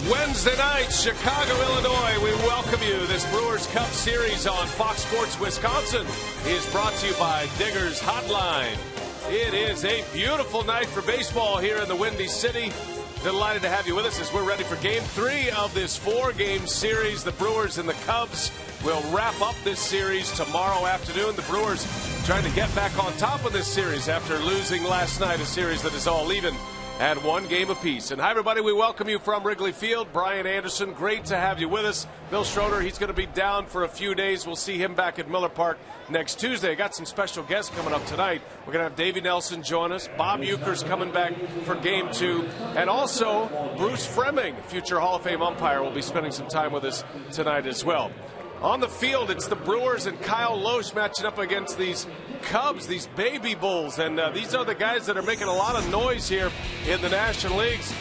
Wednesday night, Chicago, Illinois. We welcome you. This Brewers Cup series on Fox Sports Wisconsin is brought to you by Digger's Hotline. It is a beautiful night for baseball here in the Windy City. Delighted to have you with us as we're ready for Game 3 of this 4-game series. The Brewers and the Cubs will wrap up this series tomorrow afternoon. The Brewers trying to get back on top of this series after losing last night, a series that is all even at 1 game apiece. And hi, everybody. We welcome you from Wrigley Field. Brian Anderson, great to have you with us. Bill Schroeder, he's going to be down for a few days. We'll see him back at Miller Park next Tuesday. Got some special guests coming up tonight. We're going to have Davey Nelson join us. Bob Uecker's coming back for Game 2. And also, Bruce Fremming, future Hall of Fame umpire, will be spending some time with us tonight as well. On the field, it's the Brewers and Kyle Lohse matching up against these Cubs, these baby bulls. And these are the guys that are making a lot of noise here in the National Leagues.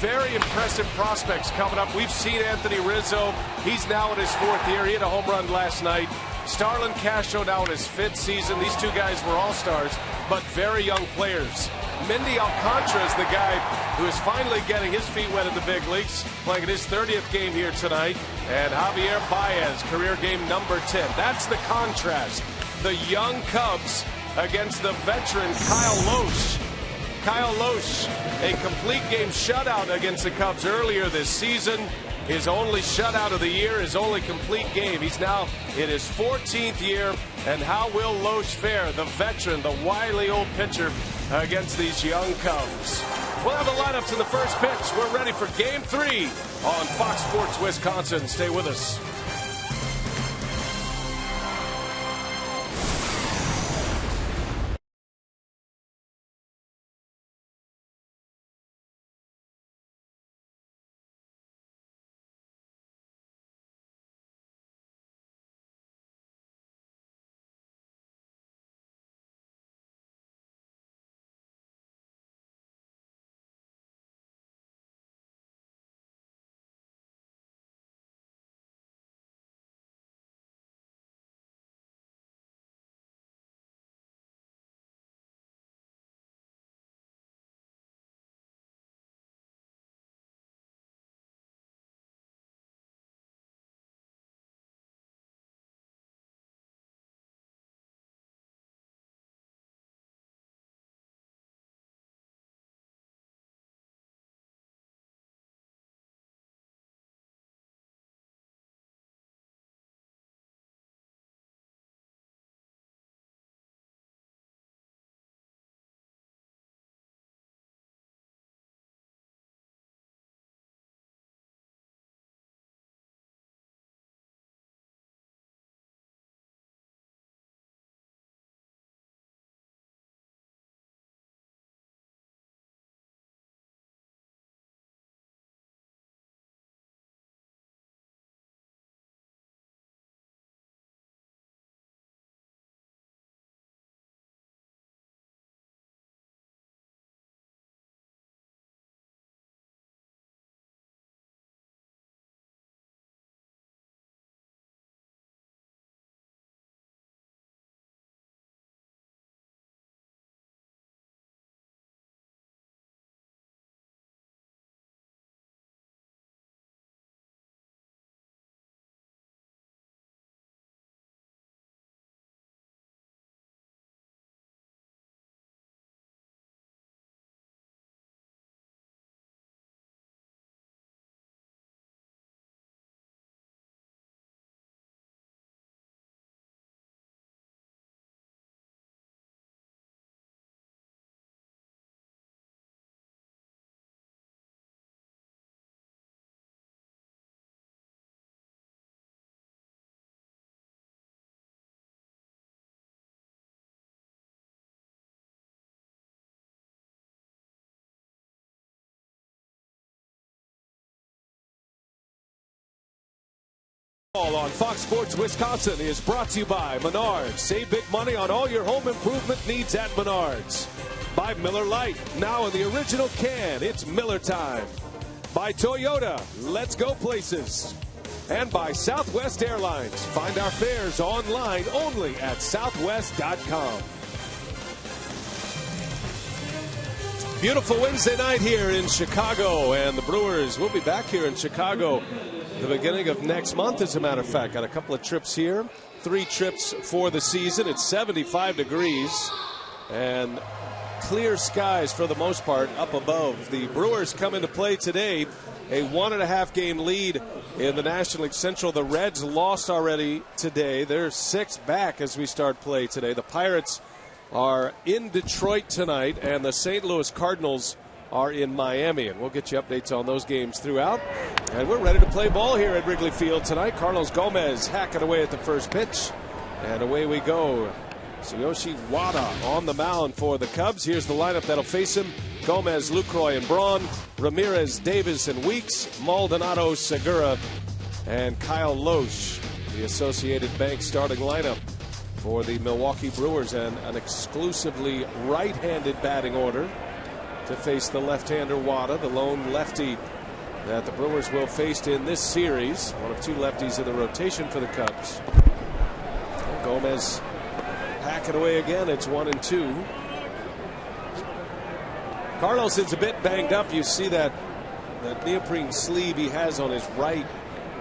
Very impressive prospects coming up. We've seen Anthony Rizzo. He's now in his 4th year. He had a home run last night. Starlin Castro now in his 5th season. These two guys were all-stars, but very young players. Mendy Alcantara is the guy who is finally getting his feet wet in the big leagues, playing in his 30th game here tonight. And Javier Baez, career game number 10. That's the contrast. The young Cubs against the veteran Kyle Lohse. Kyle Lohse, a complete game shutout against the Cubs earlier this season. His only shutout of the year, his only complete game. He's now in his 14th year. And how will Lohse fare, the veteran, the wily old pitcher, against these young Cubs? We'll have the lineups in the first pitch. We're ready for Game 3 on Fox Sports Wisconsin. Stay with us. On Fox Sports Wisconsin is brought to you by Menards. Save big money on all your home improvement needs at Menards. By Miller Lite, now in the original can, it's Miller time. By Toyota, let's go places. And by Southwest Airlines. Find our fares online only at southwest.com. Beautiful Wednesday night here in Chicago, and the Brewers will be back here in Chicago the beginning of next month, as a matter of fact. Got a couple of trips here, 3 trips for the season. It's 75 degrees and clear skies for the most part up above. The Brewers come into play today, a 1.5 game lead in the National League Central. The Reds lost already today. They're 6 back as we start play today. The Pirates are in Detroit tonight, and the St. Louis Cardinals are in Miami, and we'll get you updates on those games throughout. And we're ready to play ball here at Wrigley Field tonight. Carlos Gomez hacking away at the first pitch, and away we go. Tsuyoshi Wada on the mound for the Cubs. Here's the lineup that'll face him: Gomez, Lucroy, and Braun, Ramirez, Davis, and Weeks, Maldonado, Segura, and Kyle Loesch. The Associated Bank starting lineup for the Milwaukee Brewers, and an exclusively right-handed batting order to face the left-hander Wada, the lone lefty that the Brewers will face in this series. One of 2 lefties in the rotation for the Cubs. And Gomez hacking away again. It's 1-2. Carlos is a bit banged up. You see that neoprene sleeve he has on his right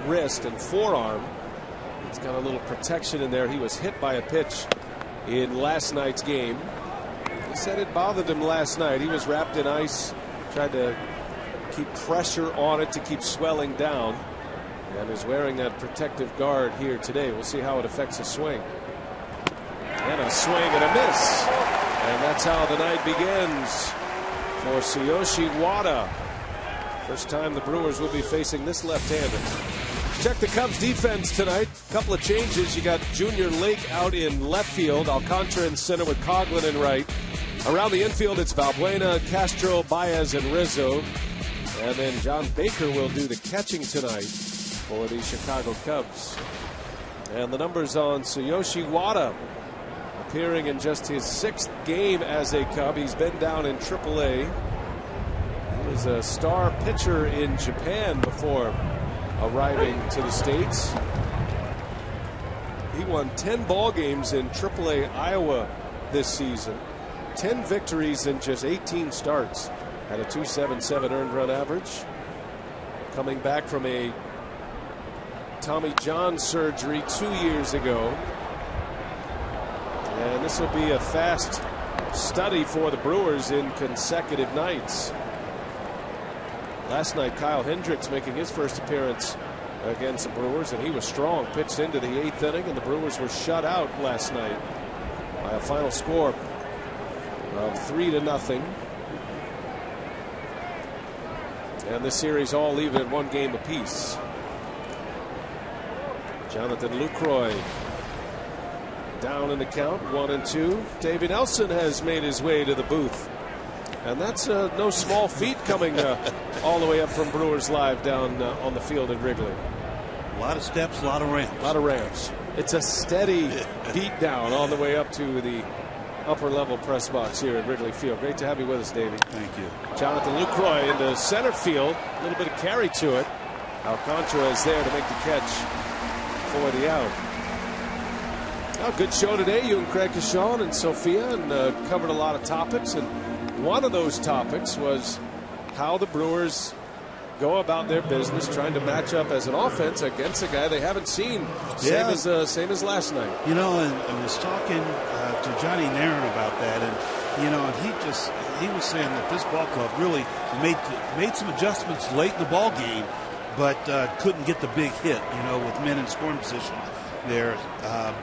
wrist and forearm. He's got a little protection in there. He was hit by a pitch in last night's game. He said it bothered him last night. He was wrapped in ice, tried to keep pressure on it to keep swelling down, and is wearing that protective guard here today. We'll see how it affects his swing. And a swing and a miss. And that's how the night begins for Tsuyoshi Wada. First time the Brewers will be facing this left-hander. Check the Cubs defense tonight. Couple of changes. You got Junior Lake out in left field, Alcantara in center with Coughlin in right. Around the infield, it's Valbuena, Castro, Baez, and Rizzo. And then John Baker will do the catching tonight for the Chicago Cubs. And the numbers on Tsuyoshi Wada, appearing in just his 6th game as a Cub. He's been down in AAA. He was a star pitcher in Japan before arriving to the States. He won 10 ball games in AAA Iowa this season. 10 victories in just 18 starts. Had a .277 earned run average. Coming back from a Tommy John surgery 2 years ago. And this will be a fast study for the Brewers in consecutive nights. Last night, Kyle Hendricks making his first appearance against the Brewers, and he was strong. Pitched into the 8th inning, and the Brewers were shut out last night by a final score of 3-0. And this series all even at 1 game apiece. Jonathan Lucroy down in the count, 1-2. Davey Nelson has made his way to the booth. And that's no small feat coming all the way up from Brewers Live down on the field at Wrigley. A lot of steps, a lot of ramps. A lot of ramps. It's a steady beat down on the way up to the upper level press box here at Wrigley Field. Great to have you with us, Davey. Thank you. Jonathan Lucroy into center field. A little bit of carry to it. Alcantara is there to make the catch for the out. Well, good show today. You and Craig Cashon and Sophia, and covered a lot of topics. And one of those topics was how the Brewers go about their business trying to match up as an offense against a guy they haven't seen. Same as last night. You know, and I was talking to Johnny Nairn about that, and you know, and he was saying that this ball club really made some adjustments late in the ball game, but couldn't get the big hit, you know, with men in scoring position there.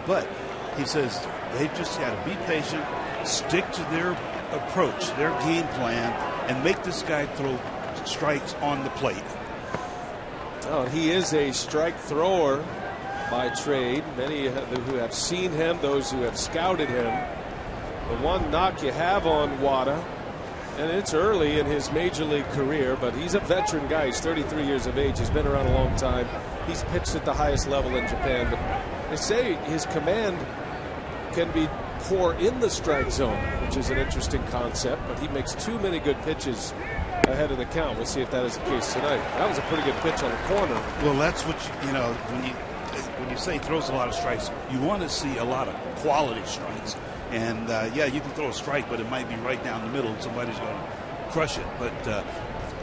But he says they just got to be patient, stick to their approach, their game plan, and make this guy throw strikes on the plate. Oh, he is a strike thrower by trade. Many who have seen him, those who have scouted him. The one knock you have on Wada, and it's early in his major league career, but he's a veteran guy. He's 33 years of age. He's been around a long time. He's pitched at the highest level in Japan. But they say his command can be poor in the strike zone, which is an interesting concept, but he makes too many good pitches ahead of the count. We'll see if that is the case tonight. That was a pretty good pitch on the corner. Well, that's what you know, when you say he throws a lot of strikes, you want to see a lot of quality strikes. And yeah, you can throw a strike, but it might be right down the middle, and somebody's going to crush it, but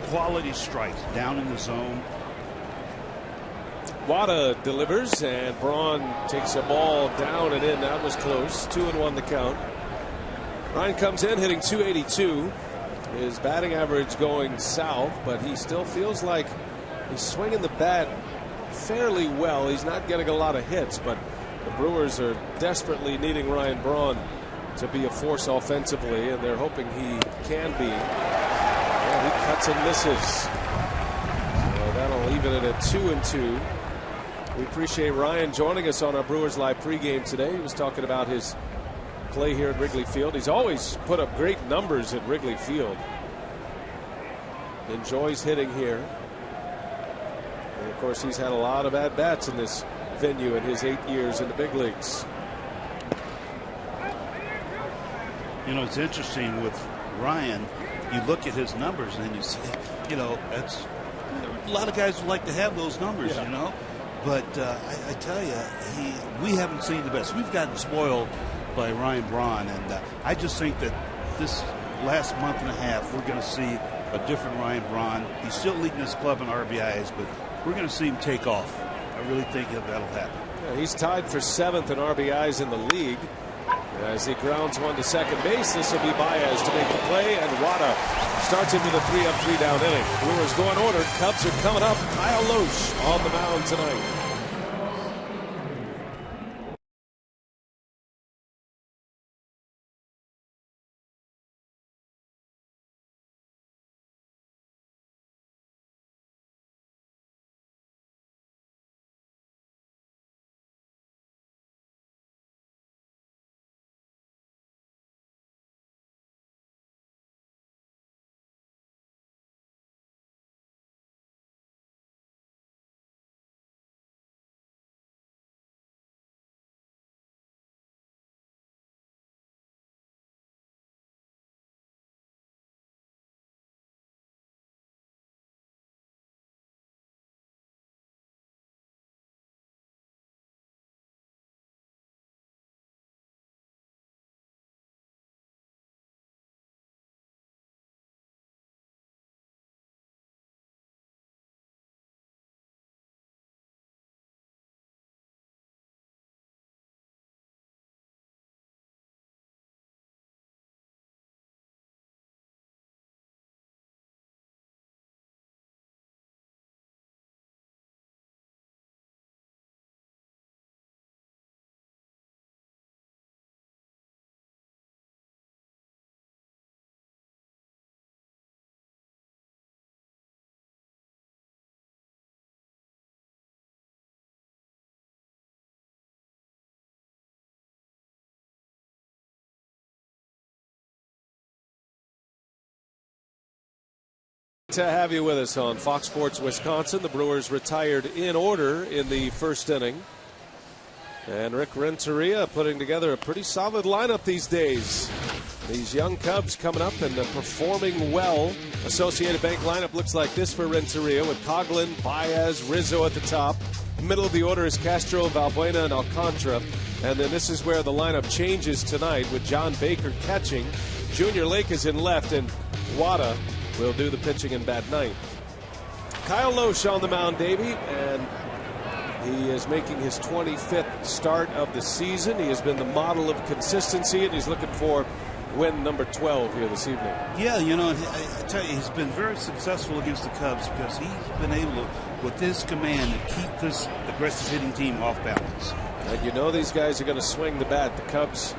quality strikes down in the zone. Wada delivers, and Braun takes a ball down and in. That was close. 2-1 the count. Ryan comes in hitting .282. His batting average going south, but he still feels like he's swinging the bat fairly well. He's not getting a lot of hits, but the Brewers are desperately needing Ryan Braun to be a force offensively, and they're hoping he can be. Well, he cuts and misses. So that'll leave it at 2-2. We appreciate Ryan joining us on our Brewers Live pregame today. He was talking about his play here at Wrigley Field. He's always put up great numbers at Wrigley Field. Enjoys hitting here. And of course, he's had a lot of at-bats in this venue in his 8 years in the big leagues. You know, it's interesting with Ryan. You look at his numbers and you say, you know, that's a lot of guys would like to have those numbers, you know. But I tell you, we haven't seen the best. We've gotten spoiled by Ryan Braun, and I just think that this last month and a half we're going to see a different Ryan Braun. He's still leading his club in RBIs, but we're going to see him take off. I really think that'll happen. Yeah, he's tied for 7th in RBIs in the league. As he grounds one to second base, this will be Baez to make the play, and Wada starts into the 3-up, 3-down inning. Brewers go in order. Cubs are coming up. Kyle Loesch on the mound tonight. To have you with us on Fox Sports Wisconsin. The Brewers retired in order in the first inning. And Rick Renteria putting together a pretty solid lineup these days. These young Cubs coming up and performing well. Associated Bank lineup looks like this for Renteria with Coghlan, Baez, Rizzo at the top. Middle of the order is Castro, Valbuena, and Alcantara. And then this is where the lineup changes tonight with John Baker catching. Junior Lake is in left, and Wada will do the pitching in bat ninth. Kyle Loesch on the mound, Davey, and he is making his 25th start of the season. He has been the model of consistency, and he's looking for win number 12 here this evening. Yeah, you know, I tell you, he's been very successful against the Cubs because he's been able to, with his command, to keep this aggressive hitting team off balance. And you know these guys are going to swing the bat. The Cubs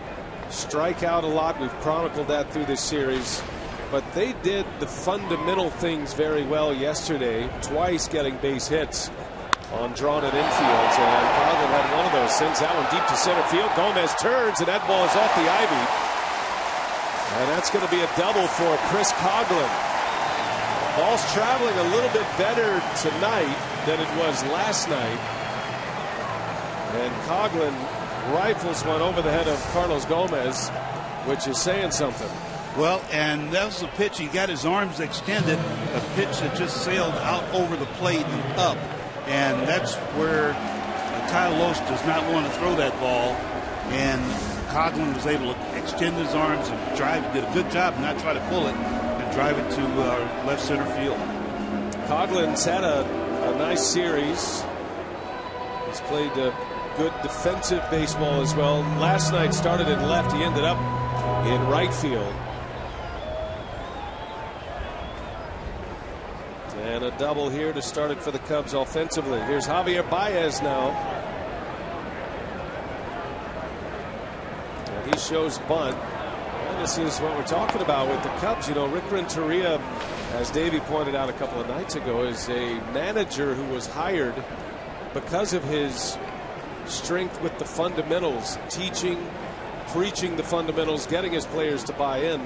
strike out a lot. We've chronicled that through this series. But they did the fundamental things very well yesterday, twice getting base hits on drawn-in infields. And Coghlan had one of those, sends that one deep to center field. Gomez turns, and that ball is off the ivy. And that's going to be a double for Chris Coghlan. Ball's traveling a little bit better tonight than it was last night. And Coghlan rifles one over the head of Carlos Gomez, which is saying something. Well, and that was the pitch. He got his arms extended, a pitch that just sailed out over the plate and up. And that's where Kyle Loesch does not want to throw that ball. And Coghlan was able to extend his arms and did a good job and not try to pull it and drive it to left center field. Coughlin's had a nice series. He's played good defensive baseball as well. Last night started in left. He ended up in right field. And a double here to start it for the Cubs offensively. Here's Javier Baez now. And he shows bunt. And this is what we're talking about with the Cubs. You know, Rick Renteria, as Davey pointed out a couple of nights ago, is a manager who was hired because of his strength with the fundamentals, teaching, preaching the fundamentals, getting his players to buy in.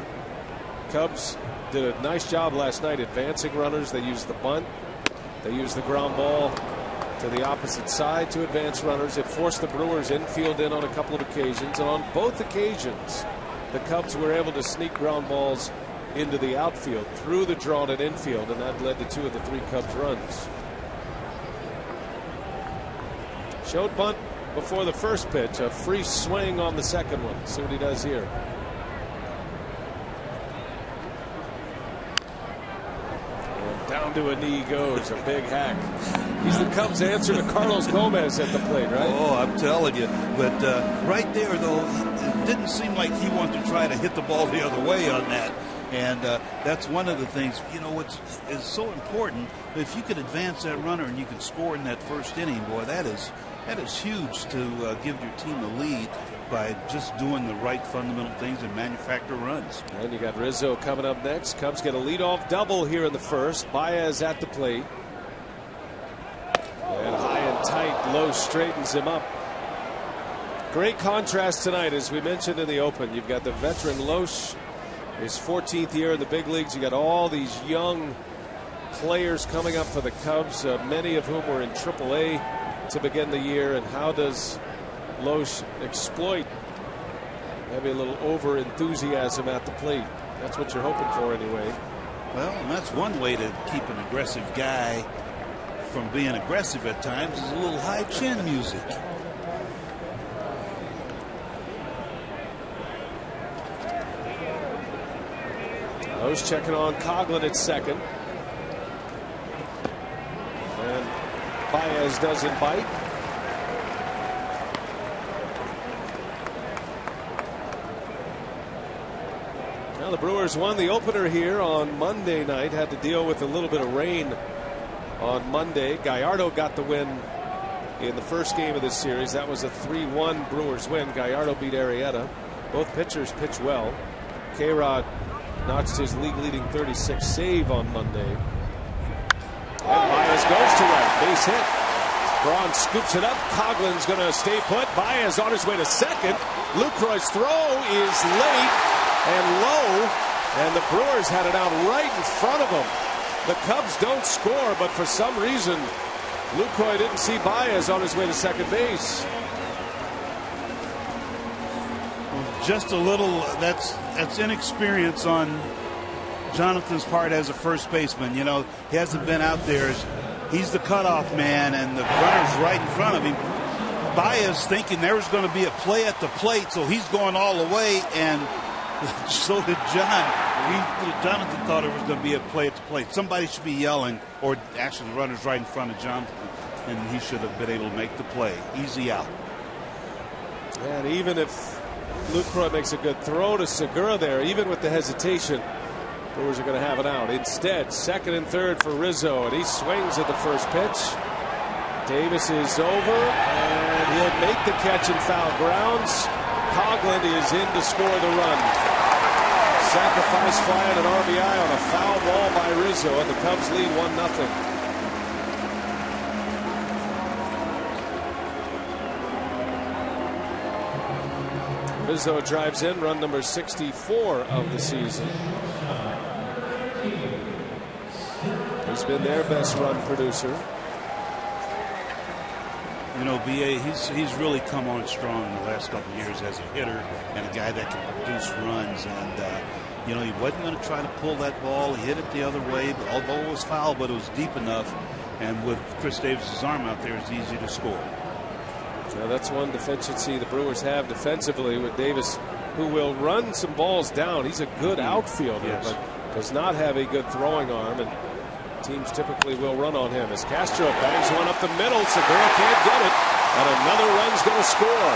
Cubs did a nice job last night advancing runners. They used the bunt. They used the ground ball to the opposite side to advance runners. It forced the Brewers infield in on a couple of occasions. And on both occasions, the Cubs were able to sneak ground balls into the outfield through the drawn and infield. And that led to 2 of the 3 Cubs runs. Showed bunt before the first pitch. A free swing on the second one. See what he does here. Down to a knee goes, a big hack. He's the Cubs' answer to Carlos Gomez at the plate, right? Oh, I'm telling you. But right there, though, it didn't seem like he wanted to try to hit the ball the other way on that. And that's one of the things, you know, which is so important. If you can advance that runner and you can score in that first inning, boy, that is huge to give your team the lead by just doing the right fundamental things and manufacture runs. And you got Rizzo coming up next. Cubs get a leadoff double here in the first. Baez at the plate. And high and tight, Lowe straightens him up. Great contrast tonight, as we mentioned in the open. You've got the veteran Loesch, his 14th year in the big leagues. You got all these young players coming up for the Cubs, many of whom were in AAA to begin the year. And how does Loesch exploit maybe a little over enthusiasm at the plate? That's what you're hoping for anyway. Well, and that's one way to keep an aggressive guy from being aggressive at times, is a little high chin music. Loesch checking on Coughlin at second. And Baez doesn't bite. Now the Brewers won the opener here on Monday night. Had to deal with a little bit of rain on Monday. Gallardo got the win in the first game of this series. That was a 3-1 Brewers win. Gallardo beat Arrieta. Both pitchers pitched well. K-Rod notched his league-leading 36 save on Monday. And Baez goes to right. Base hit. Braun scoops it up. Coughlin's going to stay put. Baez on his way to second. Lucroy's throw is late and low, and the Brewers had it out right in front of them. The Cubs don't score, but for some reason, Lucroy didn't see Baez on his way to second base. Just a little, that's inexperience on Jonathan's part as a first baseman. You know, he hasn't been out there. He's the cutoff man, and the runner's right in front of him. Baez thinking there was going to be a play at the plate, so he's going all the way, and so did John. Jonathan thought there was going to be a play at the plate. Somebody should be yelling, or actually the runner's right in front of Jonathan, and he should have been able to make the play. Easy out. And even if Lucroy makes a good throw to Segura there, even with the hesitation, Brewers are going to have it out. Instead, second and third for Rizzo, and he swings at the first pitch. Davis is over, and he'll make the catch in foul grounds. Coughlin is in to score the run. Sacrifice fly and an RBI on a foul ball by Rizzo, and the Cubs lead 1-0. Rizzo drives in, run number 64 of the season. He's been their best run producer. You know, BA, he's really come on strong in the last couple of years as a hitter and a guy that can produce runs. And, you know, he wasn't going to try to pull that ball. He hit it the other way, but although it was foul, but it was deep enough. And with Chris Davis's arm out there, it's easy to score. Now that's one deficiency the Brewers have defensively with Davis, who will run some balls down. He's a good outfielder, yes, but does not have a good throwing arm, and teams typically will run on him. As Castro bangs one up the middle, Segura can't get it, and another run's going to score.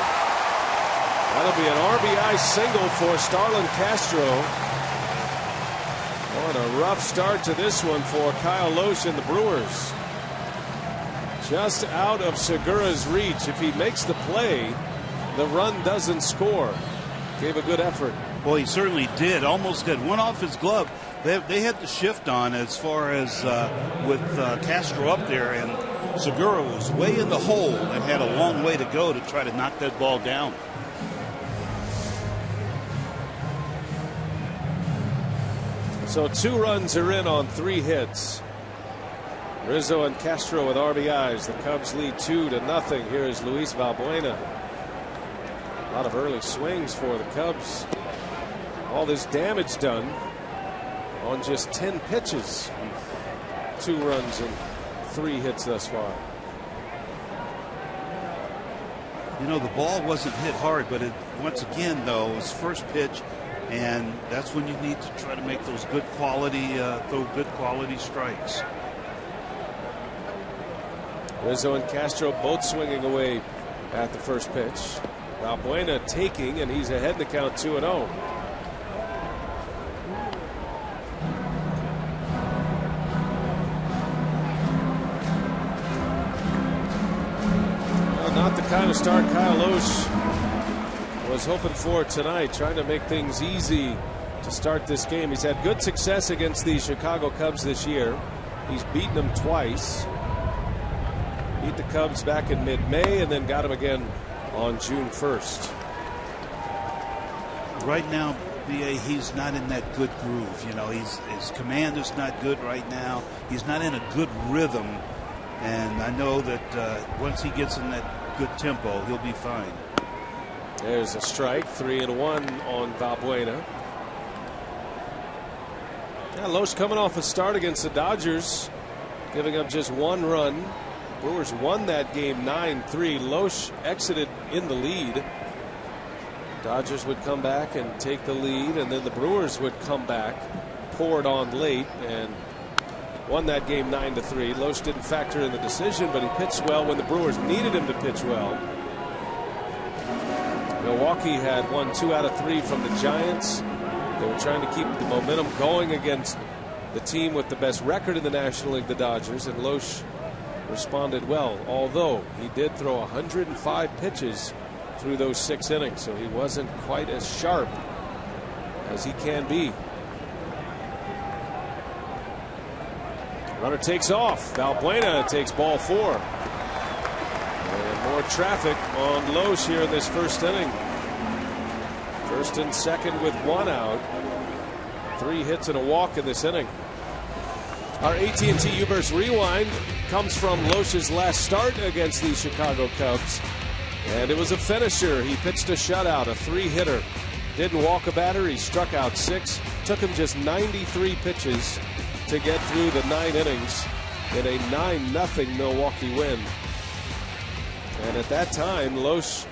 That'll be an RBI single for Starlin Castro. What a rough start to this one for Kyle Lohse and the Brewers. Just out of Segura's reach. If he makes the play, the run doesn't score. Gave a good effort. Well, he certainly did. Almost got one off his glove. They had the shift on as far as with Castro up there, and Segura was way in the hole and had a long way to go to try to knock that ball down. So 2 runs are in on 3 hits. Rizzo and Castro with RBIs. The Cubs lead 2-0. Here is Luis Valbuena. A lot of early swings for the Cubs. All this damage done on just 10 pitches. 2 runs and 3 hits thus far. You know, the ball wasn't hit hard, but once again, though, it was first pitch, and that's when you need to try to make those good quality, throw good quality strikes. Rizzo and Castro both swinging away at the first pitch. Valbuena taking, and he's ahead in the count 2-0. Not the kind of start Kyle Lohse was hoping for tonight, trying to make things easy to start this game. He's had good success against the Chicago Cubs this year. He's beaten them twice. Beat the Cubs back in mid-May and then got them again on June 1st. Right now, BA, he's not in that good groove. You know, his command is not good right now. He's not in a good rhythm. And I know that once he gets in that good tempo, he'll be fine. There's a strike. 3-1 on Valbuena. Yeah, Lohse coming off a start against the Dodgers, giving up just 1 run. Brewers won that game 9-3. Lohse exited in the lead. Dodgers would come back and take the lead, and then the Brewers would come back, poured on late, and won that game 9-3. Lohse didn't factor in the decision, but he pitched well when the Brewers needed him to pitch well. Milwaukee had won 2 out of 3 from the Giants. They were trying to keep the momentum going against the team with the best record in the National League, the Dodgers, and Lohse responded well, although he did throw 105 pitches through those 6 innings, so he wasn't quite as sharp as he can be. Runner takes off. Valbuena takes ball 4. And more traffic on Lohse here in this first inning. First and second with 1 out. 3 hits and a walk in this inning. Our AT&T U-Burst Rewind comes from Lohse's last start against the Chicago Cubs. And it was a finisher. He pitched a shutout, a 3-hitter. Didn't walk a batter. He struck out 6. Took him just 93 pitches to get through the 9 innings in a 9-0 Milwaukee win. And at that time, Lohse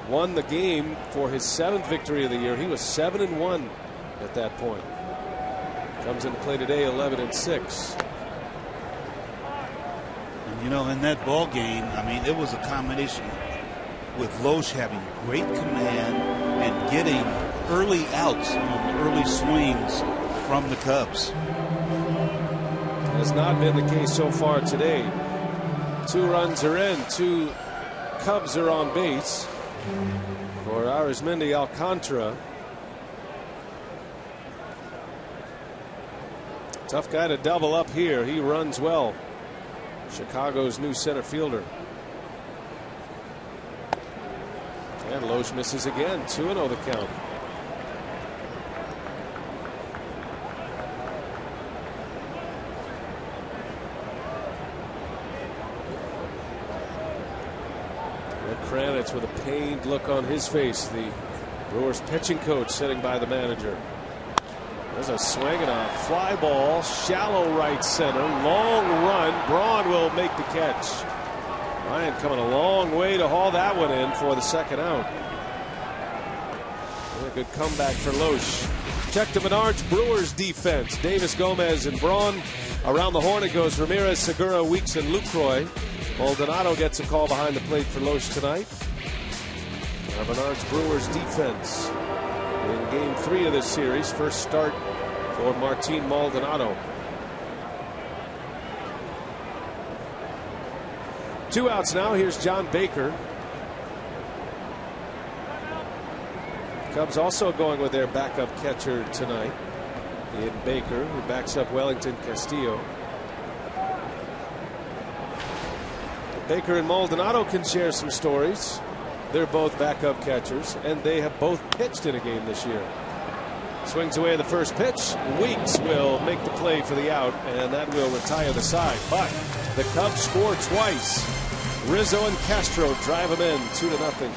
won the game for his 7th victory of the year. He was 7-1 at that point. Comes into play today 11-6. And you know, in that ball game, I mean, it was a combination with Lohse having great command and getting early outs on early swings from the Cubs. Has not been the case so far today. 2 runs are in. 2 Cubs are on base for Arismendi Alcantara. Tough guy to double up here. He runs well. Chicago's new center fielder. And Lohse misses again. 2-0 the count. Kranitz with a pained look on his face. The Brewers pitching coach sitting by the manager. There's a swing and a fly ball, shallow right center, long run. Braun will make the catch. Ryan coming a long way to haul that one in for the second out. a good comeback for Loesch. Check the Menards Brewers defense. Davis, Gomez, and Braun. Around the horn it goes Ramirez, Segura, Weeks, and Lucroy. Maldonado gets a call behind the plate for Loesch tonight. Our Menards Brewers defense in Game 3 of this series. First start for Martin Maldonado. 2 outs now. Here's John Baker. Cubs also going with their backup catcher tonight in Baker, who backs up Wellington Castillo. Baker and Maldonado can share some stories. They're both backup catchers, and they have both pitched in a game this year. Swings away the first pitch. Weeks will make the play for the out, and that will retire the side. But the Cubs score twice. Rizzo and Castro drive them in 2-0.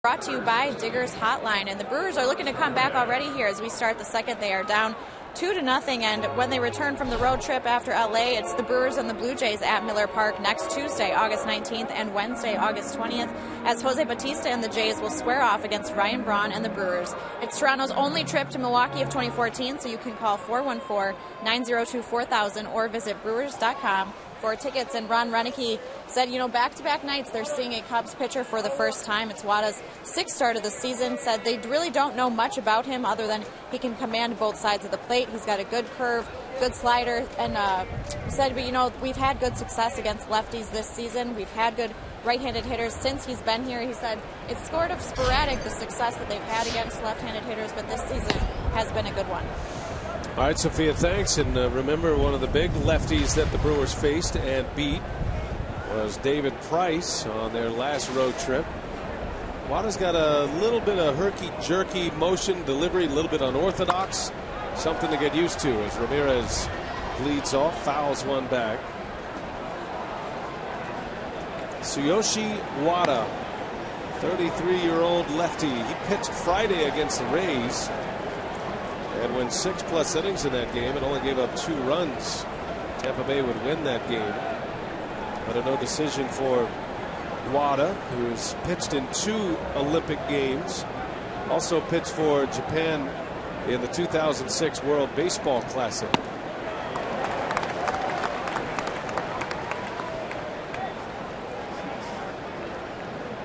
Brought to you by Diggers Hotline, and the Brewers are looking to come back already here as we start the second. They are down 2-0, and when they return from the road trip after LA, it's the Brewers and the Blue Jays at Miller Park next Tuesday, August 19th, and Wednesday, August 20th, as Jose Bautista and the Jays will square off against Ryan Braun and the Brewers. It's Toronto's only trip to Milwaukee of 2014, so you can call 414-902-4000 or visit brewers.com for tickets. And Ron Renneke said, back-to-back nights they're seeing a Cubs pitcher for the first time. It's Wada's 6th start of the season. Said they really don't know much about him other than he can command both sides of the plate. He's got a good curve, good slider, and said, we've had good success against lefties this season. We've had good right-handed hitters since he's been here. He said it's sort of sporadic, the success that they've had against left-handed hitters, but this season has been a good one. All right, Sophia, thanks. And remember, one of the big lefties that the Brewers faced and beat was David Price on their last road trip. Wada's got a little bit of herky-jerky motion delivery, a little bit unorthodox. Something to get used to as Ramirez leads off, fouls one back. Tsuyoshi Wada, 33-year-old lefty. He pitched Friday against the Rays and went 6+ innings in that game and only gave up 2 runs. Tampa Bay would win that game. But a no decision for Wada, who's pitched in 2 Olympic games. Also pitched for Japan in the 2006 World Baseball Classic.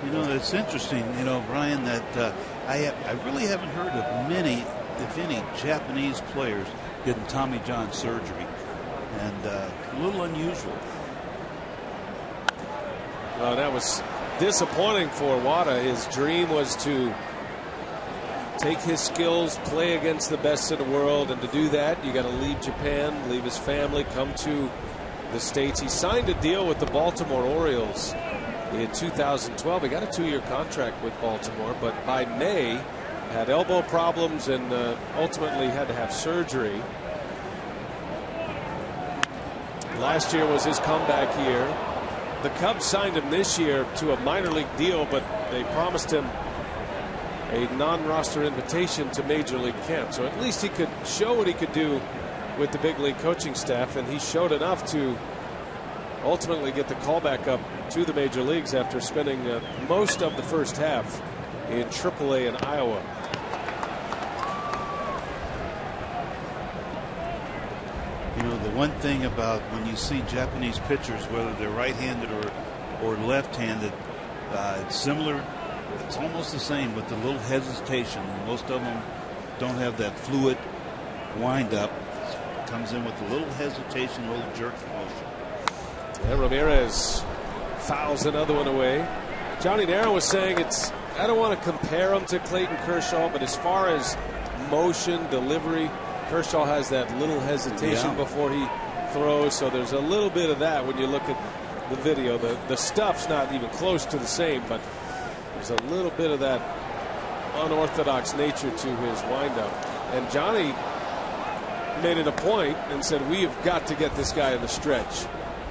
It's interesting, Brian, that I really haven't heard of many, if any, Japanese players getting Tommy John surgery, and a little unusual. Well, that was disappointing for Wada. His dream was to take his skills, play against the best in the world, and to do that, you got to leave Japan, leave his family, come to the States. He signed a deal with the Baltimore Orioles in 2012. He got a 2-year contract with Baltimore, but by May had elbow problems and ultimately had to have surgery. Last year was his comeback year. The Cubs signed him this year to a minor league deal, but they promised him a non-roster invitation to Major League camp. So at least he could show what he could do with the big league coaching staff, and he showed enough to ultimately get the call back up to the major leagues after spending most of the first half in AAA in Iowa. You know, the one thing about when you see Japanese pitchers, whether they're right-handed or left-handed, it's similar. It's almost the same, but the little hesitation. Most of them don't have that fluid wind-up. Comes in with a little hesitation, a little jerk motion. And Ramirez fouls another one away. Johnny Nair was saying I don't want to compare him to Clayton Kershaw, but as far as motion, delivery, Kershaw has that little hesitation before he throws. So there's a little bit of that when you look at the video. The stuff's not even close to the same, but there's a little bit of that unorthodox nature to his windup. And Johnny made it a point and said, we've got to get this guy in the stretch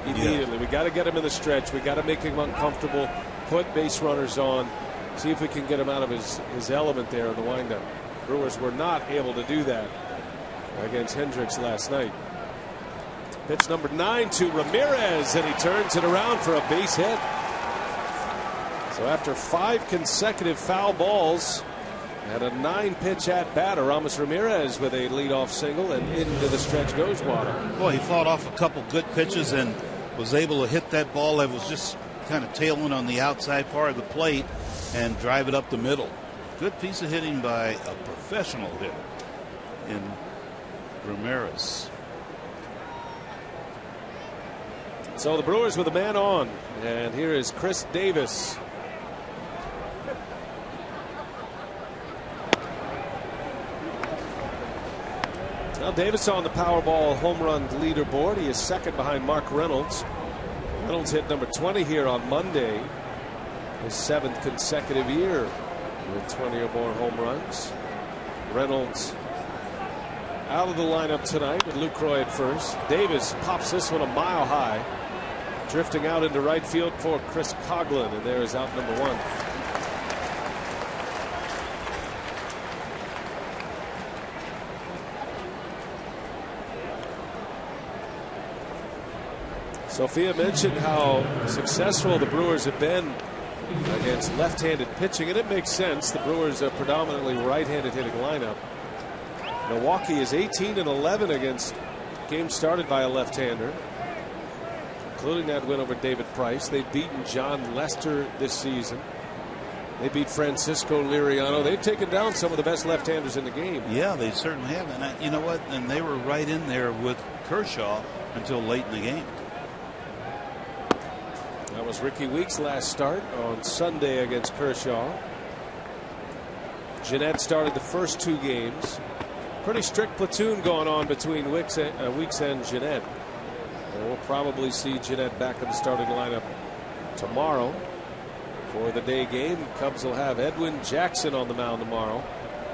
immediately. We got to get him in the stretch. We got to make him uncomfortable, put base runners on, see if we can get him out of his element there in the windup. Brewers were not able to do that against Hendricks last night. Pitch number 9 to Ramirez, and he turns it around for a base hit. So after 5 consecutive foul balls and a 9-pitch at bat, Aramis Ramirez with a leadoff single, and into the stretch goes Water. Boy, he fought off a couple good pitches and was able to hit that ball that was just kind of tailing on the outside part of the plate and drive it up the middle. Good piece of hitting by a professional hitter in Ramirez. So the Brewers with a man on, and here is Chris Davis. Now Davis on the Powerball home run leaderboard. He is second behind Mark Reynolds. Reynolds hit number 20 here on Monday, his 7th consecutive year with 20 or more home runs. Reynolds out of the lineup tonight with Lucroy at first. Davis pops this one a mile high, drifting out into right field for Chris Coughlin, and there is out number 1. Sophia mentioned how successful the Brewers have been against left-handed pitching, and it makes sense. The Brewers are predominantly right-handed hitting lineup. Milwaukee is 18-11 against games started by a left-hander, including that win over David Price. They've beaten John Lester this season. They beat Francisco Liriano. They've taken down some of the best left-handers in the game. Yeah, they certainly have. And you know what? And they were right in there with Kershaw until late in the game. That was Ricky Weeks' last start on Sunday against Kershaw. Jeanette started the first 2 games. Pretty strict platoon going on between Weeks and Jeanette. And we'll probably see Jeanette back in the starting lineup tomorrow for the day game. Cubs will have Edwin Jackson on the mound tomorrow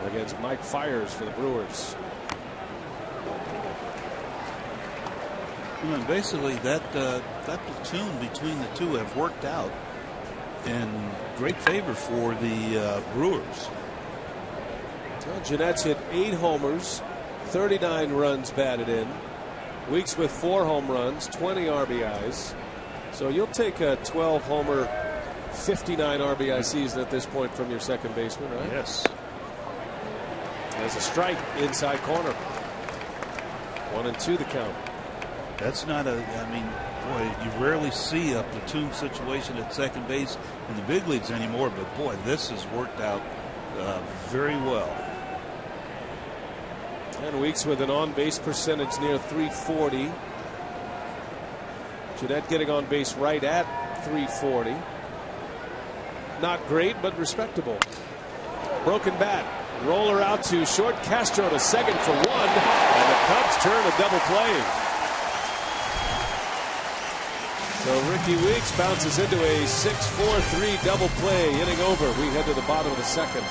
against Mike Fiers for the Brewers. And basically that platoon between the two have worked out in great favor for the Brewers. Well, Jeanette's hit 8 homers, 39 runs batted in. Weeks with 4 home runs, 20 RBIs. So you'll take a 12 homer, 59 RBI season at this point from your second baseman, right? Yes. There's a strike inside corner. 1-2 the count. That's not I mean, boy, you rarely see a platoon situation at second base in the big leagues anymore, but boy, this has worked out very well. And Weeks with an on-base percentage near .340. Jeanette getting on base right at .340. Not great, but respectable. Broken bat. Roller out to short. Castro to second for 1. And the Cubs turn a double play. So Ricky Weeks bounces into a 6-4-3 double play, inning over. We head to the bottom of the second.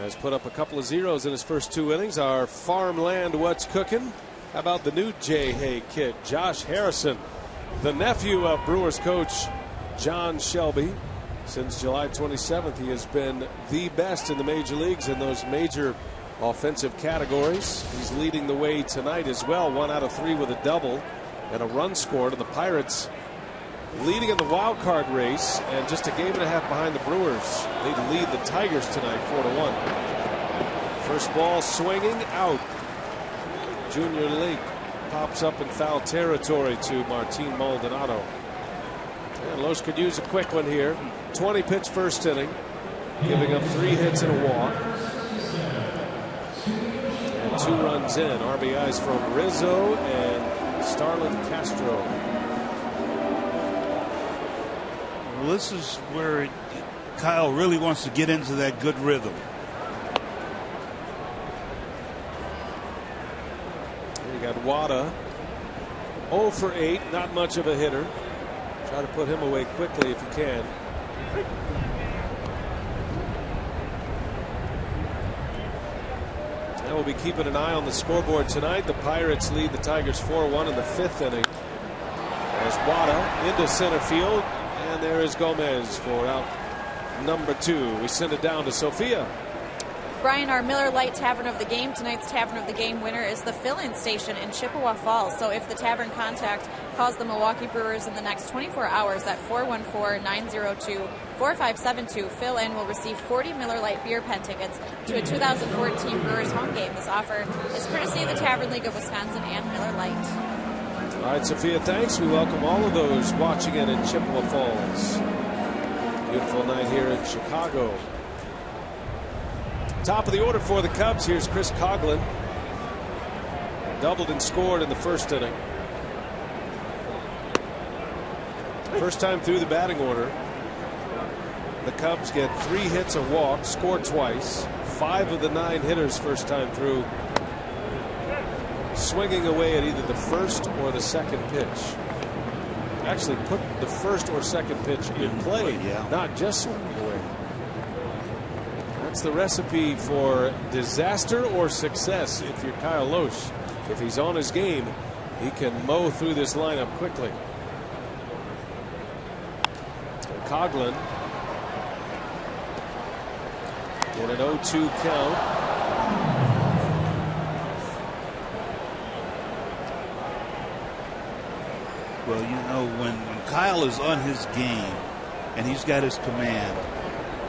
Has put up a couple of zeros in his first 2 innings. Our farmland what's cooking. How about the new J-Hay kid, Josh Harrison, the nephew of Brewers coach John Shelby. Since July 27th, he has been the best in the major leagues in those major offensive categories. He's leading the way tonight as well. 1 out of 3 with a double and a run scored. And the Pirates leading in the wild card race and just a game and a half behind the Brewers. They lead the Tigers tonight 4-1. First ball swinging out. Junior League pops up in foul territory to Martin Maldonado. And Los could use a quick one here. 20 pitch first inning, giving up 3 hits and a walk. And 2 runs in. RBIs from Rizzo and Starlin Castro. Well, this is where Kyle really wants to get into that good rhythm. You got Wada 0 for 8, not much of a hitter. Try to put him away quickly if you can. And we'll be keeping an eye on the scoreboard tonight. The Pirates lead the Tigers 4-1 in the 5th inning. As Wada into center field. And there is Gomez for out number 2. We send it down to Sophia. Brian, our Miller Lite Tavern of the Game. Tonight's Tavern of the Game winner is the fill-in station in Chippewa Falls. So if the Tavern contact calls the Milwaukee Brewers in the next 24 hours at 414-902-4572, fill-in will receive 40 Miller Lite beer pen tickets to a 2014 Brewers home game. This offer is courtesy of the Tavern League of Wisconsin and Miller Lite. All right, Sophia, thanks. We welcome all of those watching it in Chippewa Falls. Beautiful night here in Chicago. Top of the order for the Cubs. Here's Chris Coghlan. Doubled and scored in the first inning. First time through the batting order. The Cubs get 3 hits, a walk, scored twice. 5 of the 9 hitters first time through swinging away at either the first or the second pitch. Actually put the first or second pitch in play, not just swinging away. That's the recipe for disaster or success if you're Kyle Loesch. If he's on his game, he can mow through this lineup quickly. Coghlan in an 0-2 count. Well, you know, when Kyle is on his game and he's got his command,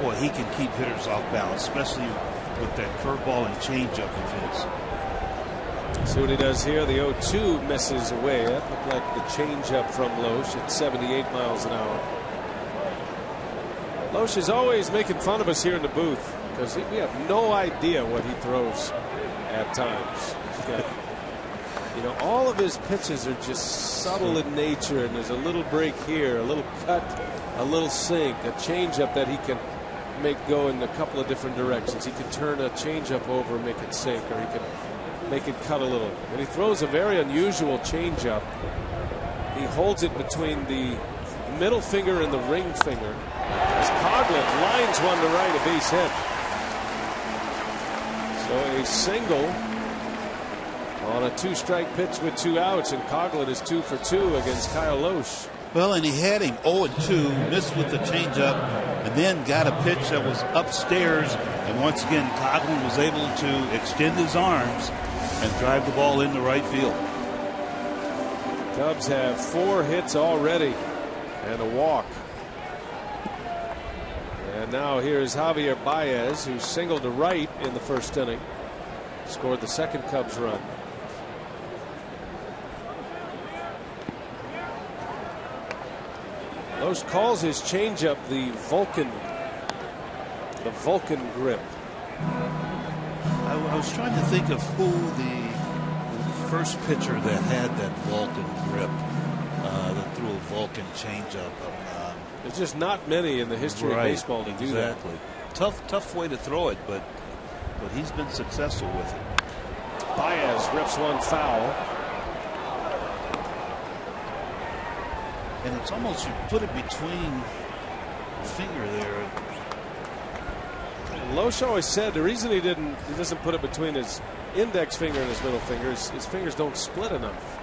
boy, he can keep hitters off balance, especially with that curveball and changeup of his. See what he does here. The 0-2 misses away. That looked like the changeup from Loesch at 78 miles an hour. Loesch is always making fun of us here in the booth because we have no idea what he throws at times. He's got, you know, all of his pitches are just subtle in nature, and there's a little break here, a little cut, a little sink, a changeup that he can make go in a couple of different directions. He can turn a changeup over and make it sink, or he can make it cut a little. And he throws a very unusual changeup. He holds it between the middle finger and the ring finger. As Coghlan lines one to right, a base hit. So a single on a 2-strike pitch with 2 outs, and Coghlan is 2 for 2 against Kyle Loesch. Well, and he had him 0-2, missed with the changeup, and then got a pitch that was upstairs. And once again, Coghlan was able to extend his arms and drive the ball into right field. Cubs have 4 hits already and a walk. And now here's Javier Baez, who singled to right in the first inning, scored the second Cubs run. Loesch calls his changeup the Vulcan grip. I was trying to think of who the first pitcher that had that Vulcan grip, that threw a Vulcan changeup. There's just not many in the history of baseball to do that. Exactly. Tough way to throw it, but he's been successful with it. Baez rips one foul. And it's almost, you put it between the finger there. Loesch always said the reason he doesn't put it between his index finger and his middle finger is his fingers don't split enough.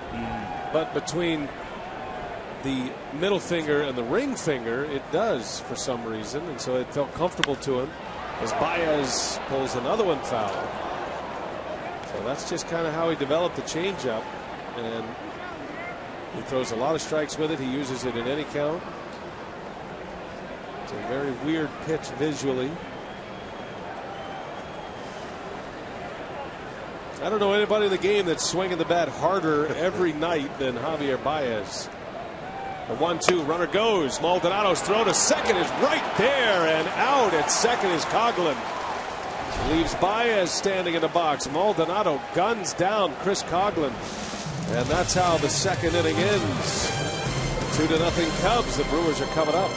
But between the middle finger and the ring finger, it does for some reason, and so it felt comfortable to him as Baez pulls another one foul. So that's just kind of how he developed the changeup, and he throws a lot of strikes with it. He uses it in any count. It's a very weird pitch visually. I don't know anybody in the game that's swinging the bat harder every night than Javier Baez. The 1-2 runner goes. Maldonado's throw to second is right there, and out at second is Coghlan. Leaves Baez standing in the box. Maldonado guns down Chris Coghlan. And that's how the second inning ends. 2-0 Cubs. The Brewers are coming up.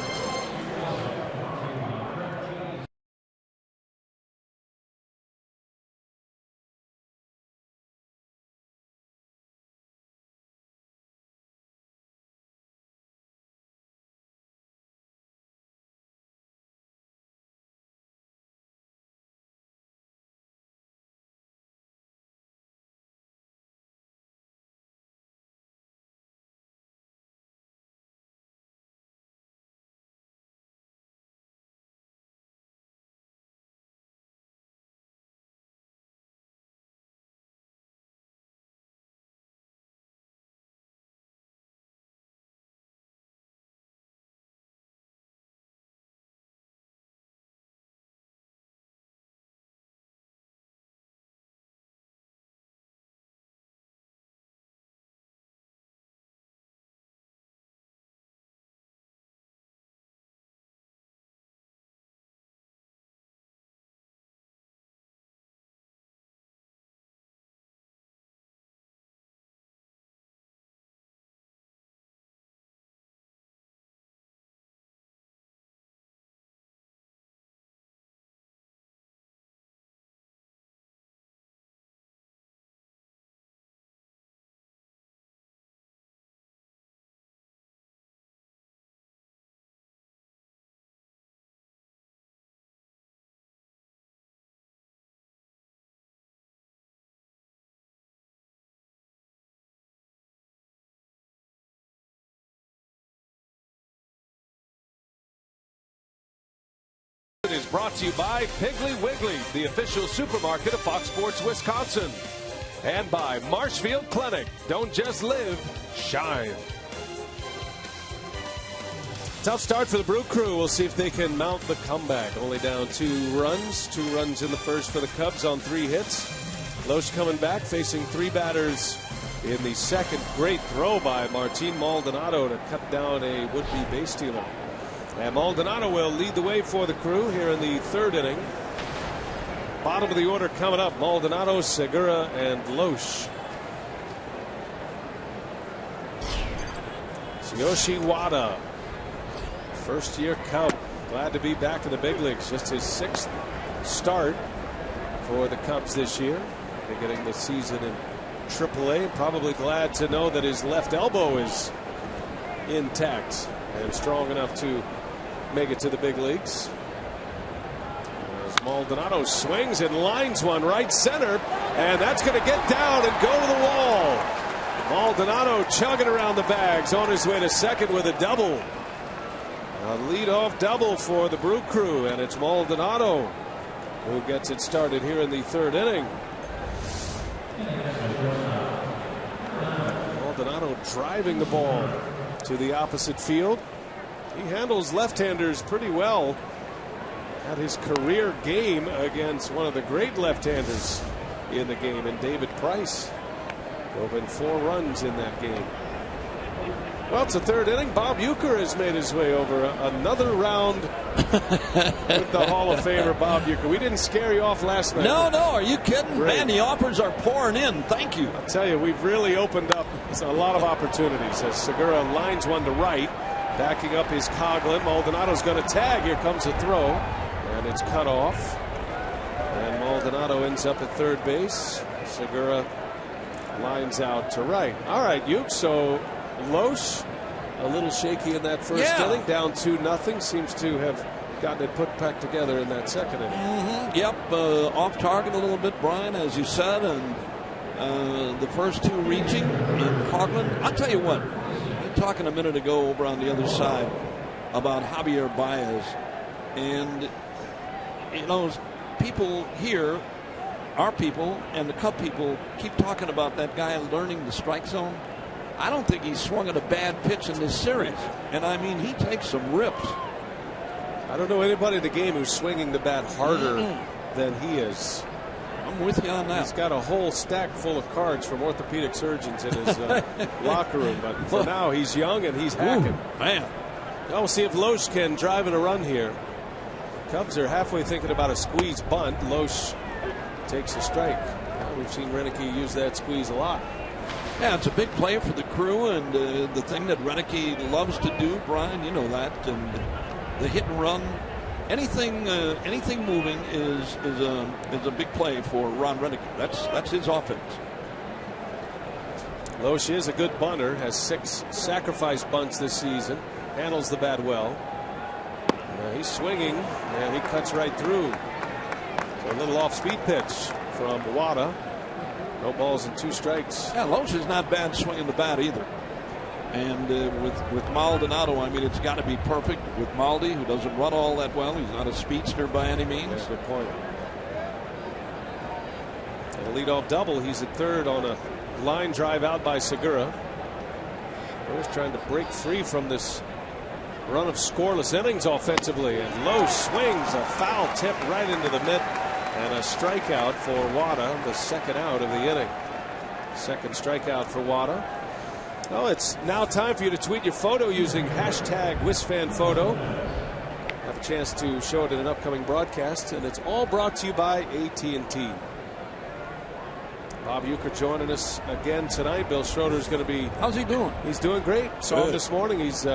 Is brought to you by Piggly Wiggly, the official supermarket of Fox Sports Wisconsin, and by Marshfield Clinic. Don't just live, shine. Tough start for the Brew Crew. We'll see if they can mount the comeback. Only down 2 runs. 2 runs in the first for the Cubs on 3 hits. Loesch coming back, facing 3 batters in the second. Great throw by Martin Maldonado to cut down a would-be base stealer. And Maldonado will lead the way for the Crew here in the 3rd inning. Bottom of the order coming up: Maldonado, Segura, and Loesch. Tsuyoshi Wada, first-year Cub, glad to be back in the big leagues. Just his 6th start for the Cubs this year. Beginning the season in AAA. Probably glad to know that his left elbow is intact and strong enough to make it to the big leagues. As Maldonado swings and lines one right center, and that's going to get down and go to the wall. Maldonado chugging around the bags on his way to second with a double. A leadoff double for the Brew Crew, and it's Maldonado who gets it started here in the 3rd inning. Maldonado driving the ball to the opposite field. He handles left-handers pretty well. Had his career game against one of the great left-handers in the game, in David Price. Drove in 4 runs in that game. Well, it's the 3rd inning. Bob Uecker has made his way over another round with the Hall of Famer Bob Uecker. We didn't scare you off last night. No, are you kidding? Great. Man, the offers are pouring in. Thank you. I'll tell you, we've really opened up a lot of opportunities as Segura lines one to right. Backing up his Coughlin. Maldonado's going to tag. Here comes a throw, and it's cut off. And Maldonado ends up at 3rd base. Segura lines out to right. All right, Uke. So Loesch a little shaky in that first inning, down 2-0. Seems to have gotten it put back together in that 2nd inning. Yep, off target a little bit, Brian, as you said, and the first 2 reaching in Coughlin. I'll tell you what, you were talking a minute ago over on the other side about Javier Baez, and you know, people here, our people and the Cub people, keep talking about that guy learning the strike zone. I don't think he's swung at a bad pitch in this series. And I mean, he takes some rips. I don't know anybody in the game who's swinging the bat harder than he is. I'm with you on that. He's got a whole stack full of cards from orthopedic surgeons in his locker room. But for now, he's young and he's hacking. Man. Now we'll see if Loesch can drive in a run here. Cubs are halfway thinking about a squeeze bunt. Loesch takes a strike. Well, we've seen Renicky use that squeeze a lot. Yeah, it's a big play for the Crew, and the thing that Renicky loves to do, Brian, you know that, and the hit and run, anything moving is a big play for Ron Renicky. That's his offense. Loesch is a good bunter, has 6 sacrifice bunts this season, handles the bat well. He's swinging, and he cuts right through. So a little off-speed pitch from Wada. No balls and 2 strikes. Yeah, Loesch is not bad swinging the bat either. And with Maldonado, I mean, it's got to be perfect with Maldi, who doesn't run all that well. He's not a speedster by any means. Yeah, good point. And a leadoff double. He's at 3rd on a line drive out by Segura. Brewers trying to break free from this run of scoreless innings offensively. And Loesch swings a foul tip right into the mitt. And a strikeout for Wada, the 2nd out of the inning. 2nd strikeout for Wada. Oh, it's now time for you to tweet your photo using hashtag WisFanPhoto. Have a chance to show it in an upcoming broadcast, and it's all brought to you by AT&T. Bob Uecker joining us again tonight. Bill Schroeder's going to be. How's he doing? He's doing great. Saw him this morning. He's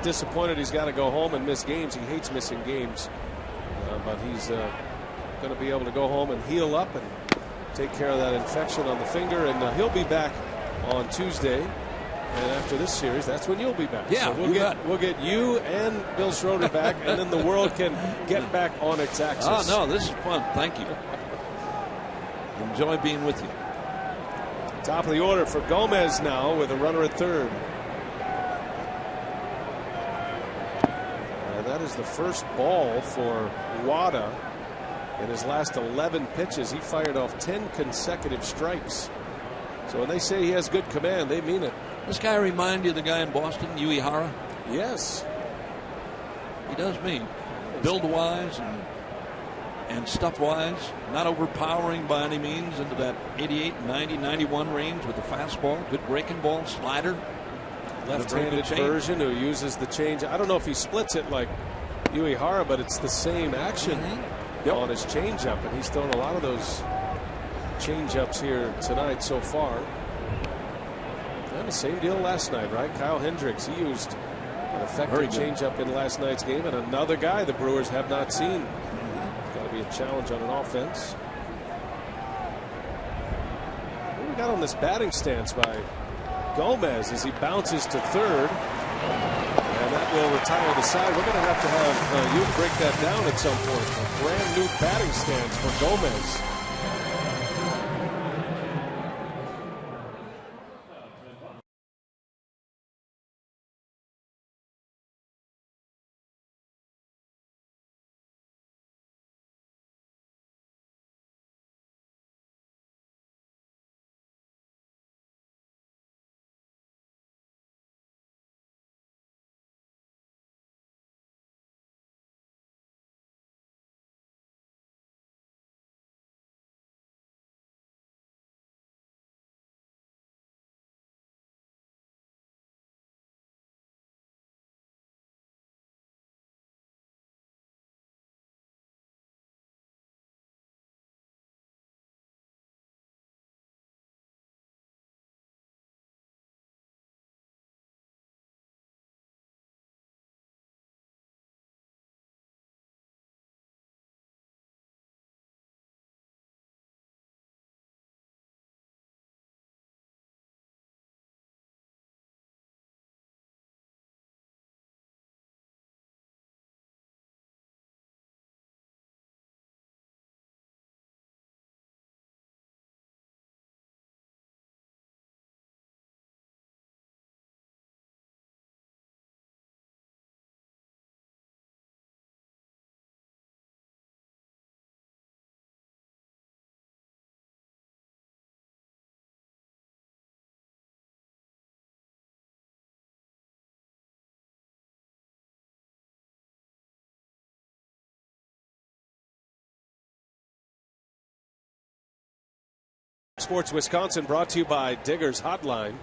disappointed he's got to go home and miss games. He hates missing games, but he's going to be able to go home and heal up and take care of that infection on the finger, and he'll be back on Tuesday. And after this series, that's when you'll be back. Yeah, so we'll get you and Bill Schroeder back, and then the world can get back on its axis. Oh no, this is fun. Thank you. Enjoy being with you. Top of the order for Gomez now with a runner at 3rd. That is the first ball for Wada. In his last 11 pitches, he fired off 10 consecutive strikes. So when they say he has good command, they mean it. This guy remind you of the guy in Boston, Uehara? Yes. He does me. Build-wise and stuff-wise. Not overpowering by any means into that 88, 90, 91 range with the fastball. Good breaking ball, slider. Left-handed version who uses the change. I don't know if he splits it like Uehara, but it's the same action on his changeup, and he's thrown a lot of those changeups here tonight so far. And the same deal last night, right? Kyle Hendricks, he used an effective changeup in last night's game, and another guy the Brewers have not seen. Got to be a challenge on an offense. What do we got on this batting stance by Gomez as he bounces to third? And that will retire the side. We're going to have you break that down at some point. A brand new batting stance for Gomez. Sports Wisconsin brought to you by Digger's Hotline.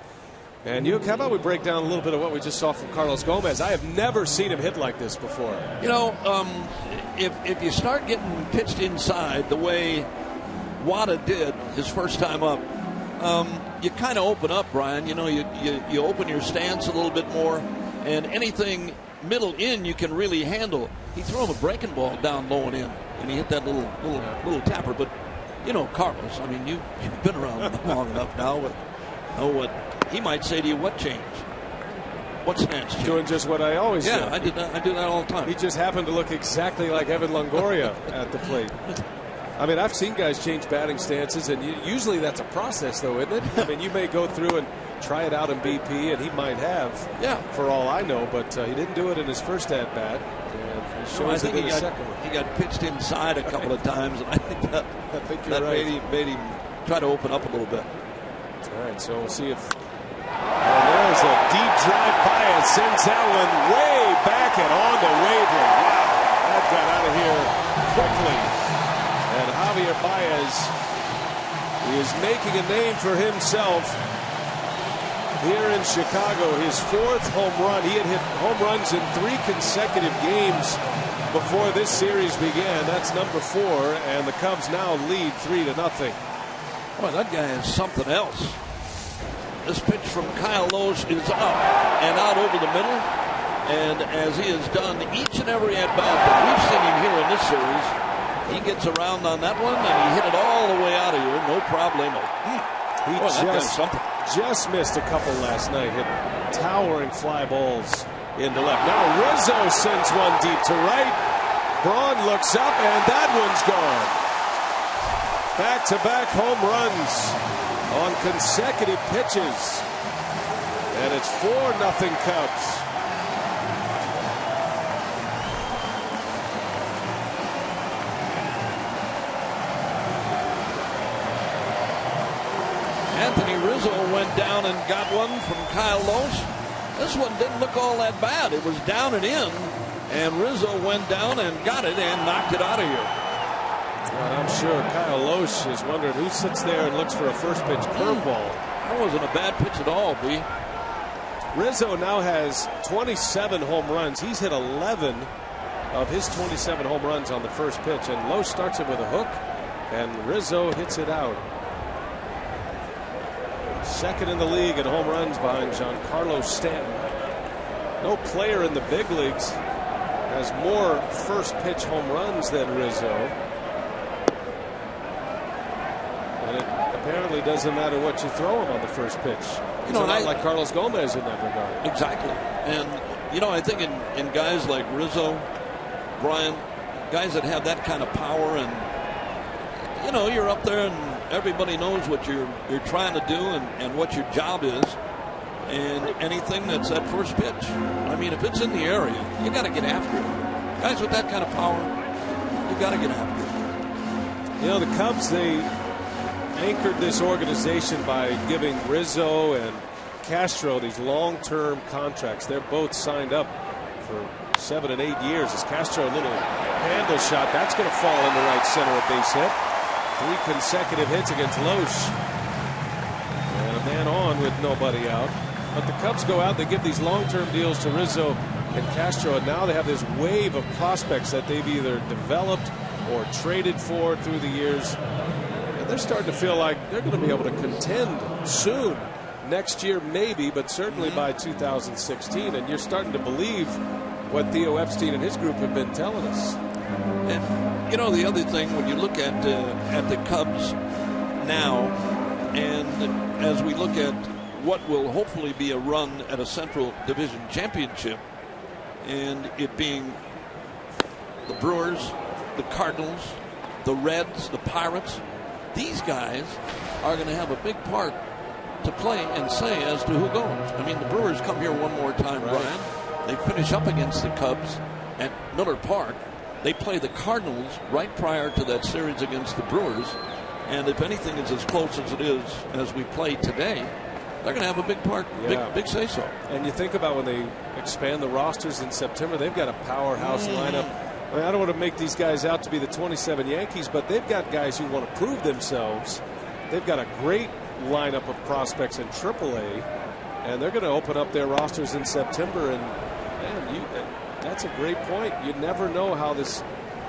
And you, how about we break down a little bit of what we just saw from Carlos Gomez? I have never seen him hit like this before. You know, if you start getting pitched inside the way Wada did his first time up, you kind of open up, Brian. You know, you open your stance a little bit more, and anything middle in you can really handle. He threw him a breaking ball down low and in, and he hit that little tapper. But you know, Carlos, I mean, you've been around long enough now. Know what he might say to you. What changed? What stance change? Doing just what I always do. Yeah, I do that all the time. He just happened to look exactly like Evan Longoria at the plate. I mean, I've seen guys change batting stances, and usually that's a process, though, isn't it? I mean, you may go through and try it out in BP, and he might have, for all I know, but he didn't do it in his first at-bat. And he shows it in his second one. He got pitched inside a couple of times, and I think that made him try to open up a little bit. All right, so we'll see if... there's a deep drive bias, sends that one way back and on the wavelength. Wow, that got out of here quickly. And Javier Baez is making a name for himself here in Chicago. His fourth home run. He had hit home runs in 3 consecutive games before this series began. That's number 4, and the Cubs now lead 3-0. Boy, that guy is something else. This pitch from Kyle Loesch is up and out over the middle. And as he has done each and every at-bat that we've seen him here in this series, he gets around on that one, and he hit it all the way out of here. No problemo. He just missed a couple last night, hit towering fly balls into left. Now Rizzo sends one deep to right. Braun looks up, and that one's gone. Back-to-back home runs on consecutive pitches. And it's 4-0 Cubs. Anthony Rizzo went down and got one from Kyle Loesch. this one didn't look all that bad. It was down and in, and Rizzo went down and got it and knocked it out of here. And I'm sure Kyle Loesch is wondering who sits there and looks for a first pitch curveball. That wasn't a bad pitch at all, B. Rizzo now has 27 home runs. He's hit 11 of his 27 home runs on the first pitch, and Loesch starts it with a hook, and Rizzo hits it out. Second in the league in home runs behind Giancarlo Stanton. No player in the big leagues has more first pitch home runs than Rizzo. And it apparently doesn't matter what you throw him on the first pitch. He's not like Carlos Gomez in that regard. Exactly. And, I think in guys like Rizzo, Brian, guys that have that kind of power, and, you're up there and everybody knows what you're trying to do and what your job is. And anything that's that first pitch, I mean, if it's in the area, you got to get after it. Guys with that kind of power, you got to get after it. The Cubs, they anchored this organization by giving Rizzo and Castro these long-term contracts. They're both signed up for 7 and 8 years. As Castro, a little handle shot, that's going to fall in the right center, a base hit. 3 consecutive hits against Loesch. And a man on with nobody out. But the Cubs go out, they give these long-term deals to Rizzo and Castro, and now they have this wave of prospects that they've either developed or traded for through the years. And they're starting to feel like they're going to be able to contend soon. Next year, maybe, but certainly by 2016. And you're starting to believe what Theo Epstein and his group have been telling us. And, the other thing, when you look at the Cubs now, and as we look at what will hopefully be a run at a Central Division championship, and it being the Brewers, the Cardinals, the Reds, the Pirates, these guys are going to have a big part to play and say as to who goes. I mean, the Brewers come here one more time, Brian. They finish up against the Cubs at Miller Park. They play the Cardinals right prior to that series against the Brewers. And if anything is as close as it is as we play today, they're going to have a big part, big say-so. And you think about when they expand the rosters in September, they've got a powerhouse lineup. I mean, I don't want to make these guys out to be the 27 Yankees, but they've got guys who want to prove themselves. They've got a great lineup of prospects in AAA, and they're going to open up their rosters in September. And man, that's a great point. You never know how this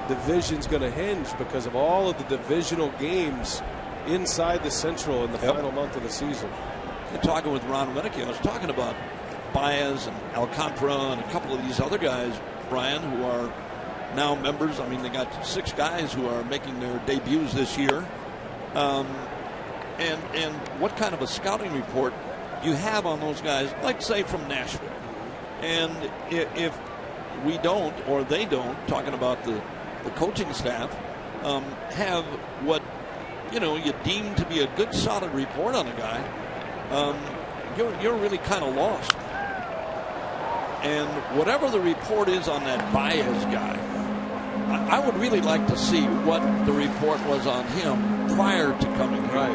division's going to hinge because of all of the divisional games inside the Central in the final month of the season. Talking with Ron Winicky, I was talking about Baez and Alcantara and a couple of these other guys, Brian, who are now members. I mean, they got 6 guys who are making their debuts this year. And what kind of a scouting report you have on those guys, like say from Nashville. And if we don't, or they don't, talking about the coaching staff, have what you deem to be a good solid report on a guy, you're really kind of lost. And whatever the report is on that Baez guy, I would really like to see what the report was on him prior to coming here,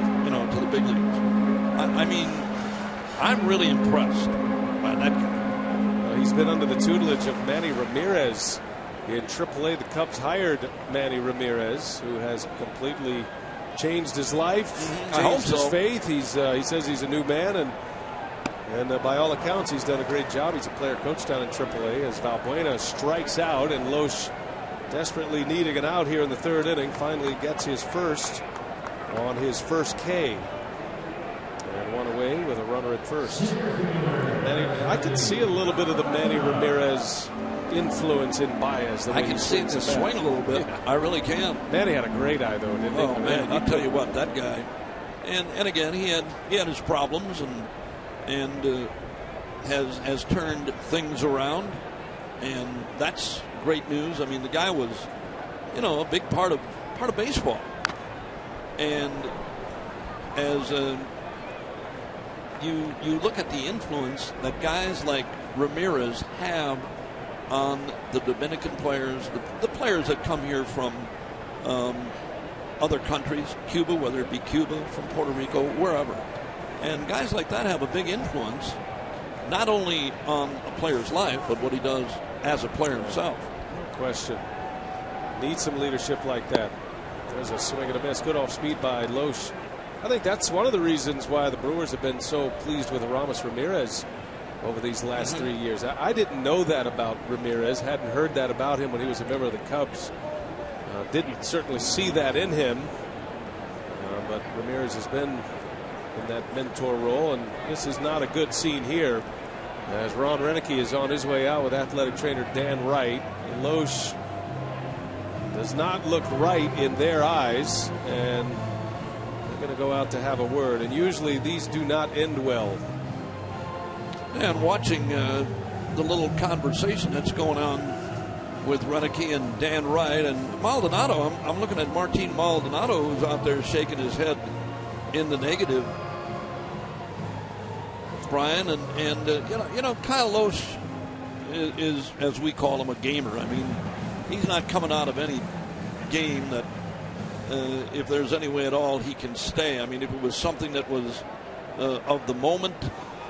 to the big leagues. I mean, I'm really impressed by that guy. He's been under the tutelage of Manny Ramirez in AAA. The Cubs hired Manny Ramirez, who has completely changed his life, changed his faith. He says he's a new man, and by all accounts, he's done a great job. He's a player coach down in AAA as Valbuena strikes out, and Loesch, desperately needing an out here in the 3rd inning, finally gets his first on his first K. And one away with a runner at first. I can see a little bit of the Manny Ramirez influence in Baez. I can see the swing a little bit. I really can. Manny had a great eye, though, didn't he? Oh, man, I'll tell you what, that guy. And again, he had his problems and has turned things around, and that's great news. I mean, the guy was, a big part of baseball. And as you look at the influence that guys like Ramirez have on the Dominican players, the players that come here from other countries, Cuba, whether it be Cuba, from Puerto Rico, wherever. And guys like that have a big influence not only on a player's life, but what he does as a player himself. No question. Need some leadership like that. There's a swing and a miss. Good off speed by Loesch. I think that's one of the reasons why the Brewers have been so pleased with Ramos Ramirez over these last 3 years. I didn't know that about Ramirez. Hadn't heard that about him when he was a member of the Cubs. Didn't certainly see that in him. But Ramirez has been in that mentor role, and this is not a good scene here as Ron Renicky is on his way out with athletic trainer Dan Wright. Loesch does not look right in their eyes, and they're going to go out to have a word, and usually these do not end well. And watching the little conversation that's going on with Renicky and Dan Wright and Maldonado, I'm looking at Martin Maldonado, who's out there shaking his head in the negative, Brian, and you know Kyle Loesch is, as we call him, a gamer. I mean, he's not coming out of any game that if there's any way at all he can stay. I mean, if it was something that was of the moment,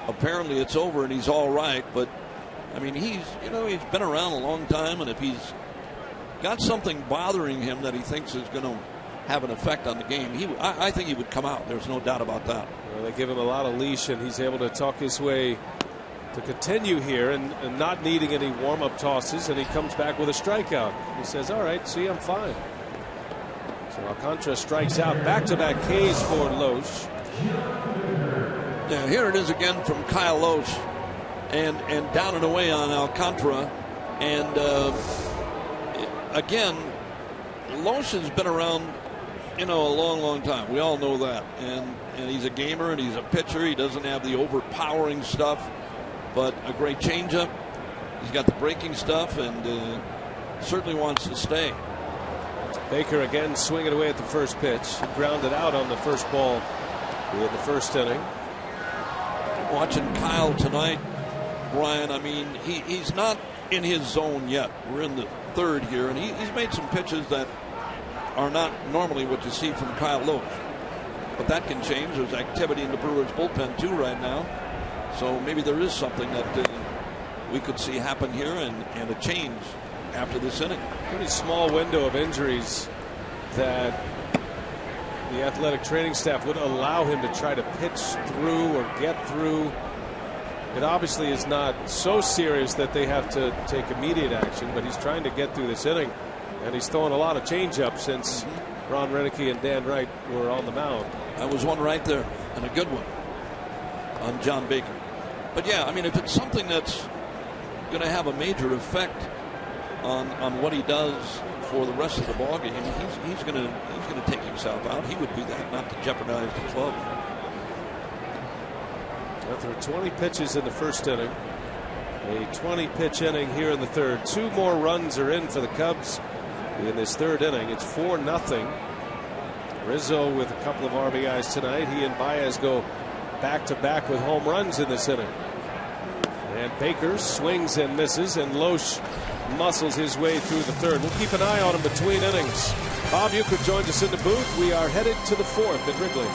apparently it's over and he's all right. But I mean, he's been around a long time, and if he's got something bothering him that he thinks is going to have an effect on the game, I think he would come out. There's no doubt about that. Well, they give him a lot of leash, and he's able to talk his way to continue here and not needing any warm-up tosses, and he comes back with a strikeout. He says, all right, see, I'm fine. So Alcantara strikes out. Back-to-back Ks for Loesch. Yeah, here it is again from Kyle Loesch, and down and away on Alcantara. And again, Loesch has been around, a long time. We all know that. And he's a gamer, and he's a pitcher. He doesn't have the overpowering stuff, but a great changeup. He's got the breaking stuff, and certainly wants to stay. Baker again swinging away at the first pitch. He grounded out on the first ball in the first inning. Watching Kyle tonight, Brian, I mean, he's not in his zone yet. We're in the third here, and he's made some pitches that are not normally what you see from Kyle Loesch. But that can change. There's activity in the Brewers bullpen too right now. So maybe there is something that we could see happen here and a change after this inning. Pretty small window of injuries that the athletic training staff would allow him to try to pitch through or get through. It obviously is not so serious that they have to take immediate action, but he's trying to get through this inning, and he's throwing a lot of changeups since Ron Renicky and Dan Wright were on the mound. That was one right there, and a good one on John Baker. But yeah, I mean, if it's something that's going to have a major effect on what he does for the rest of the ballgame, he's going to take himself out. He would do that, not to jeopardize the club. After 20 pitches in the first inning, a 20-pitch inning here in the third. 2 more runs are in for the Cubs in this third inning. It's 4-0. Rizzo with a couple of RBIs tonight. He and Baez go back-to-back with home runs in this inning. And Baker swings and misses, and Loesch muscles his way through the third. We'll keep an eye on him between innings. Bob Uecker joins us in the booth. We are headed to the fourth at Wrigley.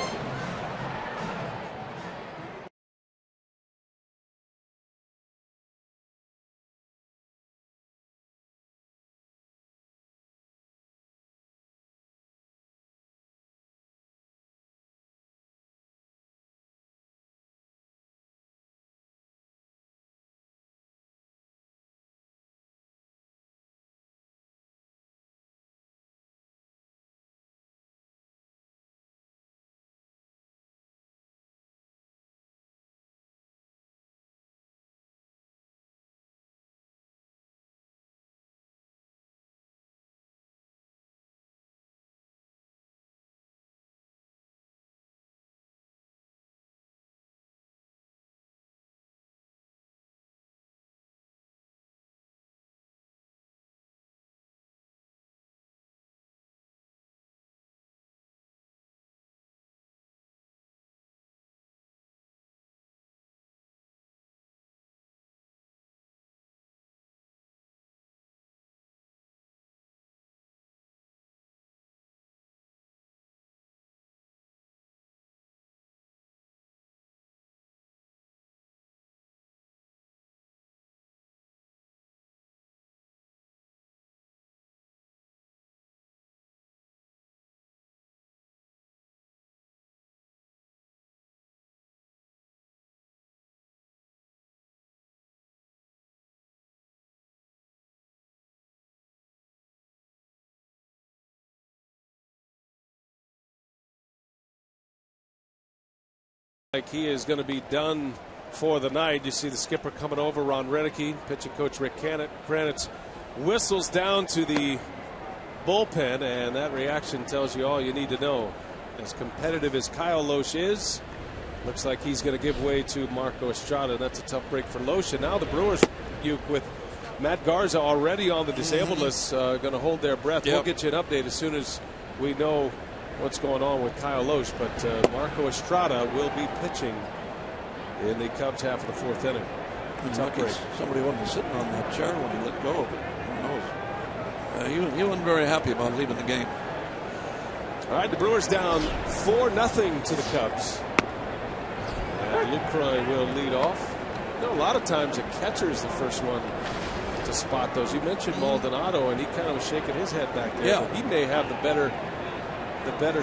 like he is going to be done for the night. You see the skipper coming over, Ron Renicky, pitching coach Rick Kranitz whistles down to the bullpen, and that reaction tells you all you need to know. As competitive as Kyle Lohse is, looks like he's going to give way to Marco Estrada. That's a tough break for Lohse. And now the Brewers, with Matt Garza already on the disabled list, going to hold their breath. We'll get you an update as soon as we know what's going on with Kyle Lohse. But Marco Estrada will be pitching in the Cubs half of the fourth inning. Somebody wasn't sitting on that chair when he let go of it. Who knows? He wasn't very happy about leaving the game. All right, the Brewers down 4-0 to the Cubs. And Lucroy will lead off. You know, a lot of times a catcher is the first one to spot those. You mentioned Maldonado, and he kind of was shaking his head back there. Yeah. He may have the better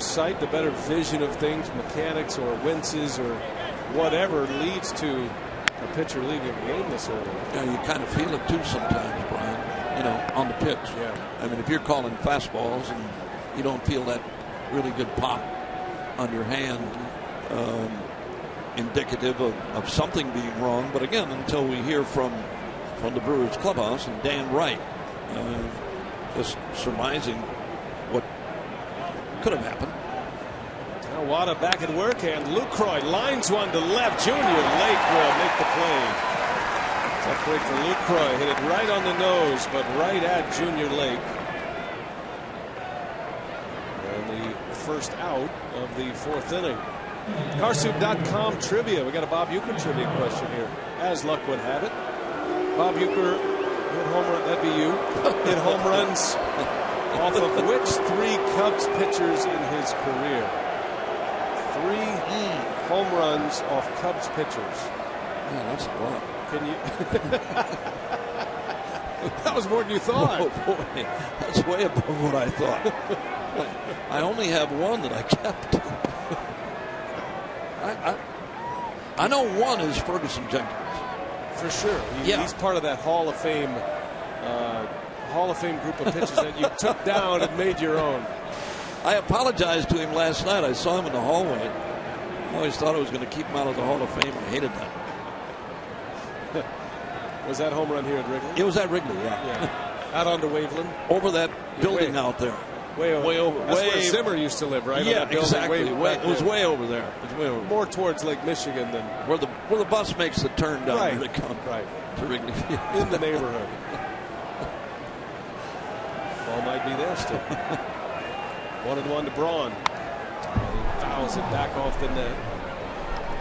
sight, the better vision of things, mechanics or winces or whatever leads to a pitcher leaving the game this early. Yeah, you kind of feel it too sometimes, Brian. You know, on the pitch. Yeah. I mean, if you're calling fastballs and you don't feel that really good pop on your hand, indicative of something being wrong. But again, until we hear from the Brewers clubhouse and Dan Wright, just surmising what could have happened. Now Wada back at work, and Lucroy lines one to left. Junior Lake will make the play. Tough break for Lucroy. Hit it right on the nose, but right at Junior Lake. And the first out of the fourth inning. Carsoup.com trivia. We got a Bob Uecker trivia question here. As luck would have it, Bob Uecker hit home run. That'd be you. Hit home runs off of which three Cubs pitchers in his career? 3 home runs off Cubs pitchers. Man, that's a lot. Can you? That was more than you thought. Oh boy, that's way above what I thought. I only have one that I kept. I know one is Ferguson Jenkins. For sure. He's part of that Hall of Fame group of pitchers that you took down and made your own. I apologized to him last night. I saw him in the hallway. I always thought I was going to keep him out of the Hall of Fame. I hated that. Was that home run here at Wrigley? It was at Wrigley, yeah. Out onto Waveland? Over that building out there. Way over. That's where Zimmer used to live, right? Yeah, exactly. It was way over there. It was way over. More towards Lake Michigan than where the bus makes the turn down there to come to Wrigley Field. In the neighborhood. Ball might be there still. 1-1 to Braun. He fouls it back off the net.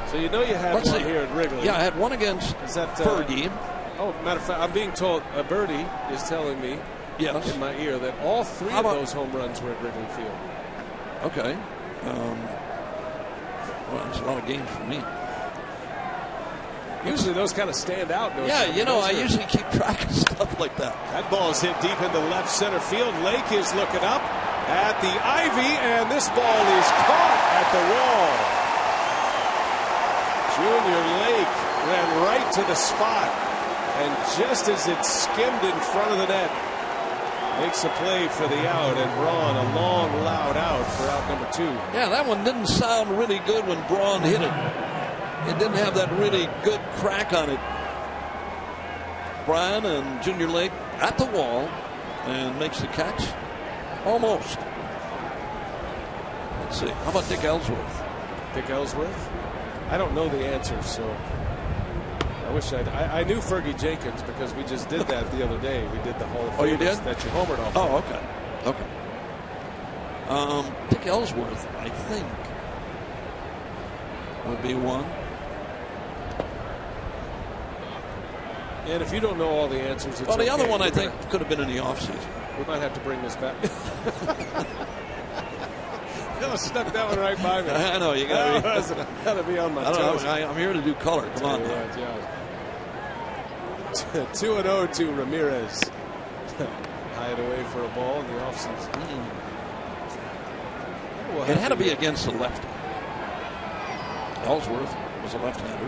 So you know you had one here at Wrigley. Yeah, I had one against Fergie. Oh, matter of fact, I'm being told, Birdie is telling me in my ear that all 3 of those home runs were at Wrigley Field. Okay. Well, it's a lot of games for me. Usually those kind of stand out. I usually keep track of stuff like that. That ball is hit deep into left center field. Lake is looking up at the ivy, and this ball is caught at the wall. Junior Lake ran right to the spot, and just as it skimmed in front of the net, makes a play for the out, and Braun a long, loud out for out number 2. Yeah, that one didn't sound really good when Braun hit it. It didn't have that really good crack on it. Brian and Junior Lake at the wall and makes the catch. Almost. Let's see. How about Dick Ellsworth? Dick Ellsworth? I don't know the answer, so I wish I knew Fergie Jenkins because we just did that the other day. We did the Hall of Fame. Oh, you did? That you homered off. Oh, okay. Dick Ellsworth, I think, would be one. And if you don't know all the answers, it's the other one I think could have been in the offseason. We might have to bring this back. You snuck that one right by me. I know, you got to be on my toes. I'm here to do color. Come on. Right, yeah. 2-0 to Ramirez. Hide away for a ball in the offseason. It had to be against the lefty. Ellsworth was a left-hander.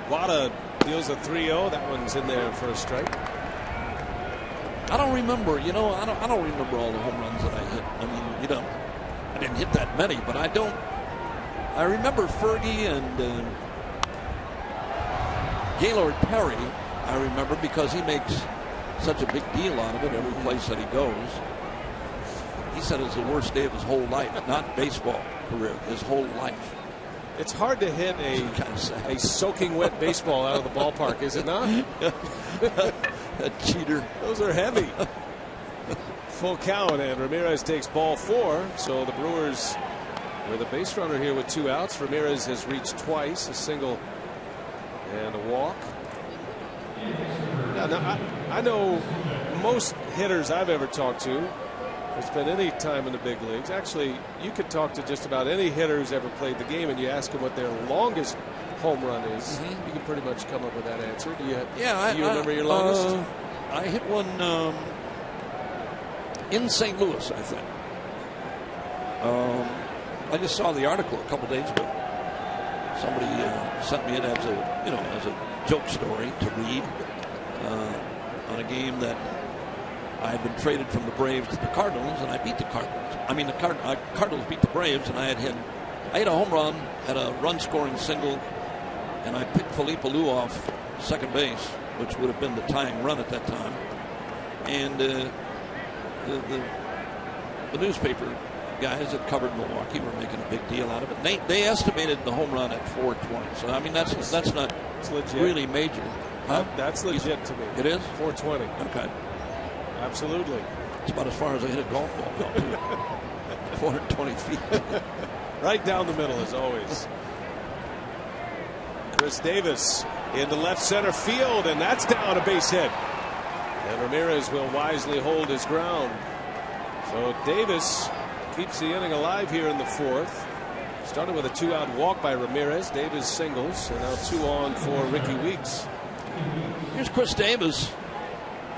Wada deals a 3-0. That one's in there for a strike. I don't remember. I don't remember all the home runs that I hit. I mean, I didn't hit that many, but I don't. I remember Fergie and Gaylord Perry. I remember because he makes such a big deal out of it every place that he goes. He said it was the worst day of his whole life, not baseball career, his whole life. It's hard to hit a soaking wet baseball out of the ballpark, is it not? A cheater. Those are heavy. Full count, and Ramirez takes ball 4. So the Brewers with a base runner here with 2 outs. Ramirez has reached twice, a single and a walk. Yeah, now I know most hitters I've ever talked to, or spent any time in the big leagues. Actually, you could talk to just about any hitter who's ever played the game, and you ask them what their longest home run is. You can pretty much come up with that answer. Do you remember your longest? I hit one in St. Louis, I think. I just saw the article a couple days ago. Somebody sent me it as a joke story to read on a game that I had been traded from the Braves to the Cardinals, and I beat the Cardinals. I mean, the Cardinals beat the Braves, and I hit a home run, had a run-scoring single, and I picked Felipe Alou off second base, which would have been the tying run at that time. And the newspaper guys that covered Milwaukee were making a big deal out of it. They estimated the home run at 420. So I mean that's not really major. Huh? That's legit to me. It is 420. Okay. Absolutely. It's about as far as I hit a golf ball. 420 feet. Right down the middle as always. Chris Davis into left center field, and that's down a base hit. And Ramirez will wisely hold his ground. So Davis keeps the inning alive here in the 4th. Started with a 2-out walk by Ramirez. Davis singles, and now 2 on for Ricky Weeks. Here's Chris Davis.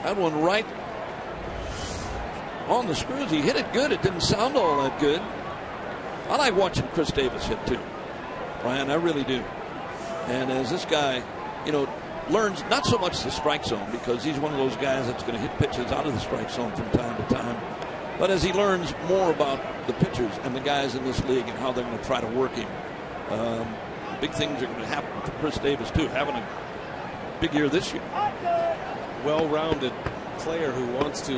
Had one right on the screws. He hit it good. It didn't sound all that good. I like watching Chris Davis hit too, Brian. I really do. And as this guy, learns not so much the strike zone, because he's one of those guys that's going to hit pitches out of the strike zone from time to time. But as he learns more about the pitchers and the guys in this league and how they're going to try to work him, big things are going to happen for Chris Davis too, having a big year this year. Well-rounded player who wants to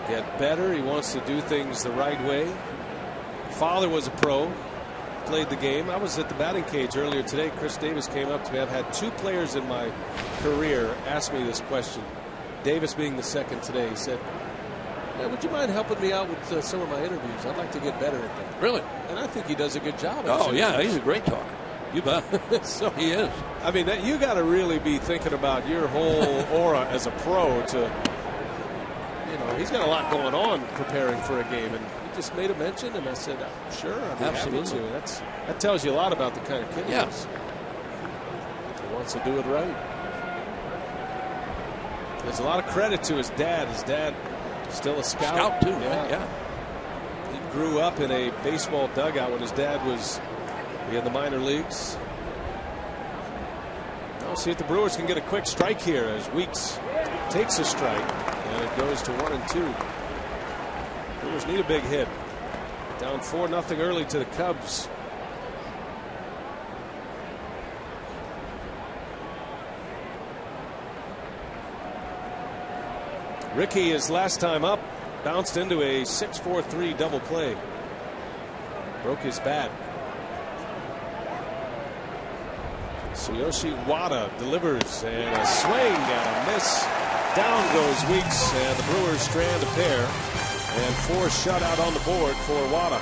get better. He wants to do things the right way. Father was a pro, played the game. I was at the batting cage earlier today. Chris Davis came up to me. I've had 2 players in my career ask me this question. Davis being the second today. He said, would you mind helping me out with some of my interviews? I'd like to get better at that. Really? And I think he does a good job. Oh, yeah, he's a great talker. You bet. So, he is. I mean, you got to really be thinking about your whole aura as a pro to, he's got a lot going on preparing for a game. And he just made a mention, and I said, sure, I'd be absolutely happy to. That tells you a lot about the kind of kid he is. He wants to do it right. There's a lot of credit to his dad. His dad still a scout. Scout too, yeah. He grew up in a baseball dugout when his dad was in the minor leagues. We'll see if the Brewers can get a quick strike here as Weeks takes a strike, and it goes to 1-2. Brewers need a big hit. Down 4-0 early to the Cubs. Ricky, his last time up, bounced into a 6-4-3 double play. Broke his bat. Tsuyoshi Wada delivers, and a swing and a miss. Down goes Weeks, and the Brewers strand a pair, and 4 shutout on the board for Wada.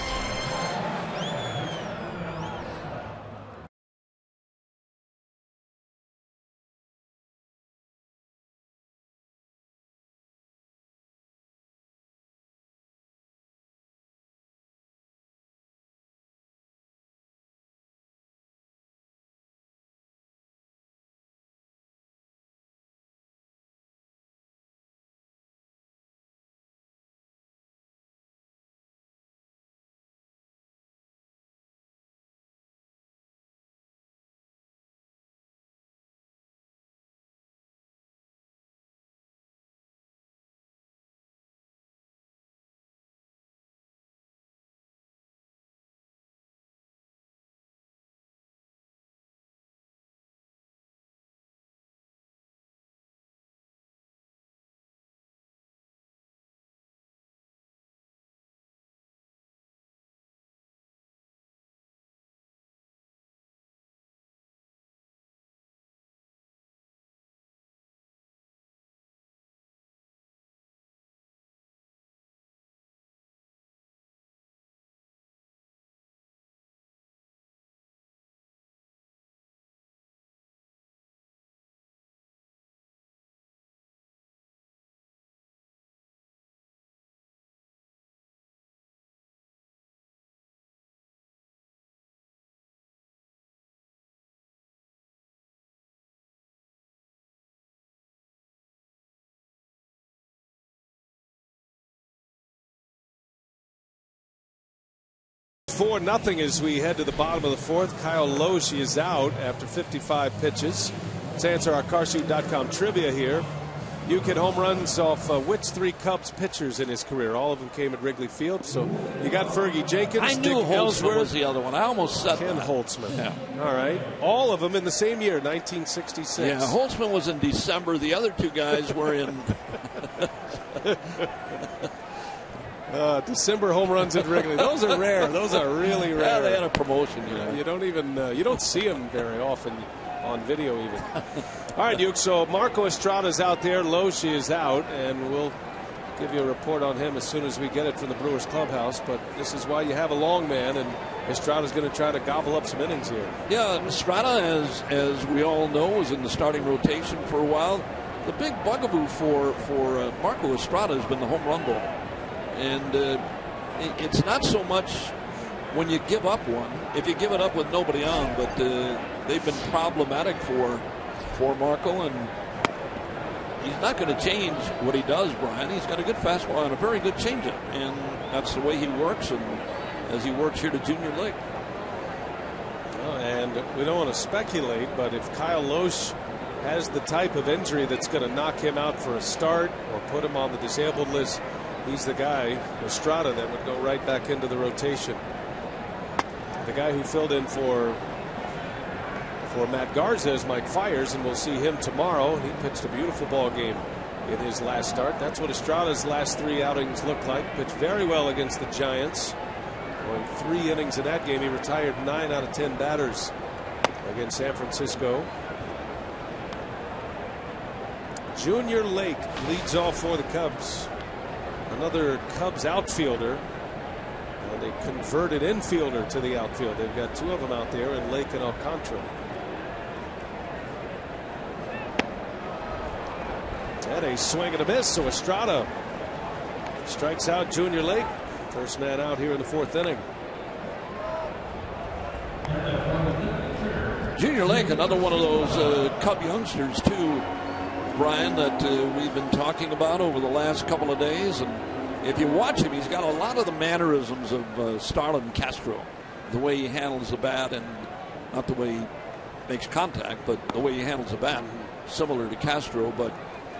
4-0 as we head to the bottom of the fourth. Kyle Lohse is out after 55 pitches. Let's answer our Carshoot.com trivia here. You hit home runs off which 3 Cubs pitchers in his career? All of them came at Wrigley Field. So you got Fergie Jenkins. I knew Dick Holtzman Ellsworth was the other one. I almost said Ken that. Holtzman. Yeah. All right. All of them in the same year, 1966. Yeah, Holtzman was in December. The other 2 guys were in. December home runs at Wrigley. Those are rare. Those are really rare. Yeah, they had a promotion. You don't even you don't see them very often on video even. All right, Duke. So Marco Estrada's out there. Lohse is out, and we'll give you a report on him as soon as we get it from the Brewers clubhouse. But this is why you have a long man, and Estrada's going to try to gobble up some innings here. Yeah, Estrada, as we all know, was in the starting rotation for a while. The big bugaboo for Marco Estrada has been the home run ball. And it's not so much when you give up one, if you give it up with nobody on, but they've been problematic for Marco, and he's not going to change what he does, Brian. He's got a good fastball and a very good changeup, and that's the way he works, and as he works here to junior league. And we don't want to speculate, but if Kyle Lohse has the type of injury that's going to knock him out for a start or put him on the disabled list, he's the guy, Estrada, that would go right back into the rotation. The guy who filled in for Matt Garza is Mike Fiers, and we'll see him tomorrow. He pitched a beautiful ball game in his last start. That's what Estrada's last 3 outings looked like. Pitched very well against the Giants. Going 3 innings in that game. He retired 9 out of 10 batters against San Francisco. Junior Lake leads off for the Cubs. Another Cubs outfielder and a converted infielder to the outfield. They've got 2 of them out there in Lake and Alcantara. And a swing and a miss, so Estrada strikes out Junior Lake. First man out here in the 4th inning. Junior Lake, another one of those Cub youngsters too, Brian, that we've been talking about over the last couple of days. And if you watch him, he's got a lot of the mannerisms of Starlin Castro. The way he handles the bat, and not the way he makes contact, but the way he handles the bat, similar to Castro. But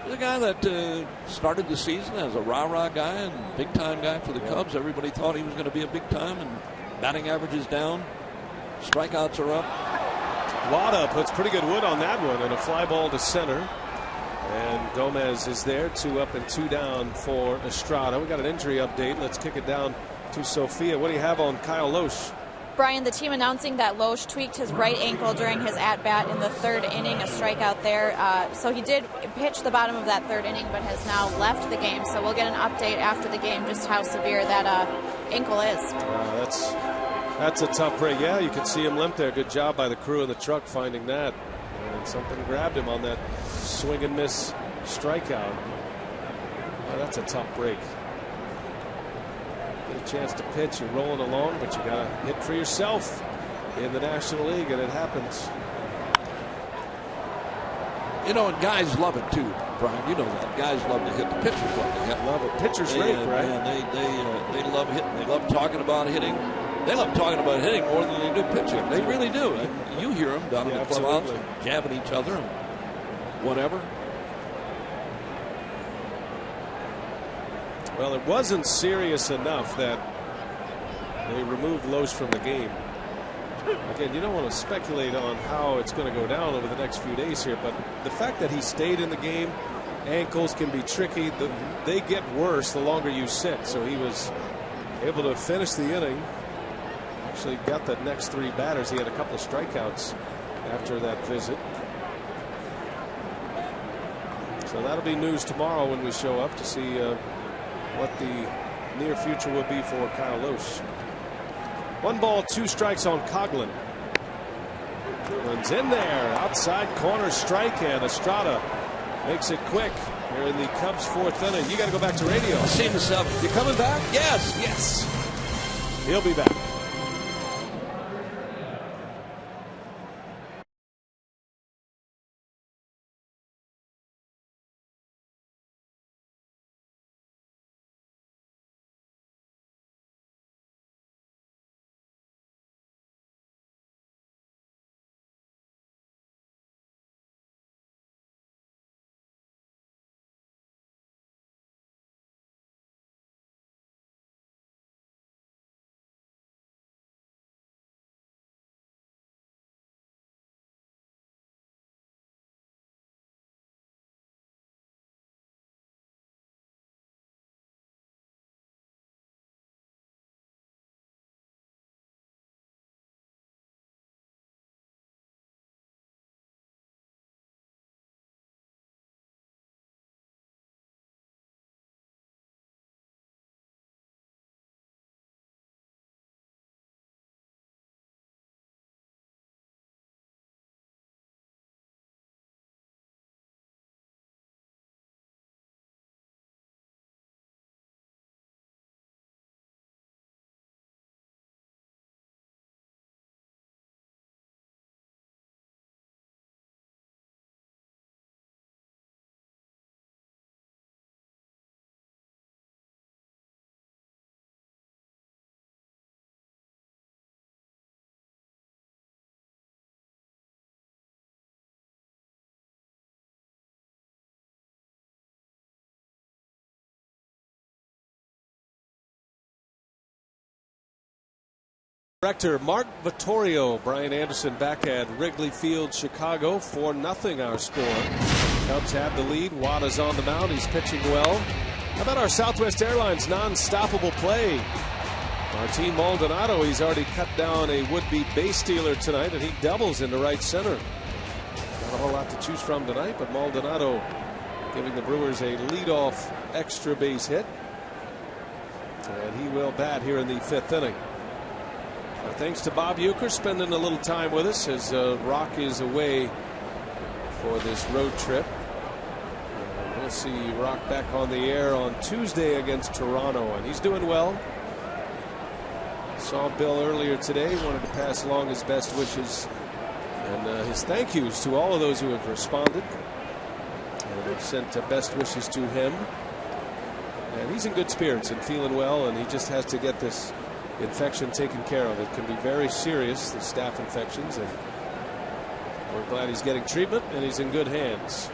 the guy that started the season as a rah-rah guy and big-time guy for the Cubs. Everybody thought he was going to be a big-time, and batting average is down. Strikeouts are up. Wada puts pretty good wood on that one, and a fly ball to center. And Gomez is there, 2 up and 2 down for Estrada. We got an injury update. Let's kick it down to Sophia. What do you have on Kyle Lohse? Brian, the team announcing that Lohse tweaked his right ankle during his at-bat in the 3rd inning, a strikeout there. So he did pitch the bottom of that 3rd inning, but has now left the game. So we'll get an update after the game just how severe that ankle is. That's a tough break. Yeah, you can see him limp there. Good job by the crew in the truck finding that. And something grabbed him on that swing and miss strikeout. Well, that's a tough break. Get a chance to pitch, you're rolling along, but you got to hit for yourself in the National League, and it happens. You know, and guys love it too, Brian. You know that. Guys love to hit. The pitchers love to hit. Love it. Pitchers rake, right? Yeah, they love hitting. They love talking about hitting. They love talking about hitting more than they do pitching. They really do. And you hear them down in the clubhouse jabbing each other and whatever. Well, it wasn't serious enough that they removed Lohse from the game. Again, you don't want to speculate on how it's going to go down over the next few days here, but the fact that he stayed in the game, ankles can be tricky. They get worse the longer you sit. So he was able to finish the inning. Actually got the next 3 batters. He had a couple of strikeouts after that visit. So that'll be news tomorrow when we show up to see what the near future will be for Kyle Lohse. 1 ball, 2 strikes on Coghlan. Runs in there, outside corner strike, and Estrada makes it quick here in the Cubs' 4th inning. You got to go back to radio. I'll see you in the 7th. You coming back? Yes. Yes. He'll be back. Director Mark Vittorio, Brian Anderson back at Wrigley Field, Chicago. 4-0 our score. Cubs have the lead. Wada's on the mound. He's pitching well. How about our Southwest Airlines non-stoppable play? Martin Maldonado, he's already cut down a would-be base stealer tonight, and he doubles into right center. Not a whole lot to choose from tonight, but Maldonado giving the Brewers a leadoff extra base hit. And he will bat here in the 5th inning. Thanks to Bob Uecker spending a little time with us as Rock is away for this road trip. And we'll see Rock back on the air on Tuesday against Toronto, and he's doing well. Saw Bill earlier today, wanted to pass along his best wishes and his thank yous to all of those who have responded. And they've sent best wishes to him. And he's in good spirits and feeling well, and he just has to get this infection taken care of. It can be very serious, the staph infections, and we're glad he's getting treatment and he's in good hands.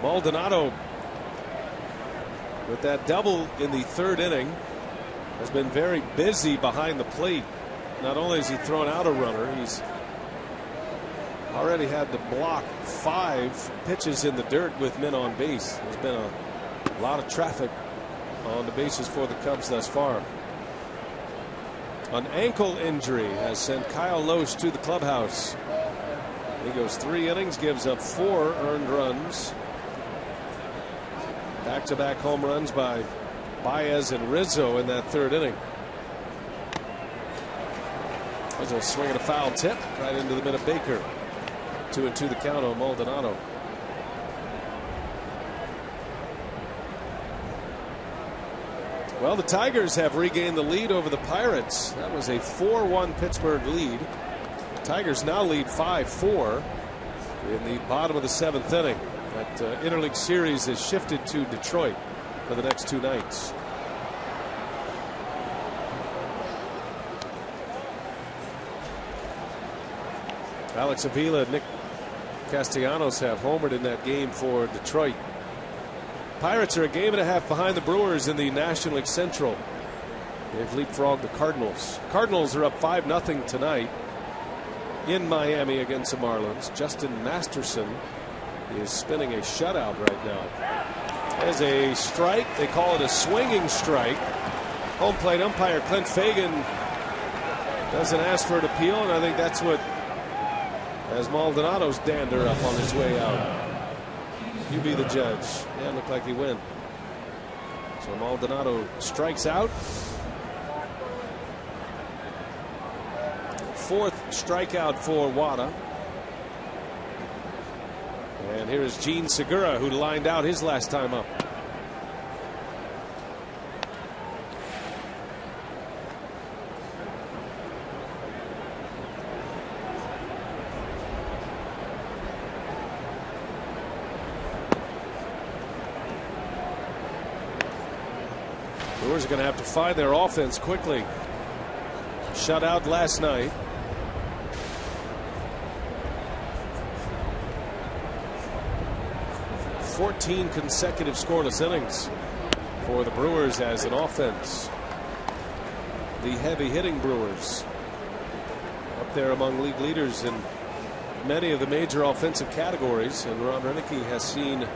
Maldonado, with that double in the 3rd inning, has been very busy behind the plate. Not only has he thrown out a runner, he's already had to block 5 pitches in the dirt with men on base. There's been a lot of traffic on the bases for the Cubs thus far. An ankle injury has sent Kyle Lohse to the clubhouse. He goes 3 innings, gives up 4 earned runs. Back-to-back home runs by Baez and Rizzo in that 3rd inning. There's a swing and a foul tip right into the middle of Baker. 2-2 the count on Maldonado. Well, the Tigers have regained the lead over the Pirates. That was a 4-1 Pittsburgh lead. The Tigers now lead 5-4 in the bottom of the 7th inning. That interleague series has shifted to Detroit for the next 2 nights. Alex Avila and Nick Castellanos have homered in that game for Detroit. Pirates are a game and a half behind the Brewers in the National League Central. They've leapfrogged the Cardinals. Cardinals are up 5-0 tonight in Miami against the Marlins. Justin Masterson is spinning a shutout right now. As a strike, they call it a swinging strike. Home plate umpire Clint Fagan doesn't ask for an appeal, and I think that's what has Maldonado's dander up on his way out. You be the judge. Yeah, it looked like he went. So Maldonado strikes out. 4th strikeout for Wada. And here is Gene Segura, who lined out his last time up. Brewers are going to have to find their offense quickly. Shut out last night. "14 consecutive scoreless innings for the Brewers as an offense. The heavy hitting Brewers up there among league leaders in many of the major offensive categories, and Ron Renicky has seen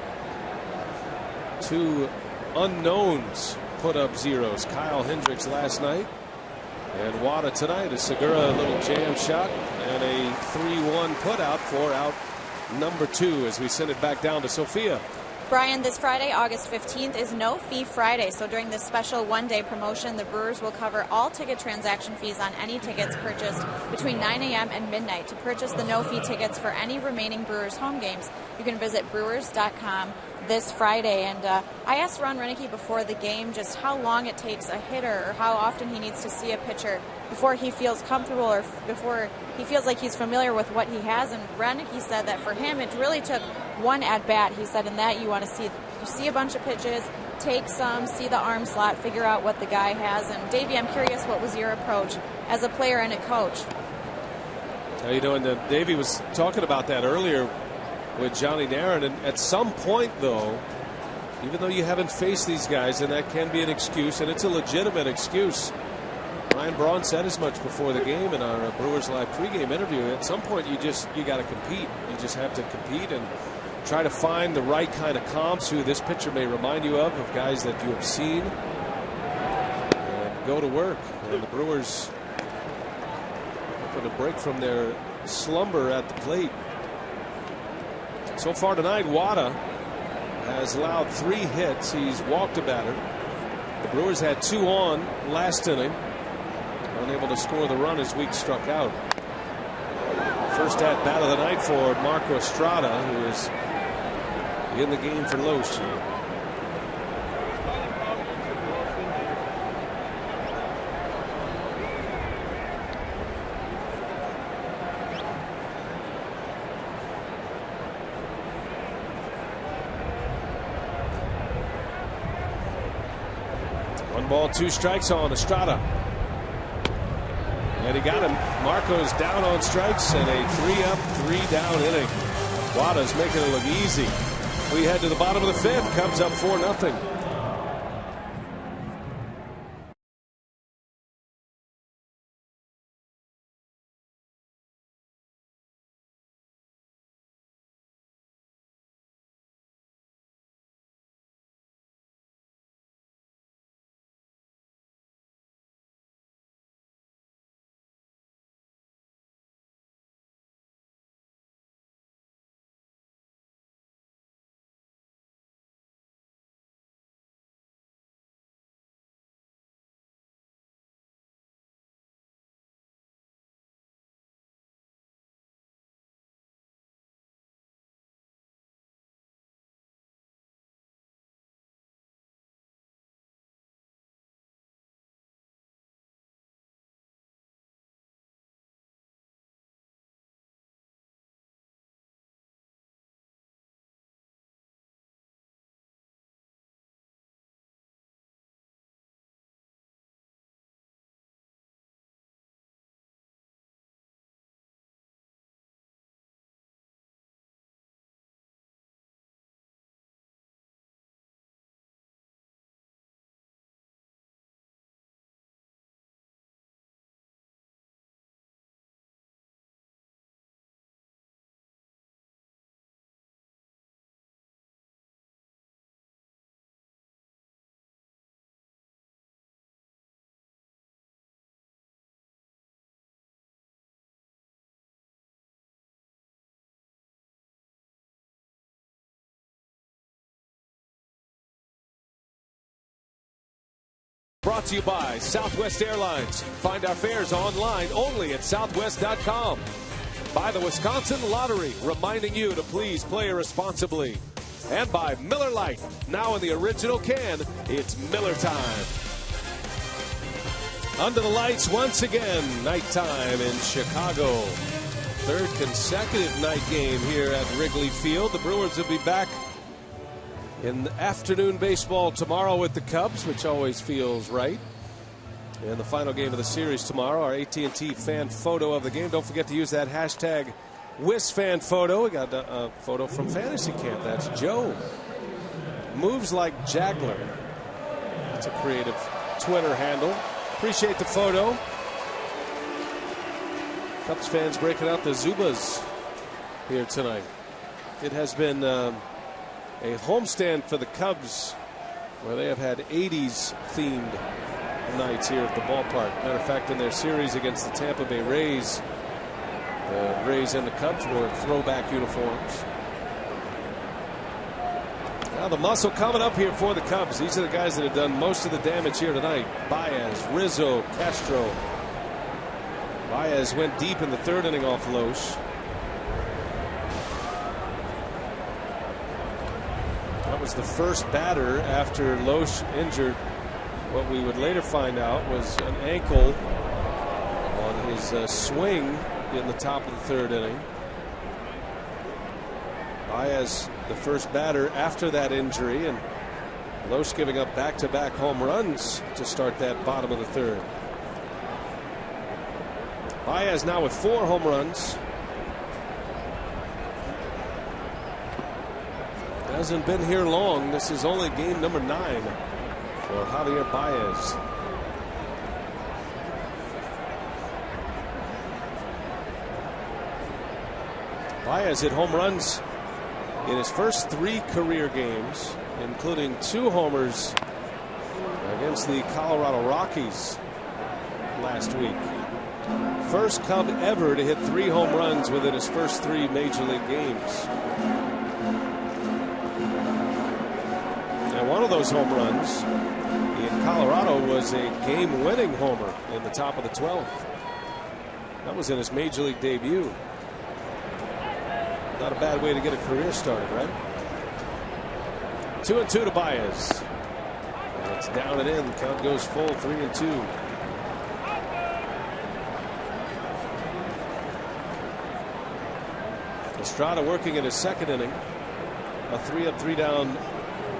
2 unknowns put up zeros. Kyle Hendricks last night and Wada tonight. A Segura a little jam shot and a 3-1 put out for out number 2 as we send it back down to Sophia. Brian, this Friday, August 15th, is No Fee Friday. So during this special one-day promotion, the Brewers will cover all ticket transaction fees on any tickets purchased between 9 a.m. and midnight. To purchase the no-fee tickets for any remaining Brewers home games, you can visit Brewers.com this Friday. And I asked Ron Renicky before the game just how long it takes a hitter or how often he needs to see a pitcher before he feels comfortable or before he feels like he's familiar with what he has. And Renicky said that for him, it really took one at-bat. He said in that you want to see a bunch of pitches, take some, see the arm slot, figure out what the guy has. And Davey, I'm curious, what was your approach as a player and a coach? How you doing? Davey was talking about that earlier. with Johnny Naron. And at some point, though, even though you haven't faced these guys, and that can be an excuse, and it's a legitimate excuse. Ryan Braun said as much before the game in our Brewers Live pregame interview. At some point, you got to compete. You just have to compete and try to find the right kind of comps who this pitcher may remind you of guys that you have seen, and go to work. And the Brewers hoping to break from their slumber at the plate. So far tonight, Wada has allowed 3 hits. He's walked a batter. The Brewers had 2 on last inning. Unable to score the run as Weeks struck out. First at bat of the night for Marco Estrada, who is in the game for Loesch. One ball, 2 strikes on Estrada. And he got him. Marco's down on strikes and a 3-up, 3-down inning. Wada's making it look easy. We head to the bottom of the 5th. Cubs up 4-0. Brought to you by Southwest Airlines. Find our fares online only at southwest.com. By the Wisconsin Lottery, reminding you to please play responsibly. And by Miller Lite, now in the original can, it's Miller time. Under the lights once again, nighttime in Chicago. 3rd consecutive night game here at Wrigley Field. The Brewers will be back in afternoon baseball tomorrow with the Cubs, which always feels right. And the final game of the series tomorrow, our AT&T fan photo of the game. Don't forget to use that hashtag WisFanPhoto. We got a photo from Fantasy Camp. That's Joe. Moves like Jagler. That's a creative Twitter handle. Appreciate the photo. Cubs fans breaking out the Zubas here tonight. It has been a homestand for the Cubs, where they have had 80s themed nights here at the ballpark. Matter of fact, in their series against the Tampa Bay Rays, the Rays and the Cubs wore throwback uniforms. Now the muscle coming up here for the Cubs. These are the guys that have done most of the damage here tonight. Baez, Rizzo, Castro. Baez went deep in the 3rd inning off Loesch. That was the first batter after Loesch injured what we would later find out was an ankle on his swing in the top of the 3rd inning. Baez, the first batter after that injury, and Loesch giving up back-to-back home runs to start that bottom of the 3rd. Baez now with 4 home runs. Hasn't been here long. This is only game number 9 for Javier Baez. Baez hit home runs in his first 3 career games, including 2 homers against the Colorado Rockies last week. First Cub ever to hit 3 home runs within his first 3 major league games. And one of those home runs in Colorado was a game-winning homer in the top of the 12th. That was in his major league debut. Not a bad way to get a career started, right? 2-2 to Baez. And it's down and in. The count goes full, 3-2. Estrada working in his second inning. A 3-up, 3-down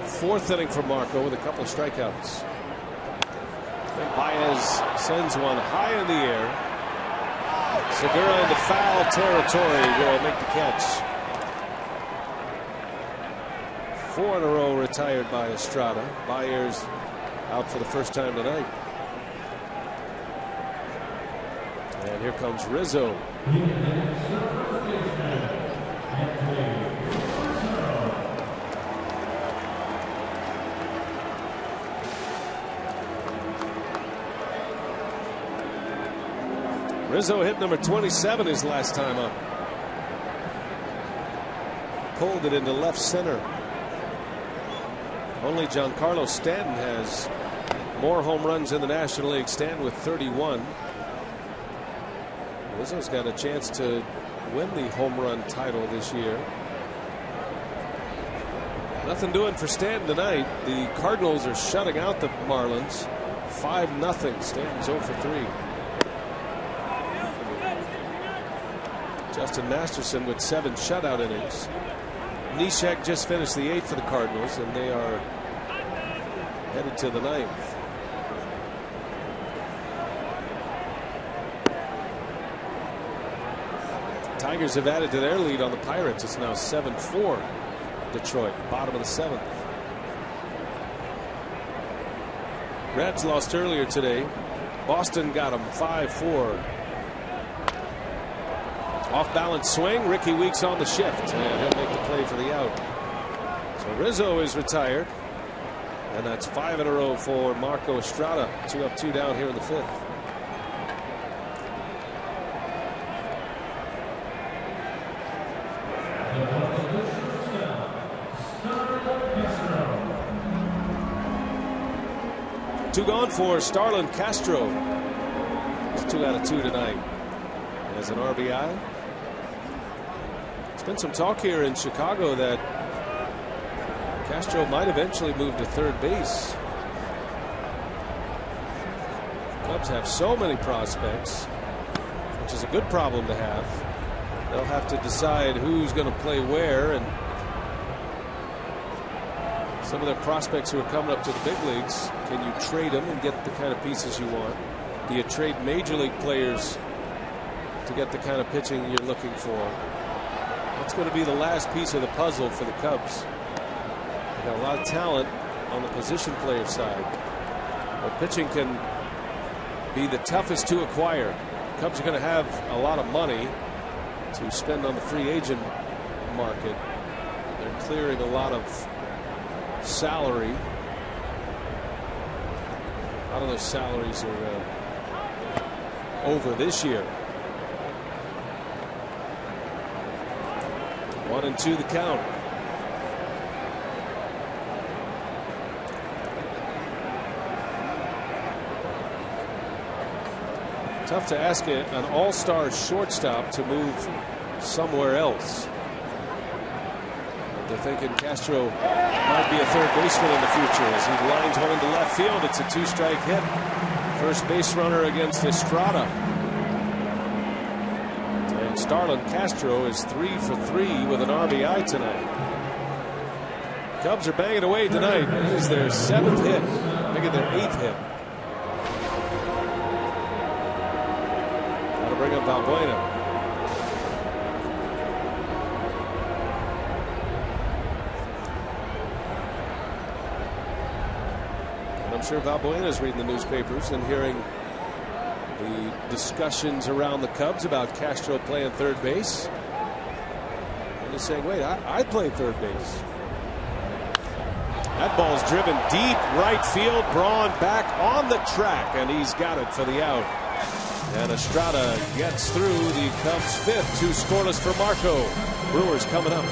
fourth inning for Marco with a couple of strikeouts. And Baez sends one high in the air. Segura into foul territory will make the catch. 4 in a row retired by Estrada. Baez out for the first time tonight. And here comes Rizzo. Rizzo hit number 27 his last time up. Pulled it into left center. Only Giancarlo Stanton has more home runs in the National League. Stanton with 31. Rizzo's got a chance to win the home run title this year. Nothing doing for Stanton tonight. The Cardinals are shutting out the Marlins 5-0. Stanton's 0 for 3. Justin Masterson with 7 shutout innings. Neshek just finished the 8th for the Cardinals, and they are headed to the 9th. Tigers have added to their lead on the Pirates. It's now 7-4 Detroit, bottom of the 7th. Reds lost earlier today. Boston got them 5-4. Off balance swing. Ricky Weeks on the shift, and he'll make the play for the out. So Rizzo is retired, and that's 5 in a row for Marco Estrada. 2 up, 2 down here in the 5th. Two gone for Starlin Castro. It's 2 out of 2 tonight. As an RBI. There's been some talk here in Chicago that Castro might eventually move to third base. Cubs have so many prospects, which is a good problem to have. They'll have to decide who's going to play where, and some of their prospects who are coming up to the big leagues, can you trade them and get the kind of pieces you want? Do you trade major league players to get the kind of pitching you're looking for? That's going to be the last piece of the puzzle for the Cubs. They've got a lot of talent on the position player side, but pitching can be the toughest to acquire. The Cubs are going to have a lot of money to spend on the free agent market. They're clearing a lot of salary. A lot of those salaries are over this year. 1-2 the count. Tough to ask an all-star shortstop to move somewhere else. They're thinking Castro might be a third baseman in the future as he lines one into left field. It's a 2-strike hit. First base runner against Estrada. And Starlin Castro is 3 for 3 with an RBI tonight. Cubs are banging away tonight. It is their 7th hit, maybe their 8th hit. That'll bring up Valbuena. I'm sure Valbuena's reading the newspapers and hearing the discussions around the Cubs about Castro playing third base. And he's saying, wait, I play third base. That ball's driven deep right field. Braun back on the track, and he's got it for the out. And Estrada gets through the Cubs' fifth. 2 scoreless for Marco. Brewers coming up.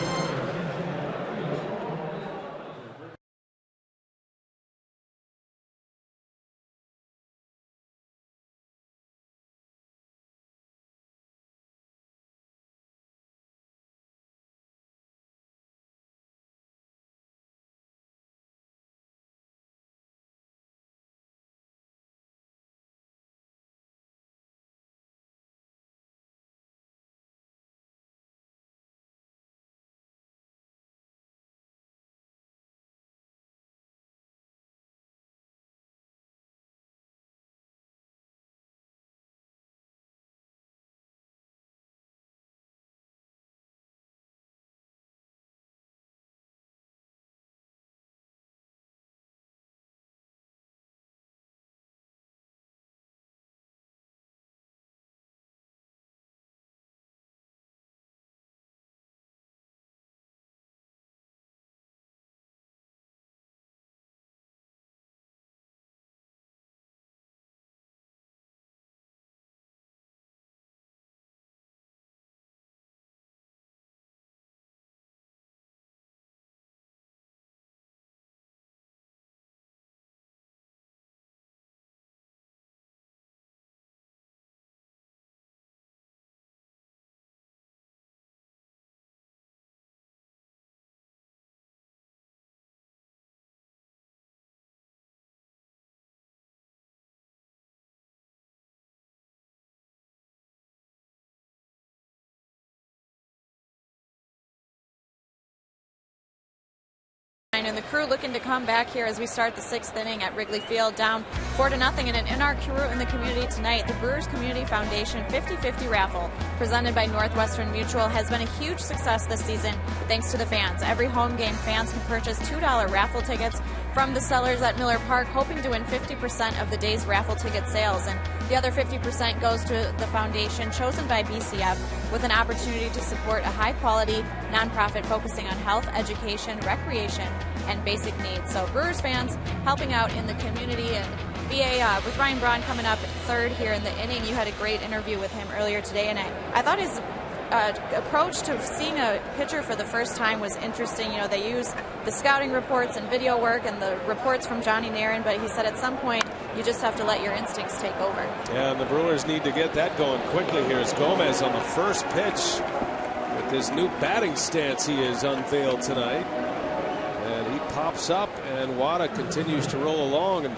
And the Crew looking to come back here as we start the 6th inning at Wrigley Field, down 4-0. And in our Crew in the community tonight, the Brewers Community Foundation 50-50 raffle presented by Northwestern Mutual has been a huge success this season thanks to the fans. Every home game, fans can purchase $2 raffle tickets from the sellers at Miller Park, hoping to win 50% of the day's raffle ticket sales. And the other 50% goes to the foundation chosen by BCF, with an opportunity to support a high-quality nonprofit focusing on health, education, recreation, and basic needs. So Brewers fans helping out in the community. And BA, with Ryan Braun coming up 3rd here in the inning, you had a great interview with him earlier today, and I thought his approach to seeing a pitcher for the first time was interesting. You know, they use the scouting reports and video work and the reports from Johnny Naron, but he said at some point you just have to let your instincts take over. Yeah, and the Brewers need to get that going quickly here. As Gomez on the first pitch with his new batting stance he has unveiled tonight. And he pops up, and Wada continues to roll along. And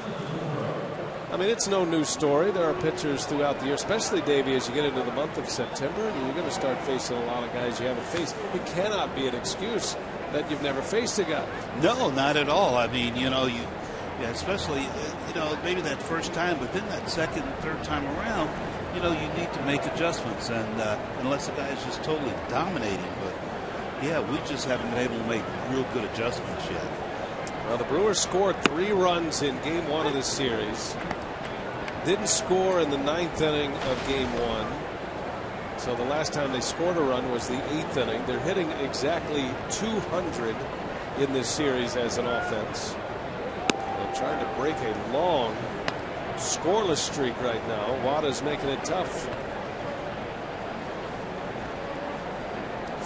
I mean, it's no new story. There are pitchers throughout the year, especially, Davey, as you get into the month of September, and you're going to start facing a lot of guys you haven't faced. It cannot be an excuse that you've never faced a guy. No, not at all. I mean, you know, especially, you know, maybe that first time, but then that second and third time around, you know, you need to make adjustments, and unless the guy is just totally dominating. But yeah, we just haven't been able to make real good adjustments yet. Well, the Brewers scored 3 runs in Game 1 of this series. Didn't score in the 9th inning of Game 1. So the last time they scored a run was the 8th inning. They're hitting exactly 200 in this series as an offense. They're trying to break a long scoreless streak right now. Wada's making it tough.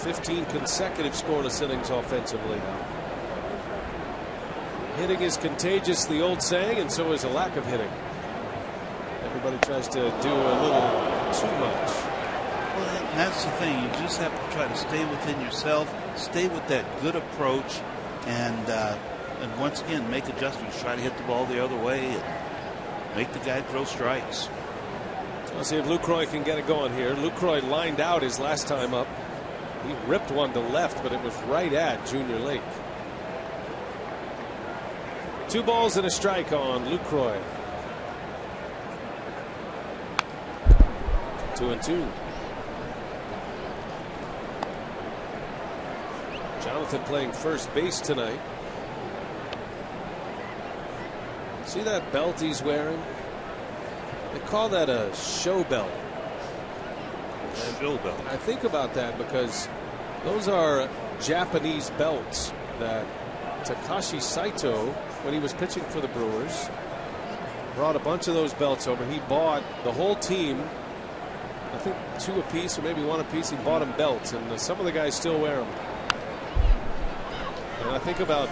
15 consecutive scoreless innings offensively. Hitting is contagious, the old saying, and so is a lack of hitting. Everybody tries to do a little too much. Well, that's the thing. You just have to try to stay within yourself, stay with that good approach, and once again, make adjustments. Try to hit the ball the other way and make the guy throw strikes. Let's see if Lucroy can get it going here. Lucroy lined out his last time up. He ripped one to left, but it was right at Junior Lake. 2 balls and a strike on Lucroy. 2-2. Jonathan playing first base tonight. See that belt he's wearing? They call that a show belt. Show belt. I think about that because those are Japanese belts that Takashi Saito, when he was pitching for the Brewers, brought a bunch of those belts over. He bought the whole team, I think 2 apiece or maybe 1 apiece. He bought them belts, and some of the guys still wear them. And I think about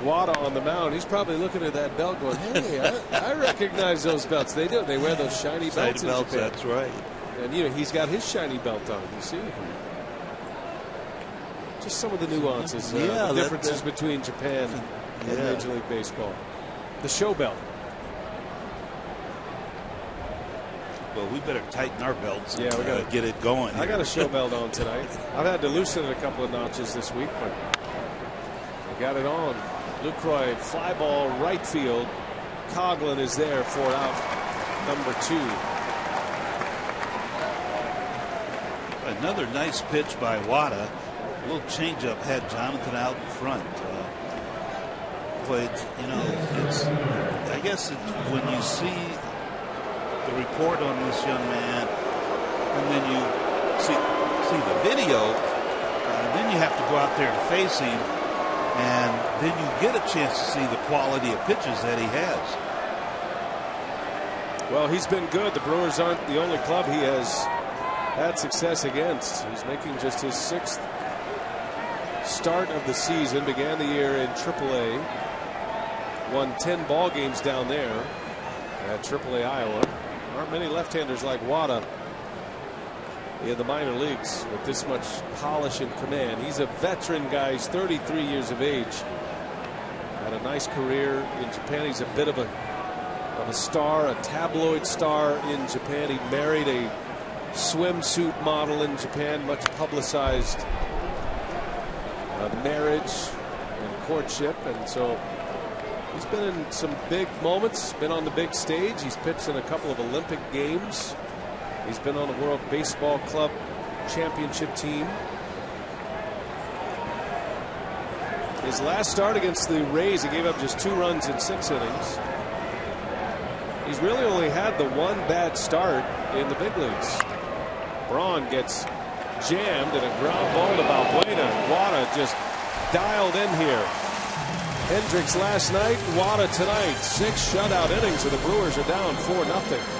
Wada on the mound. He's probably looking at that belt going, hey, I recognize those belts. They do. They wear those shiny belts in Japan. That's right. And you know, he's got his shiny belt on. You see? Just some of the nuances, the differences between Japan and Major League Baseball. The show belt. Well, we better tighten our belts. Yeah, we got to get it going. I got a show belt on tonight. I've had to loosen it a couple of notches this week, but I got it on. Lucroy, fly ball, right field. Coughlin is there for out number 2. Another nice pitch by Wada. A little changeup had Jonathan out in front. But I guess when you see the report on this young man, and then you see the video, then you have to go out there and face him, and then you get a chance to see the quality of pitches that he has. Well, he's been good. The Brewers aren't the only club he has had success against. He's making just his 6th start of the season. Began the year in AAA. Won 10 ball games down there at AAA Iowa. Aren't many left-handers like Wada in the minor leagues with this much polish and command. He's a veteran guy. He's 33 years of age. Had a nice career in Japan. He's a bit of a star, a tabloid star in Japan. He married a swimsuit model in Japan, much publicized marriage and courtship, and so he's been in some big moments, been on the big stage. He's pitched in a couple of Olympic games. He's been on the World Baseball Club championship team. His last start against the Rays, he gave up just 2 runs in 6 innings. He's really only had the 1 bad start in the big leagues. Braun gets jammed and a ground ball to Balbuena. Wada just dialed in here. Hendricks last night, Wada tonight. 6 shutout innings, and the Brewers are down 4-0.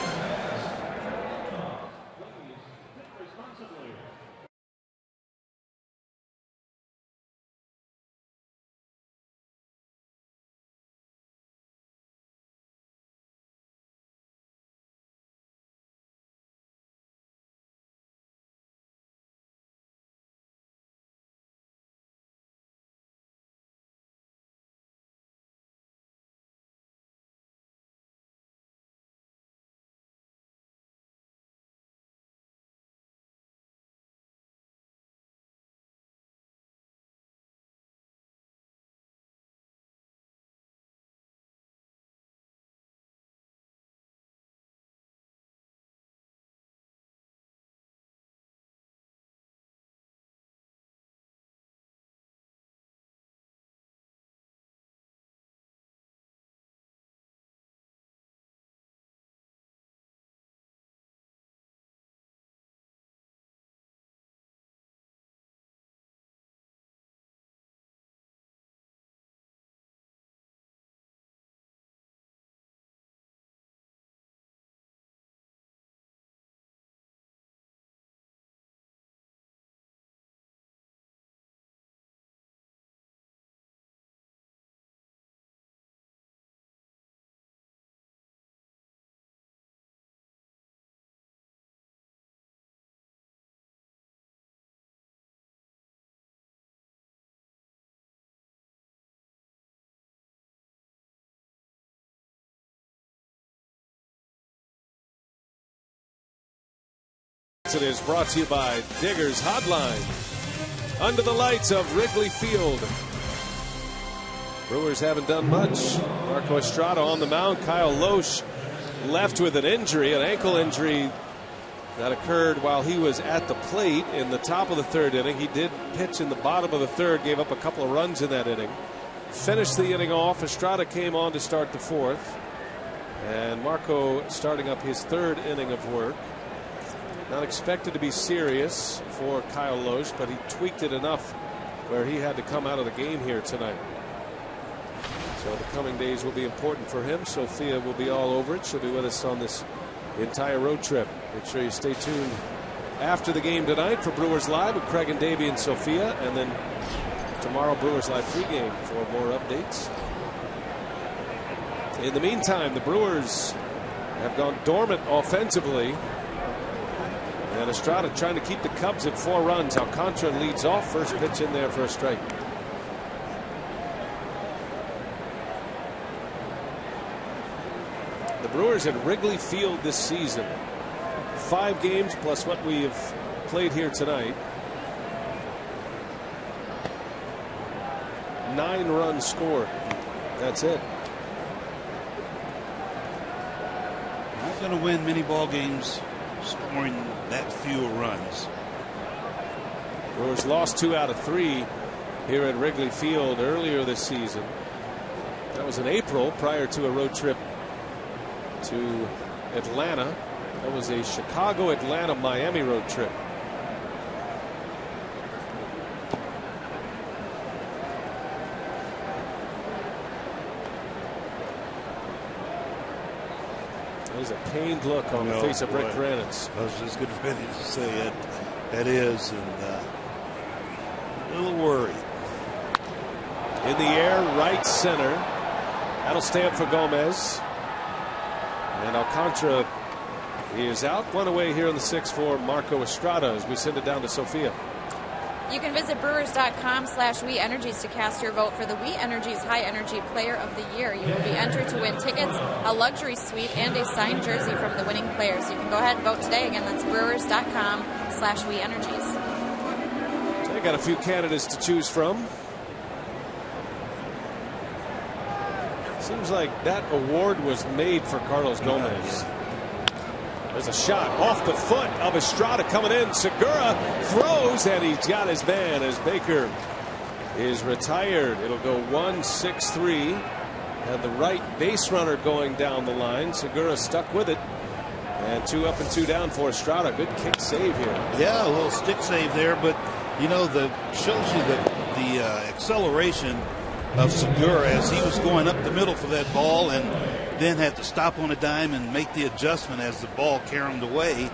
It is brought to you by Digger's Hotline. Under the lights of Wrigley Field. Brewers haven't done much. Marco Estrada on the mound. Kyle Loesch left with an injury, an ankle injury that occurred while he was at the plate in the top of the 3rd inning. He did pitch in the bottom of the 3rd, gave up a couple of runs in that inning. finished the inning off. Estrada came on to start the fourth. And Marco starting up his third inning of work. Not expected to be serious for Kyle Lohse, but he tweaked it enough where he had to come out of the game here tonight. So the coming days will be important for him. Sophia will be all over it. She'll be with us on this entire road trip. Make sure you stay tuned after the game tonight for Brewers Live with Craig and Davey and Sophia. And then tomorrow, Brewers Live pregame for more updates. In the meantime, the Brewers have gone dormant offensively. And Estrada trying to keep the Cubs at 4 runs. Alcantara leads off. First pitch in there for a strike. The Brewers at Wrigley Field this season. 5 games plus what we have played here tonight. 9 runs scored. That's it. Not going to win many ball games scoring that few runs. Brewers lost 2 out of 3 here at Wrigley Field earlier this season. That was in April prior to a road trip to Atlanta. That was a Chicago, Atlanta, Miami road trip. There's a pained look on the face of Rick Kranitz. I was just getting ready to say it. That is, and a little worried. In the air, right center. That'll stand for Gomez. And Alcantara is out. One away here in the 6th for Marco Estrada as we send it down to Sophia. You can visit brewers.com/WeEnergies to cast your vote for the We Energies High Energy Player of the Year. You will be entered to win tickets, a luxury suite, and a signed jersey from the winning players. You can go ahead and vote today. Again, that's brewers.com/WeEnergies. They got a few candidates to choose from. Seems like that award was made for Carlos Gomez. There's a shot off the foot of Estrada coming in. Segura throws, and he's got his man as Baker is retired. It'll go 1-6-3. And the right base runner going down the line. Segura stuck with it. And 2 up and 2 down for Estrada. Good kick save here. Yeah, a little stick save there, but you know, that shows you that the acceleration of Segura as he was going up the middle for that ball and then had to stop on a dime and make the adjustment as the ball carromed away.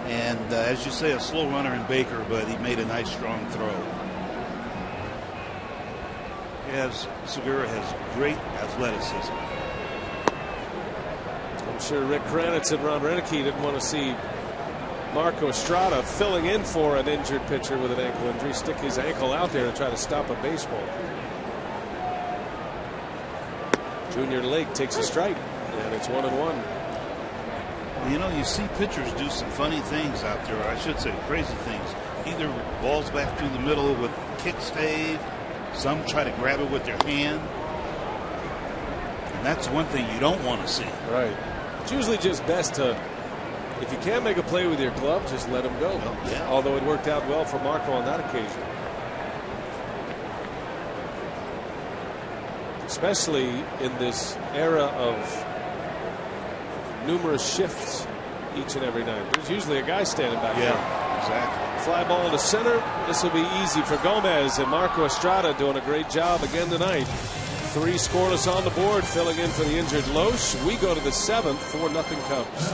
And as you say, a slow runner in Baker, but he made a nice strong throw. Segura has great athleticism. I'm sure Rick Kranitz and Ron Renicky didn't want to see Marco Estrada filling in for an injured pitcher with an ankle injury stick his ankle out there to try to stop a baseball. Junior Lake takes a strike, and it's 1-1. You know, you see pitchers do some funny things out there. I should say crazy things. Either balls back through the middle with kick stave. Some try to grab it with their hand. And that's one thing you don't want to see. Right. It's usually just best to, if you can't make a play with your glove, just let him go. Well, yeah. Although it worked out well for Marco on that occasion. Especially in this era of numerous shifts each and every night. There's usually a guy standing back there. Yeah, exactly. Fly ball into center. This will be easy for Gomez, and Marco Estrada doing a great job again tonight. 3 scoreless on the board, filling in for the injured Lohse. We go to the 7th, 4-0 Cubs.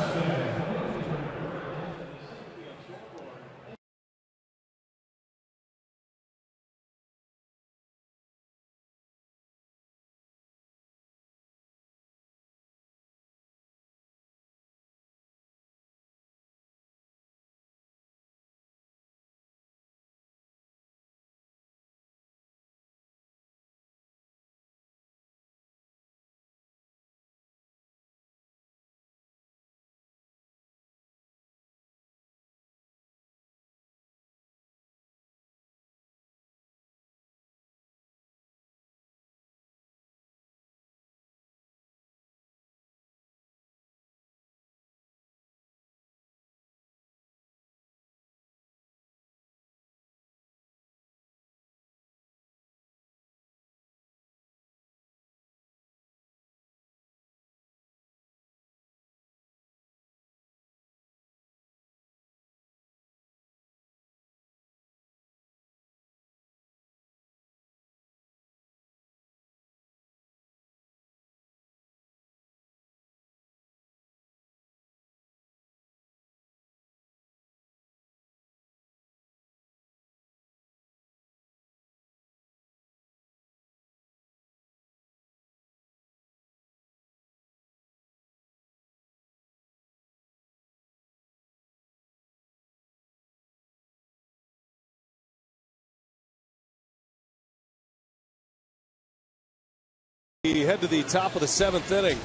We head to the top of the 7th inning.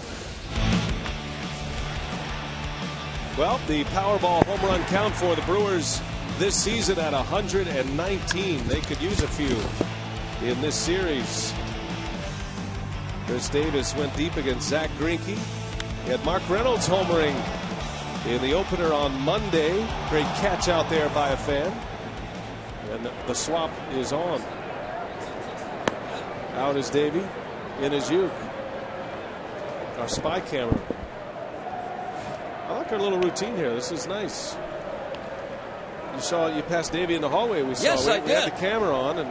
Well, the Powerball home run count for the Brewers this season at 119. They could use a few in this series. Chris Davis went deep against Zach Greinke. He had Mark Reynolds homering in the opener on Monday. Great catch out there by a fan. And the swap is on. Out is Davey. In is Uke. Our spy camera. I like our little routine here. This is nice. You passed Davey in the hallway. We saw. Yes, I did. We had the camera on, and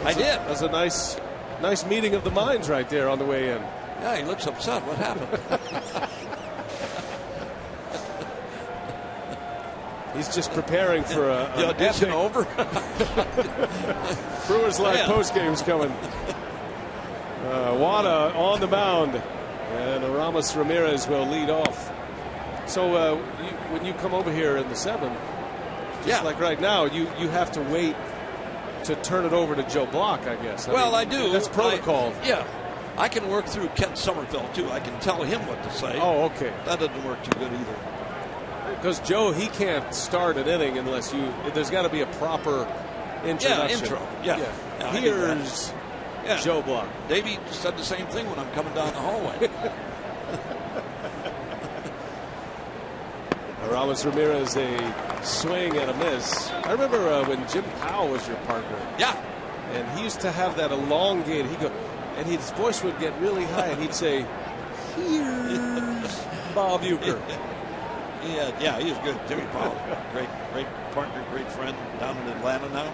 I did. That was a nice meeting of the minds right there on the way in. Yeah, he looks upset. What happened? He's just preparing for the audition over. Brewers Live postgame's coming. Wada on the mound, and Aramis Ramirez will lead off. So when you come over here in the 7th, just like right now, you have to wait to turn it over to Joe Block, I guess. I do. That's protocol. I can work through Kent Sommerfeld too. I can tell him what to say. Oh, okay. That doesn't work too good either. Because Joe, he can't start an inning unless there's got to be a proper introduction. Intro. Yeah. Here's Joe Block. Davey said the same thing when I'm coming down the hallway. Aramis Ramirez, a swing and a miss. I remember when Jim Powell was your partner. Yeah. And he used to have that elongated. And his voice would get really high, and he'd say, "Here's Bob Uecker." Yeah, he was good. Jimmy Powell, great partner, great friend down in Atlanta now.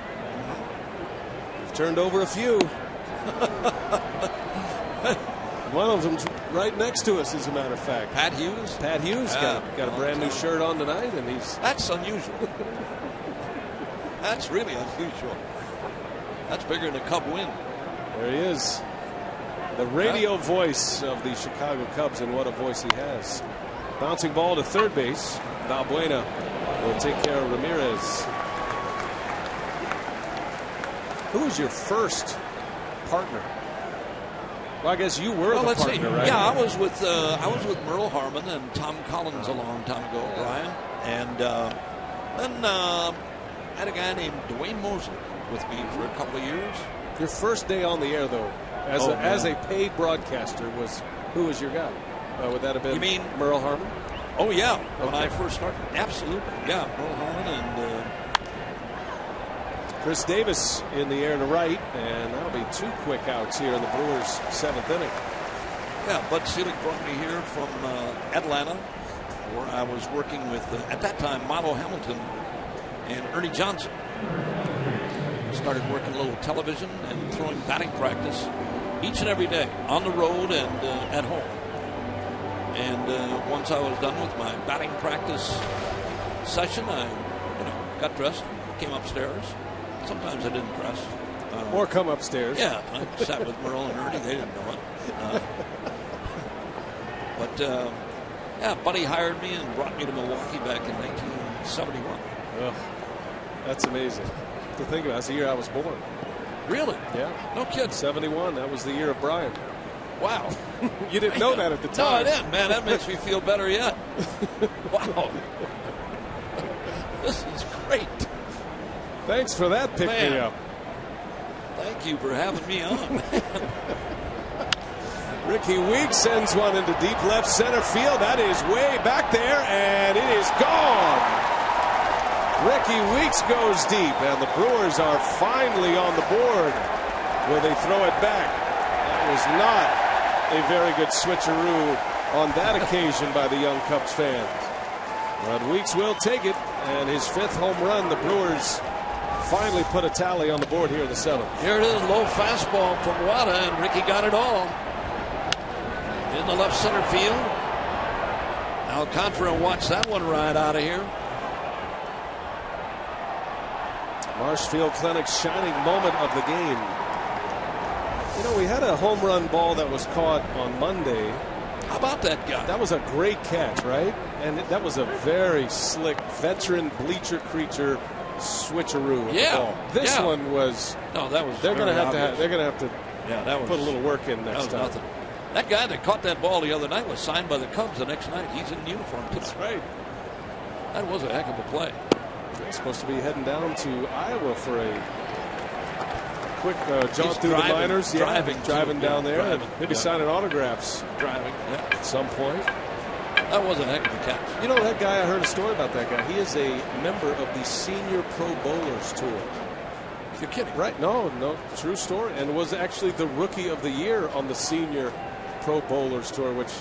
We've turned over a few. One of them's right next to us, as a matter of fact. Pat Hughes. Pat Hughes got a brand new shirt on tonight, and that's unusual. That's really unusual. That's bigger than a Cub win. There he is. The radio voice of the Chicago Cubs, and what a voice he has. Bouncing ball to third base. Valbuena will take care of Ramirez. Who was your first partner? Well, I guess you were the partner, right? Yeah, I was with Merle Harmon and Tom Collins a long time ago, Brian. And then I had a guy named Dwayne Mosley with me for a couple of years. Your first day on the air, though, as a paid broadcaster, who was your guy? Would that have been Merle Harmon? Oh, yeah. When I first started. Absolutely. Yeah, Merle Harmon and Chris Davis in the air to right, and that'll be 2 quick outs here in the Brewers' 7th inning. Yeah, Bud Selig brought me here from Atlanta, where I was working with, at that time, Milo Hamilton and Ernie Johnson. Started working a little television and throwing batting practice each and every day, on the road and at home. And once I was done with my batting practice session, I got dressed, came upstairs. Sometimes I didn't dress. Or come upstairs. Yeah, I sat with Merle and Ernie. They didn't know it. But Buddy hired me and brought me to Milwaukee back in 1971. Ugh, that's amazing to think about. That's the year I was born. Really? Yeah. No kidding. 71. That was the year of Brian. Wow. You didn't know that at the time. No, I didn't. Man, that makes me feel better yet. Wow. This is great. Thanks for that pick-me-up. Thank you for having me on. Ricky Weeks sends one into deep left center field. That is way back there, and it is gone. Ricky Weeks goes deep, and the Brewers are finally on the board. Will they throw it back? That was not a very good switcheroo on that occasion by the young Cubs fans. But Weeks will take it, and his 5th home run. The Brewers finally put a tally on the board here in the 7th. Here it is, low fastball from Wada, and Ricky got it all. In the left center field. Alcantara watched that one right out of here. Marshfield Clinic's shining moment of the game. We had a home run ball that was caught on Monday. How about that guy? That was a great catch, right? And that was a very slick veteran bleacher creature switcheroo. Yeah. This one was. No, that was. They're going to have to Yeah, that was, put a little work in next time. Nothing. That guy that caught that ball the other night was signed by the Cubs the next night. He's in uniform too. That's right. That was a heck of a play. He's supposed to be heading down to Iowa for a quick jaunt through the minors. Driving down there. Maybe signing autographs. Driving, at some point. That was a heck of a catch. You know, that guy, I heard a story about that guy. He is a member of the Senior Pro Bowlers Tour. You're kidding. Right. No, true story. And was actually the Rookie of the Year on the Senior Pro Bowlers Tour, which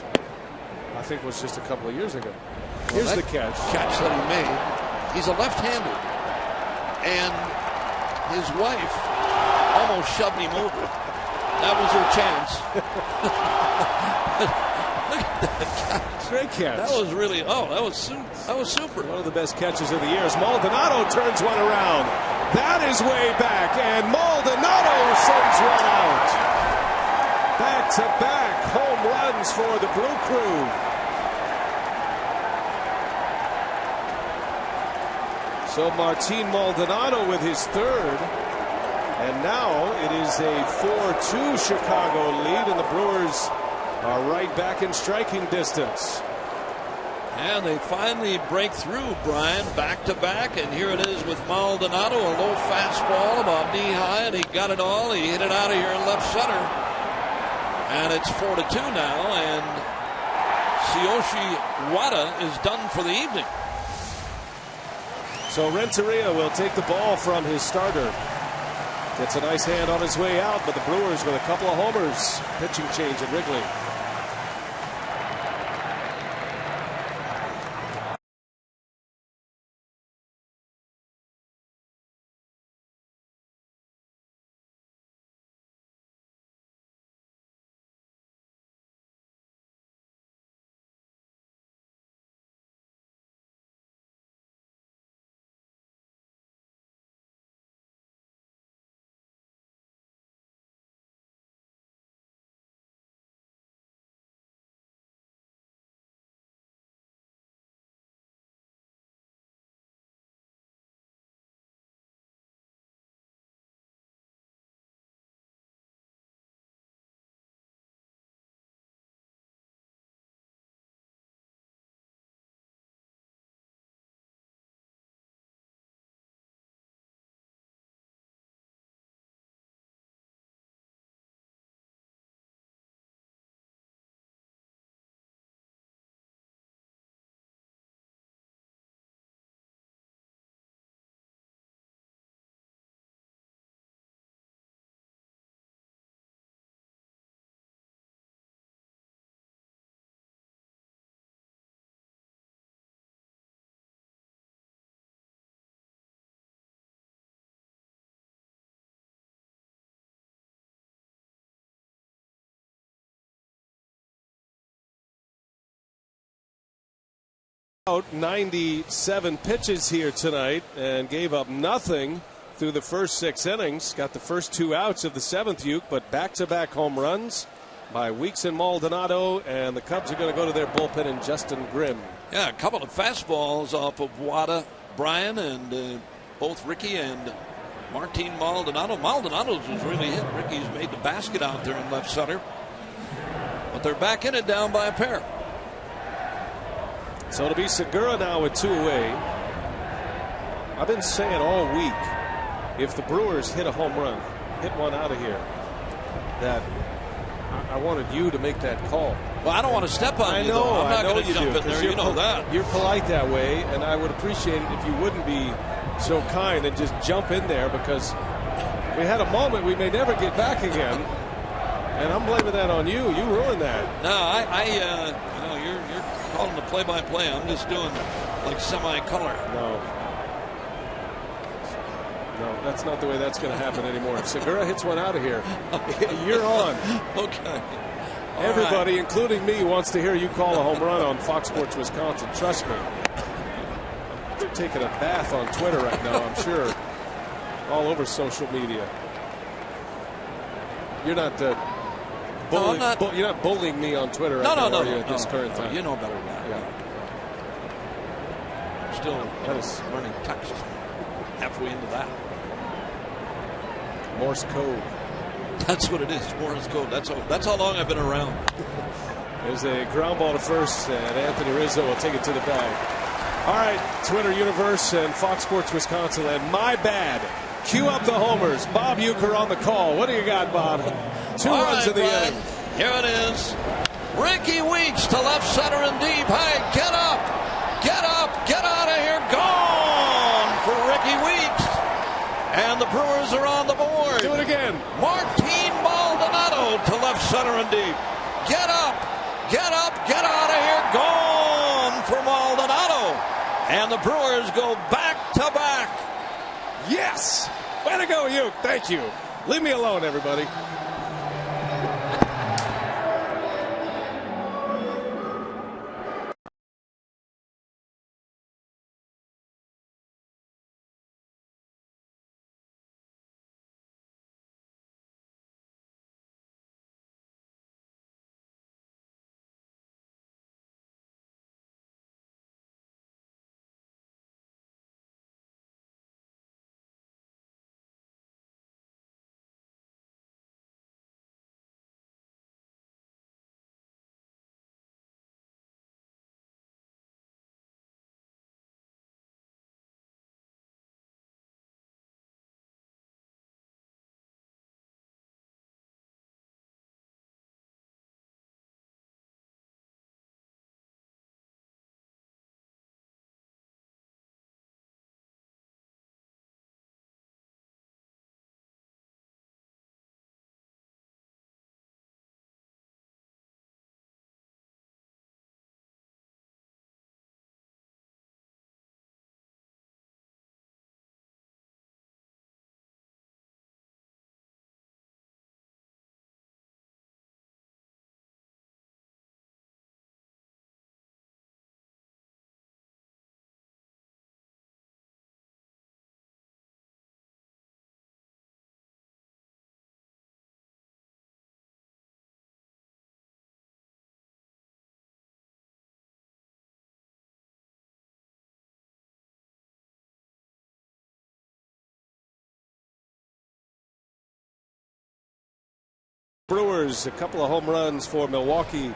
I think was just a couple of years ago. Here's the catch. Catch that he made. He's a left-hander. And his wife almost shoved him over. That was her chance. Look at that catch. Great catch. That was really, that was super. One of the best catches of the year as Maldonado turns one around. That is way back, and Maldonado sends one out. Back-to-back home runs for the Blue Crew. So Martin Maldonado with his third. And now it is a 4-2 Chicago lead, and the Brewers are right back in striking distance. And they finally break through, Brian, back-to-back. And here it is with Maldonado, a low fastball about knee-high, and he got it all. He hit it out of here in left center. And it's 4-2 now, and Tsuyoshi Wada is done for the evening. So Renteria will take the ball from his starter. Gets a nice hand on his way out, but the Brewers with a couple of homers. Pitching change at Wrigley. Out 97 pitches here tonight and gave up nothing through the first 6 innings. Got the first 2 outs of the 7th uke, but back-to-back home runs by Weeks and Maldonado, and the Cubs are going to go to their bullpen in Justin Grimm. Yeah, a couple of fastballs off of Wada, Brian, and both Ricky and Martin Maldonado. Maldonado's was really hit. Ricky's made the basket out there in left center, but they're back in it down by a pair. So it'll be Segura now with 2 away. I've been saying all week, if the Brewers hit a home run, hit one out of here, that I wanted you to make that call. Well, I don't want to step on you. I'm not going to jump in there. You know that. You're polite that way, and I would appreciate it if you wouldn't be so kind and just jump in there, because we had a moment we may never get back again, and I'm blaming that on you. You ruined that. No, you're calling the play-by-play. I'm just doing like semi-color. No, that's not the way that's going to happen anymore. If Segura hits one out of here, you're on. Okay. Everybody, including me, wants to hear you call a home run on Fox Sports Wisconsin. Trust me. They're taking a bath on Twitter right now, I'm sure. All over social media. You're not you're not bullying me on Twitter right now, are you, at this current time? You know better than that. Yeah. I'm still learning text halfway into that. Morse code. That's what it is, Morris code. That's how long I've been around. There's a ground ball to first, and Anthony Rizzo will take it to the bag. All right, Twitter universe and Fox Sports Wisconsin and my bad. Cue up the homers. Bob Uecker on the call. What do you got, Bob? Two runs in the inning. Here it is. Ricky Weeks to left center and deep. Hey, get up, get up, get out of here. Gone for Ricky Weeks. And the Brewers are on the board. Do it again. Martin Maldonado to left center and deep. Get up, get up, get out of here. Gone for Maldonado. And the Brewers go back to back. Yes. Way to go, Uecker. Thank you. Leave me alone, everybody. Brewers, a couple of home runs for Milwaukee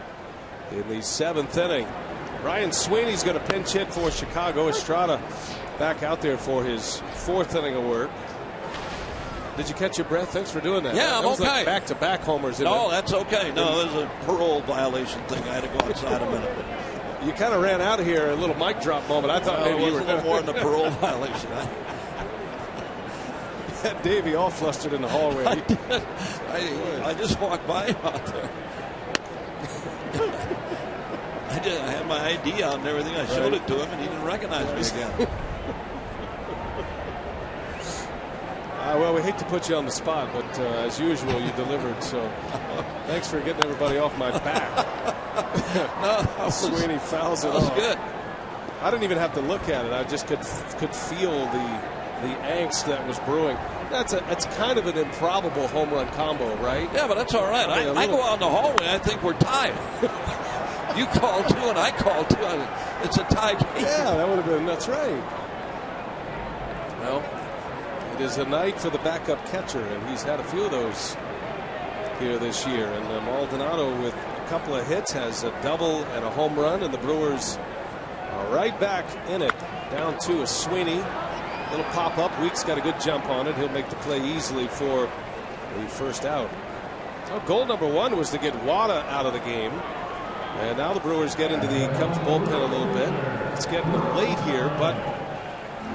in the 7th inning. Ryan Sweeney's going to pinch hit for Chicago. Estrada back out there for his 4th inning of work. Did you catch your breath? Thanks for doing that. Yeah, I'm okay. Like back-to-back homers. No, that's okay. No, there's a parole violation thing. I had to go outside a minute. You kind of ran out of here, a little mic drop moment. I thought maybe you were a little more than the parole violation. Had Davey all flustered in the hallway. I just walked by him out there. I had my ID out and everything. I showed it to him, and he didn't recognize me again. Well, we hate to put you on the spot, but as usual, you delivered. So thanks for getting everybody off my back. Sweeney fouls it off. That was good. I didn't even have to look at it. I just could feel the angst that was brewing. That's kind of an improbable home run combo, right? Yeah, but that's all right. I go out in the hallway. I think we're tied. You call two, and I call two. It's a tie game. Yeah, that would have been. That's right. Well, it is a night for the backup catcher, and he's had a few of those here this year. And Maldonado, with a couple of hits, has a double and a home run, and the Brewers are right back in it. Down 2 is Sweeney. Little pop up. Weeks got a good jump on it. He'll make the play easily for the first out. So goal number 1 was to get Wada out of the game. And now the Brewers get into the Cubs bullpen a little bit. It's getting late here, but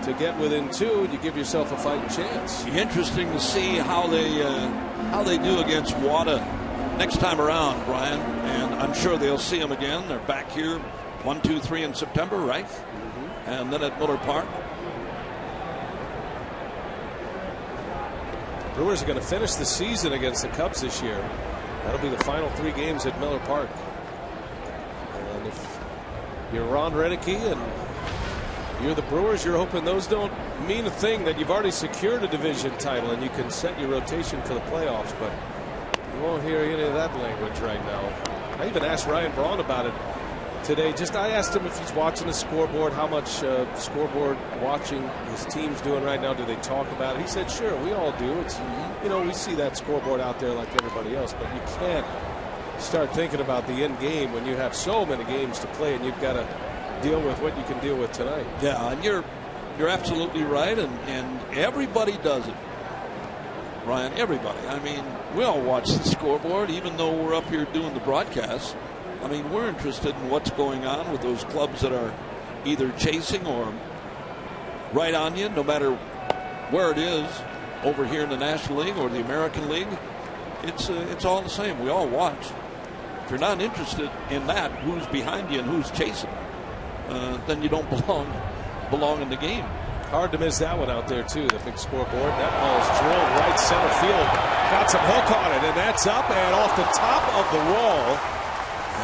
to get within 2, you give yourself a fighting chance. Interesting to see how they do against Wada next time around, Brian. And I'm sure they'll see him again. They're back here 1, 2, 3 in September, right? Mm-hmm. And then at Miller Park. Brewers are going to finish the season against the Cubs this year. That'll be the final 3 games at Miller Park. And if you're Ron Renneke and you're the Brewers, you're hoping those don't mean a thing, that you've already secured a division title and you can set your rotation for the playoffs. But you won't hear any of that language right now. I even asked Ryan Braun about it today. I asked him if he's watching the scoreboard, how much scoreboard watching his team's doing right now. Do they talk about it? He said, sure, we all do. It's, we see that scoreboard out there like everybody else, but you can't start thinking about the end game when you have so many games to play and you've got to deal with what you can deal with tonight. Yeah, and you're absolutely right, and everybody does it, Ryan. Everybody. I mean, we all watch the scoreboard, even though we're up here doing the broadcast. I mean, we're interested in what's going on with those clubs that are either chasing or right on you, no matter where it is, over here in the National League or the American League. It's all the same. We all watch. If you're not interested in that, who's behind you and who's chasing, then you don't belong in the game. Hard to miss that one out there, too, the big scoreboard. That ball's drilled right center field. Got some hook on it, and that's up and off the top of the wall.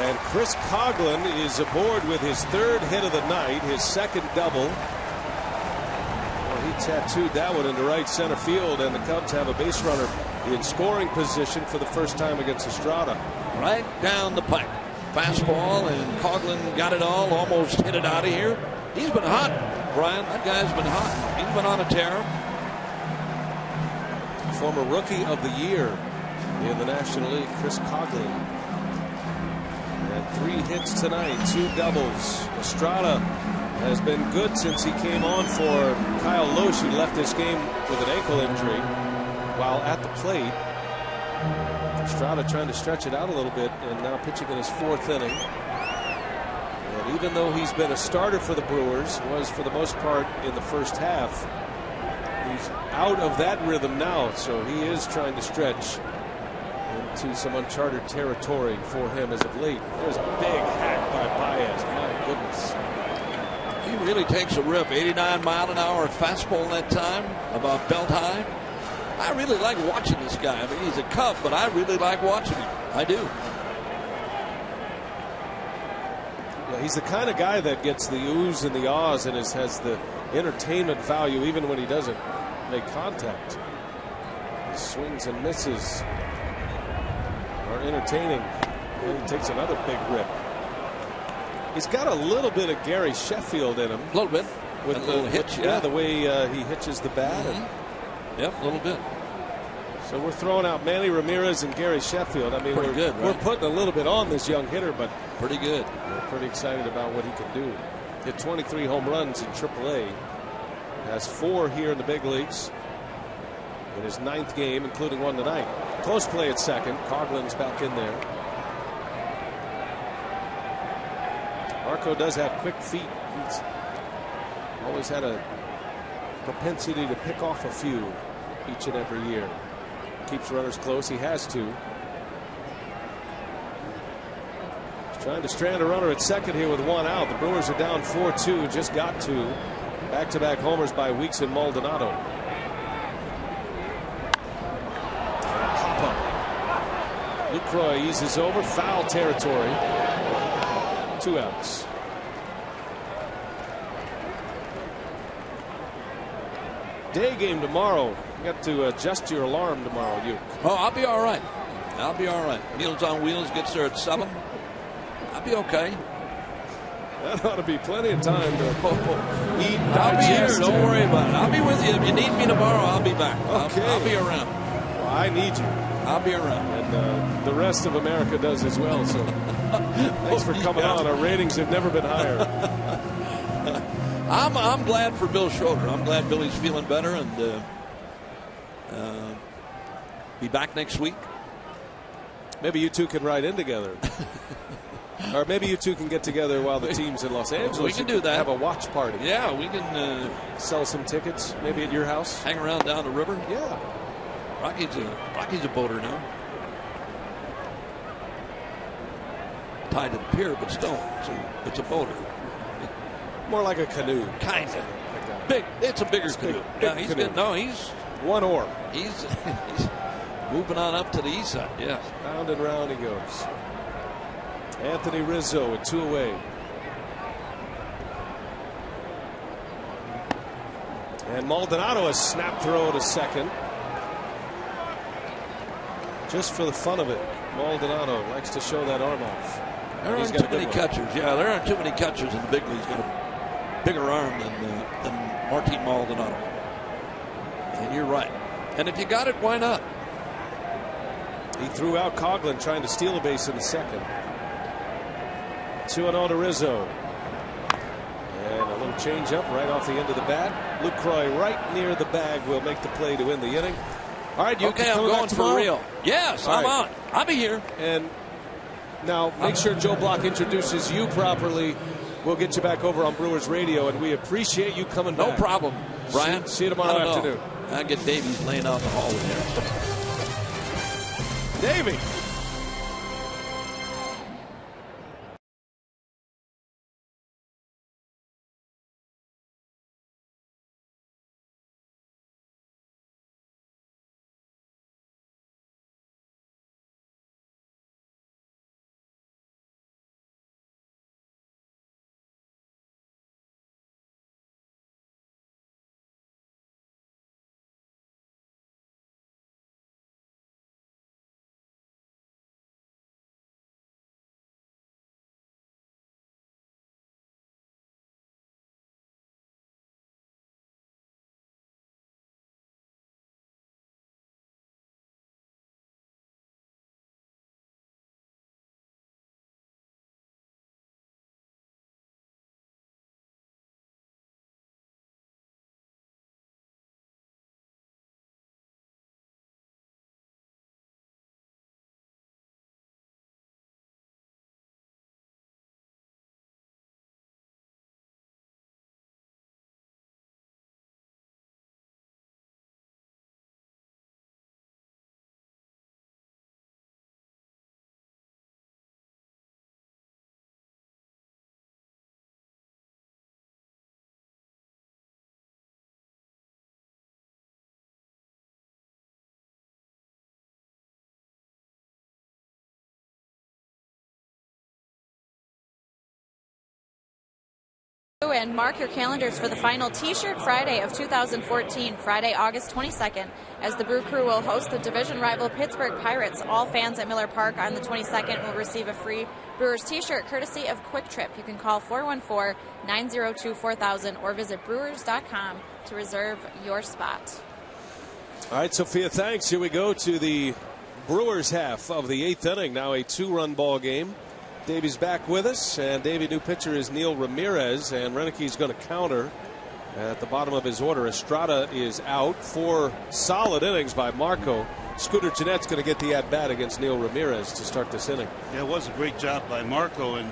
And Chris Coghlan is aboard with his third hit of the night, his second double. Well, he tattooed that one into right center field, and the Cubs have a base runner in scoring position for the first time against Estrada. Right down the pipe. Fastball, and Coghlan got it all, almost hit it out of here. He's been hot, Brian. That guy's been hot. He's been on a tear. Former Rookie of the Year in the National League, Chris Coghlan. And 3 hits tonight, 2 doubles. Estrada has been good since he came on for Kyle Loesch, who left this game with an ankle injury while at the plate. Estrada trying to stretch it out a little bit, and now pitching in his 4th inning. And even though he's been a starter for the Brewers, was for the most part in the first half, he's out of that rhythm now, so he is trying to stretch into some uncharted territory for him as of late. There's a big hack by Baez. My goodness. He really takes a rip. 89-mile-an-hour fastball that time, about belt high. I really like watching this guy. I mean, he's a Cub, but I really like watching him. I do. Yeah, he's the kind of guy that gets the oohs and the ahs and has the entertainment value even when he doesn't make contact. His swings and misses are entertaining. And he takes another big rip. He's got a little bit of Gary Sheffield in him. A little bit. With a little hitch, yeah. The way he hitches the bat. Yep, a little bit. So we're throwing out Manny Ramirez and Gary Sheffield. I mean, we're putting a little bit on this young hitter, but pretty good. We're pretty excited about what he can do. Hit 23 home runs in AAA. Has 4 here in the big leagues. In his 9th game, including one tonight. Close play at second. Coghlan's back in there. Marco does have quick feet. He's always had a propensity to pick off a few each and every year. Keeps runners close. He has to. He's trying to strand a runner at second here with 1 out. The Brewers are down 4-2. Just got 2. Back-to-back homers by Weeks and Maldonado. Pop-up. Lucroy eases over. Foul territory. 2 outs. Day game tomorrow. You got to adjust your alarm tomorrow, you. Oh, I'll be all right. I'll be all right. Meals on Wheels gets there at 7. I'll be okay. That ought to be plenty of time to eat. I'll be here. Don't worry about it. I'll be with you. If you need me tomorrow, I'll be back. Okay. I'll be around. Well, I need you. I'll be around. And the rest of America does as well. So thanks for coming on. Our ratings have never been higher. I'm glad for Bill Schroeder. I'm glad Billy's feeling better and be back next week. Maybe you two can ride in together. Or maybe you two can get together while the team's in Los Angeles. We can do that. Have a watch party. Yeah, we can sell some tickets, maybe at your house. Hang around down the river. Yeah. Rocky's a boater now. Tied to the pier, but still, it's a boater. More like a canoe. Kind of. Big. It's a bigger canoe. Big canoe. He's one oar. He's moving on up to the east side. Yeah. Round and round he goes. Anthony Rizzo with 2 away. And Maldonado, a snap throw to second. Just for the fun of it, Maldonado likes to show that arm off. There aren't too many catchers. Yeah, there aren't too many catchers in the big leagues got a bigger arm than Martin Maldonado. And you're right. And if you got it, why not? He threw out Coughlin trying to steal a base in the second. 2-0 to Rizzo. And a little change up right off the end of the bat. Lucroy right near the bag will make the play to win the inning. All right, you okay, I'm going for real. Yes, I'm on. I'll be here. And now make sure Joe Block introduces you properly. We'll get you back over on Brewers Radio, and we appreciate you coming back. No problem, Brian. See you tomorrow afternoon. I get Davies laying out in the hall with there. Davey. And mark your calendars for the final T-shirt Friday of 2014, Friday, August 22nd, as the Brew Crew will host the division rival Pittsburgh Pirates. All fans at Miller Park on the 22nd will receive a free Brewers T-shirt courtesy of Quick Trip. You can call 414-902-4000 or visit brewers.com to reserve your spot. All right, Sophia, thanks. Here we go to the Brewers half of the 8th inning. Now a 2-run ball game. Davey's back with us, and Davey, new pitcher is Neil Ramirez, and Renick's going to counter at the bottom of his order. Estrada is out. 4 solid innings by Marco. Scooter Jeanette's going to get the at-bat against Neil Ramirez to start this inning. Yeah, it was a great job by Marco, and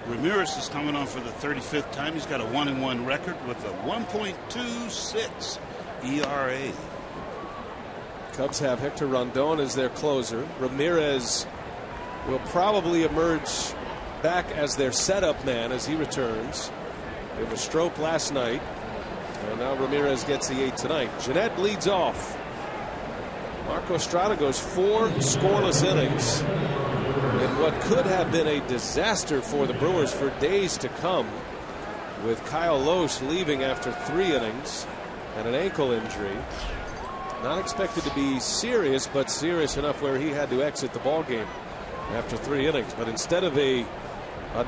Ramirez is coming on for the 35th time. He's got a 1-1 record with a 1.26 ERA. Cubs have Hector Rondon as their closer. Ramirez will probably emerge back as their setup man as he returns. It was Strope last night, and now Ramirez gets the 8 tonight. Jeanette leads off. Marco Estrada goes 4 scoreless innings in what could have been a disaster for the Brewers for days to come, with Kyle Loesch leaving after 3 innings and an ankle injury. Not expected to be serious, but serious enough where he had to exit the ball game after 3 innings. But instead of a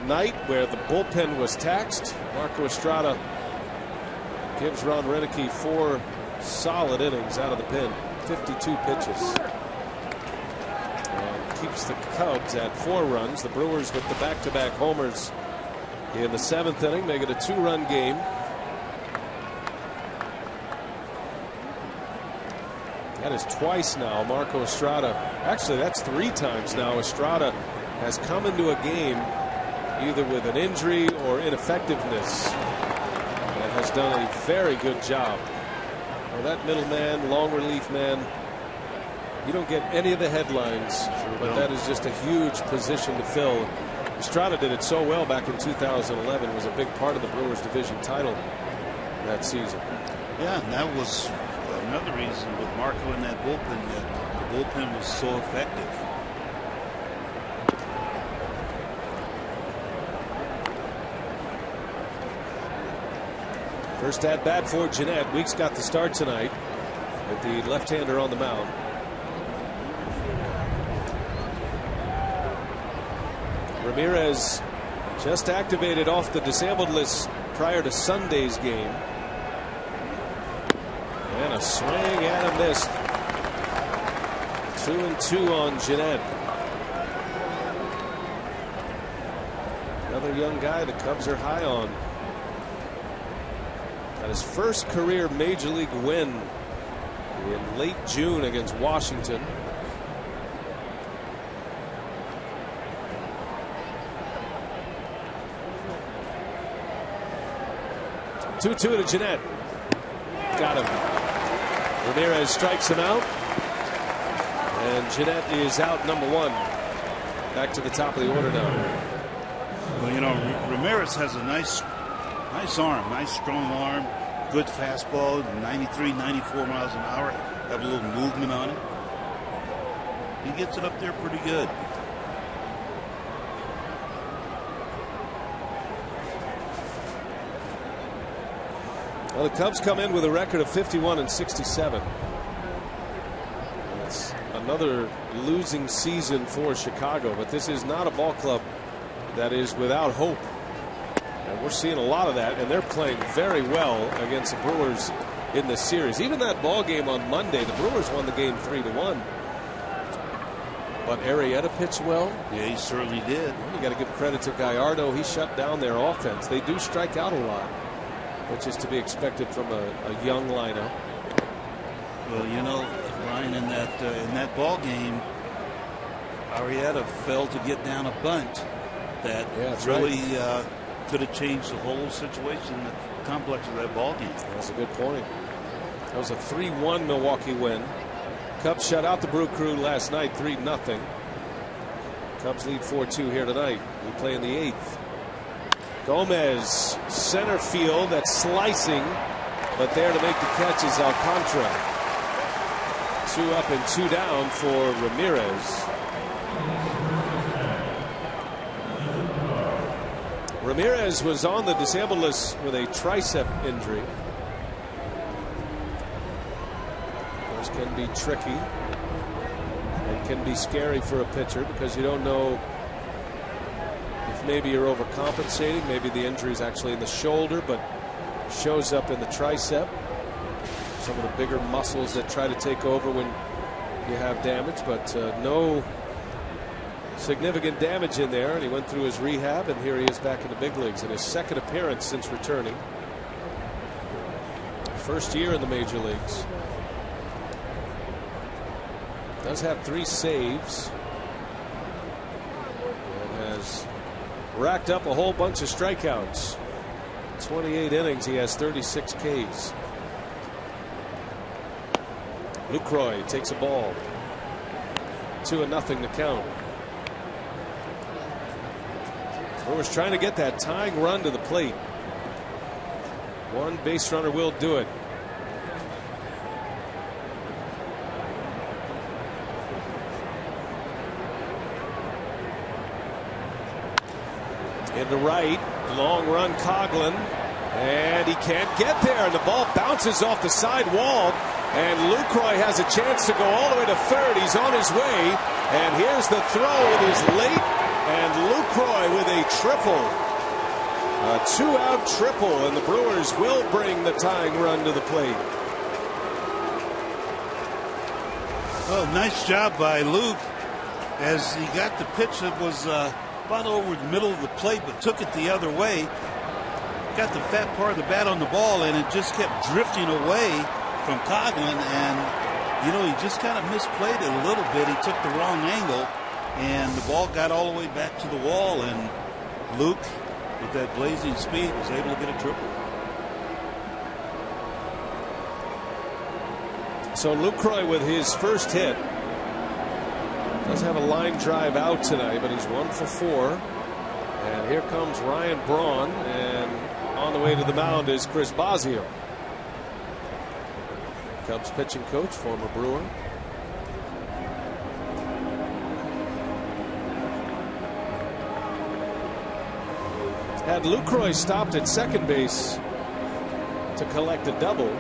night where the bullpen was taxed, Marco Estrada gives Ron Renick 4 solid innings out of the pen, 52 pitches, and keeps the Cubs at 4 runs. The Brewers with the back-to-back homers in the 7th inning make it a 2-run game. That is twice now Marco Estrada. Actually, that's 3 times now Estrada has come into a game either with an injury or ineffectiveness and has done a very good job. Well, that middleman, long relief man, you don't get any of the headlines, but that is just a huge position to fill. Estrada did it so well back in 2011. Was a big part of the Brewers division title that season. Yeah, and that was another reason with Marco in that bullpen, that the bullpen was so effective. First at bat for Jeanette. Weeks got the start tonight with the left-hander on the mound. Ramirez just activated off the disabled list prior to Sunday's game. And a swing and a miss. 2-2 on Jeanette. Another young guy the Cubs are high on. Got his first career major league win in late June against Washington. Two-two to Jeanette. Got him. Ramirez strikes him out. And Jeanette is out number one. Back to the top of the order now. Well, you know, Ramirez has a nice arm, nice strong arm, good fastball, 93, 94 miles an hour. Have a little movement on it. He gets it up there pretty good. Well, the Cubs come in with a record of 51-67. It's another losing season for Chicago, but this is not a ball club that is without hope. And we're seeing a lot of that, and they're playing very well against the Brewers in this series. Even that ball game on Monday, the Brewers won the game 3-1. But Arrieta pitched well. Yeah, he certainly did. You got to give credit to Gallardo. He shut down their offense. They do strike out a lot, which is to be expected from a young lineup. Well, you know, Ryan, in that ball game, Arrieta failed to get down a bunt that really could have changed the whole situation, the complex of that ball game. That's a good point. That was a 3-1 Milwaukee win. Cubs shut out the Brew Crew last night 3-0. Cubs lead 4-2 here tonight. We play in the 8th. Gomez, center field, that's slicing, but there to make the catch is Alcantara. 2 up and 2 down for Ramirez. Ramirez was on the disabled list with a tricep injury. Those can be tricky and can be scary for a pitcher because you don't know if maybe you're overcompensating. Maybe the injury is actually in the shoulder, but shows up in the tricep. Some of the bigger muscles that try to take over when you have damage, but no significant damage in there, and he went through his rehab, and here he is back in the big leagues in his second appearance since returning. First year in the major leagues. Does have 3 saves and has racked up a whole bunch of strikeouts. 28 innings, he has 36 Ks. Lucroy takes a ball. 2-0 to count. Brewers trying to get that tying run to the plate. One base runner will do it. Into right, long run Coughlin, and he can't get there, and the ball bounces off the side wall, and Lucroy has a chance to go all the way to third. He's on his way, and here's the throw. It is late, and Lucroy with a triple. A 2-out triple, and the Brewers will bring the tying run to the plate. Well, nice job by Luke as he got the pitch that was about over the middle of the plate, but took it the other way. Got the fat part of the bat on the ball, and it just kept drifting away from Coughlin, and you know, he just kind of misplayed it a little bit. He took the wrong angle, and the ball got all the way back to the wall, and Luke, with that blazing speed, was able to get a triple. So Lucroy with his first hit does have a line drive out tonight, but he's 1 for 4. And here comes Ryan Braun, and on the way to the mound is Chris Bosio, Cubs pitching coach, former Brewer. Had Lucroy stopped at second base to collect a double,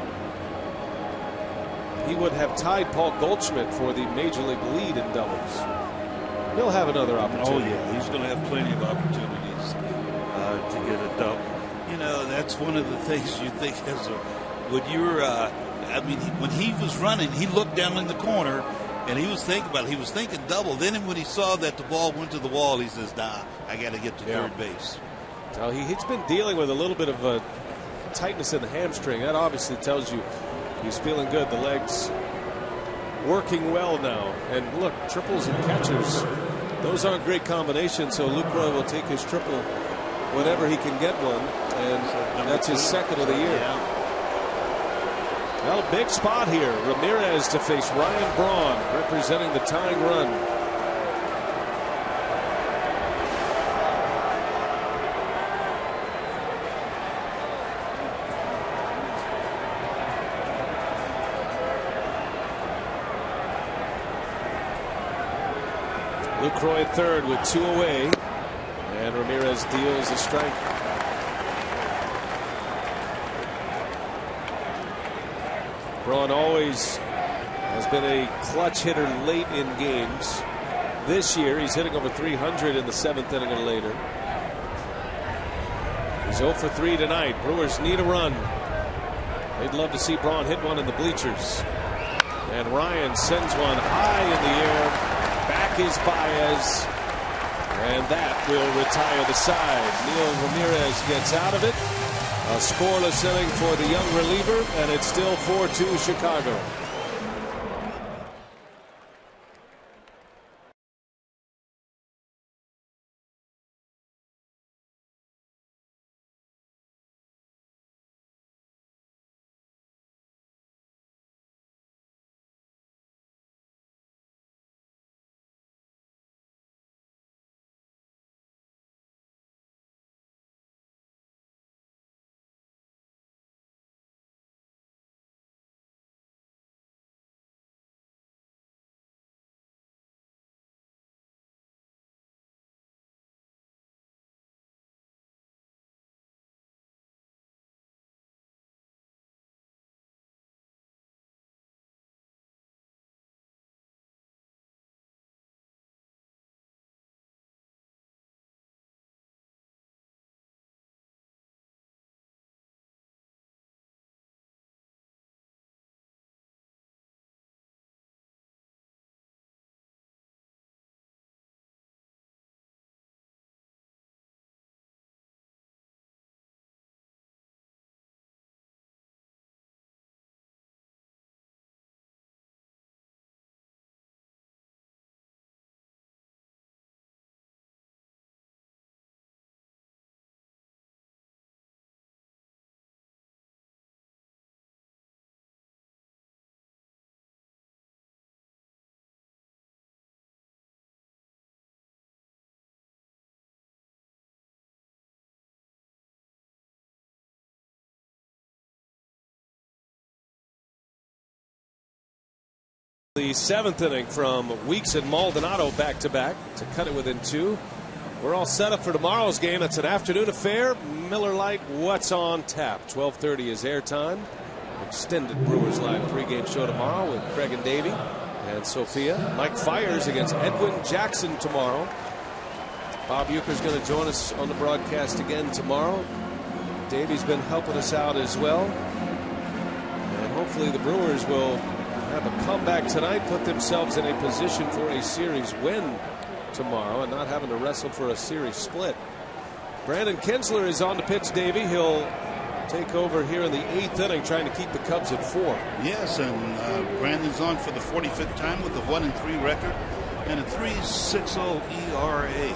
he would have tied Paul Goldschmidt for the major league lead in doubles. he'll have another opportunity. Oh, yeah. He's going to have plenty of opportunities to get a double. You know, that's one of the things you think as a, when you're, I mean, when he was running, he looked down in the corner and he was thinking about it. He was thinking double. Then when he saw that the ball went to the wall, he says, nah, I got to get to third base. Now, he's been dealing with a little bit of a tightness in the hamstring. That obviously tells you he's feeling good. The legs working well now. And look, triples and catchers, those aren't great combinations. So Lucroy will take his triple whenever he can get one. And that's his second of the year. Yeah. Well, a big spot here. Ramirez to face Ryan Braun, representing the tying run. Lucroy at third with 2 away, and Ramirez deals a strike. Braun always has been a clutch hitter late in games. This year he's hitting over 300 in the 7th inning and later. He's 0 for 3 tonight. Brewers need a run. They'd love to see Braun hit one in the bleachers. And Ryan sends one high in the air. Back is Baez, and that will retire the side. Neil Ramirez gets out of it. A scoreless inning for the young reliever, and it's still 4-2 Chicago. The 7th inning from Weeks and Maldonado back-to-back to cut it within 2. We're all set up for tomorrow's game. It's an afternoon affair. Miller Lite, what's on tap? 12:30 is airtime. Extended Brewers Live pregame show tomorrow with Craig and Davey and Sophia. Mike Fiers against Edwin Jackson tomorrow. Bob Uecker's going to join us on the broadcast again tomorrow. Davey's been helping us out as well. And hopefully the Brewers will have a comeback tonight, put themselves in a position for a series win tomorrow and not having to wrestle for a series split. Brandon Kinsler is on the pitch, Davey. He'll take over here in the 8th inning, trying to keep the Cubs at 4. Yes, and Brandon's on for the 45th time with a 1-3 record and a 3.60 ERA.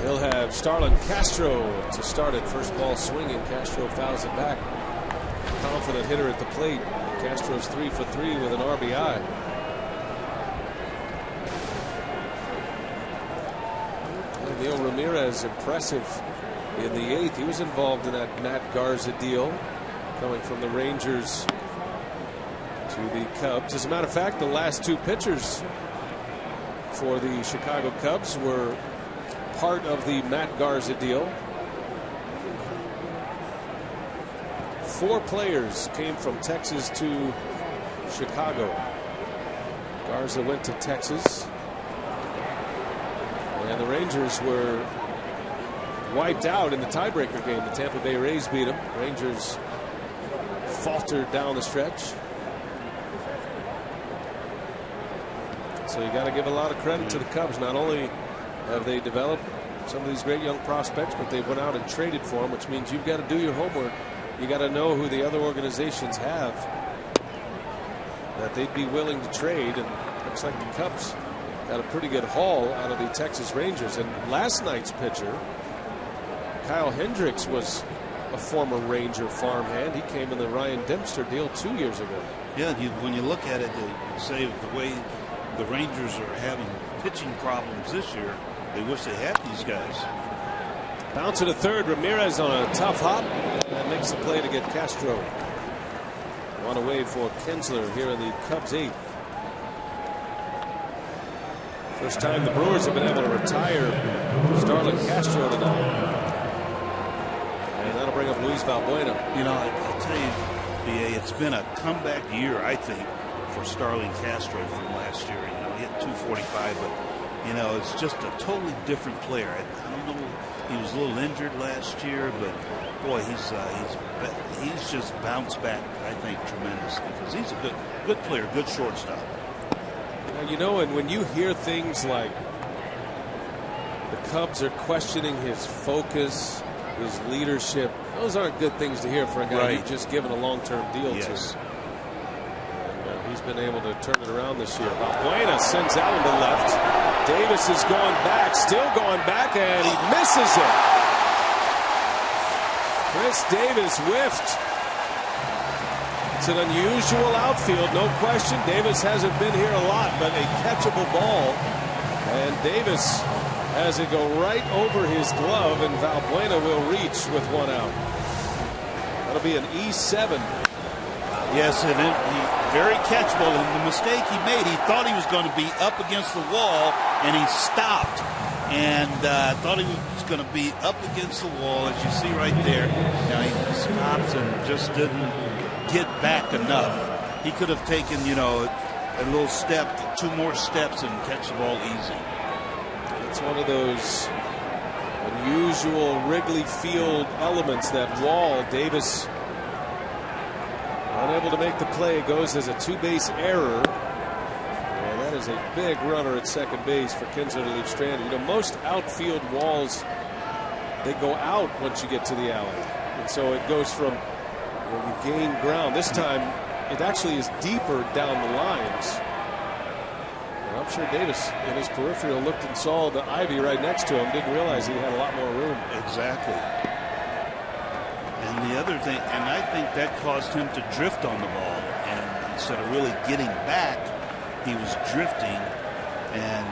He'll have Starlin Castro to start at first ball swinging. Castro fouls it back. Confident hitter at the plate. Castro's 3 for 3 with an RBI. And Neil Ramirez impressive in the 8th. He was involved in that Matt Garza deal coming from the Rangers to the Cubs. As a matter of fact, the last 2 pitchers for the Chicago Cubs were part of the Matt Garza deal. 4 players came from Texas to Chicago. Garza went to Texas. And the Rangers were wiped out in the tiebreaker game. The Tampa Bay Rays beat them. Rangers faltered down the stretch. So you got to give a lot of credit to the Cubs. Not only have they developed some of these great young prospects, but they went out and traded for them, which means you've got to do your homework. You got to know who the other organizations have that they'd be willing to trade, and looks like the Cubs got a pretty good haul out of the Texas Rangers. And last night's pitcher, Kyle Hendricks, was a former Ranger farmhand. He came in the Ryan Dempster deal 2 years ago. Yeah, when you look at it, you say the way the Rangers are having pitching problems this year, they wish they had these guys. Bounce to the third. Ramirez on a tough hop and makes the play to get Castro. One away for Kinsler here in the Cubs' 8th. First time the Brewers have been able to retire Starlin Castro tonight. And that'll bring up Luis Valbuena. You know, I'll tell you, BA, it's been a comeback year, I think, for Starlin Castro from last year. You know, he had 245, but you know, it's just a totally different player. I don't know, he was a little injured last year, but boy, he's just bounced back, I think, tremendously, because he's a good player, good shortstop. Now, you know, and when you hear things like the Cubs are questioning his focus, his leadership, those aren't good things to hear for a guy you've just given a long-term deal to. He's been able to turn it around this year. Valbuena sends that one to left. Davis is going back, still going back, and he misses it. Chris Davis whiffed. It's an unusual outfield, no question. Davis hasn't been here a lot, but a catchable ball. And Davis has it go right over his glove, and Valbuena will reach with one out. That'll be an E7. Yes, and very catchable. And the mistake he made, he thought he was going to be up against the wall, and he stopped. And thought he was going to be up against the wall, as you see right there. Now he stops and just didn't get back enough. He could have taken, you know, a little step, 2 more steps, and catch the ball easy. It's one of those unusual Wrigley Field elements, that wall. Davis unable to make the play, goes as a 2-base error. And that is a big runner at second base for Kinsler to leave stranded. You know, most outfield walls, they go out once you get to the alley. And so it goes from, you gain ground. This time, it actually is deeper down the lines. And I'm sure Davis, in his peripheral, looked and saw the ivy right next to him, didn't realize he had a lot more room. Exactly. And the other thing, and I think that caused him to drift on the ball, and instead of really getting back, he was drifting, and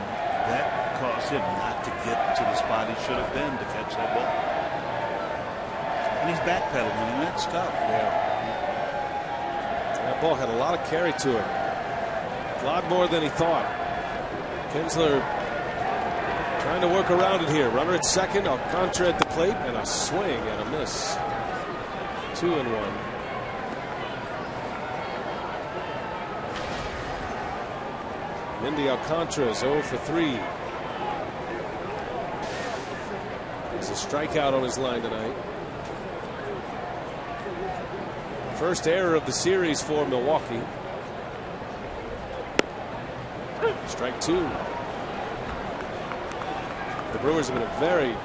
that caused him not to get to the spot he should have been to catch that ball. And he's backpedaling, and that's tough. Yeah. That ball had a lot of carry to it. A lot more than he thought. Kinsler trying to work around it here. Runner at second, Alcantara at the plate, and a swing and a miss. 2-1. Indy Alcantara 0 for 3. There's a strikeout on his line tonight. First error of the series for Milwaukee. Strike 2. The Brewers have been a very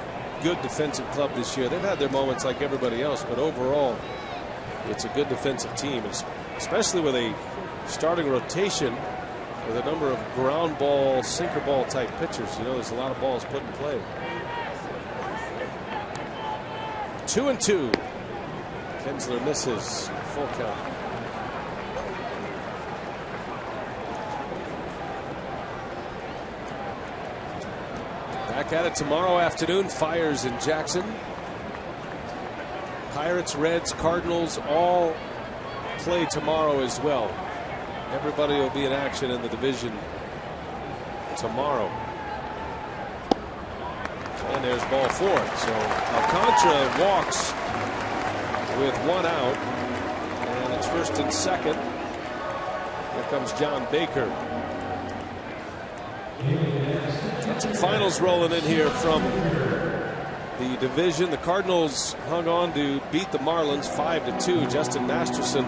good defensive club this year. They've had their moments like everybody else, but overall it's a good defensive team, especially with a starting rotation with a number of ground ball, sinker ball type pitchers. You know, there's a lot of balls put in play. 2-2. Kinsler misses. Full count. Back at it tomorrow afternoon. Fires in Jackson. Pirates, Reds, Cardinals all play tomorrow as well. Everybody will be in action in the division tomorrow. And there's ball 4. So Alcantara walks with 1 out. And it's first and second. Here comes John Baker. Got some finals rolling in here from the division. The Cardinals hung on to beat the Marlins 5-2. Justin Masterson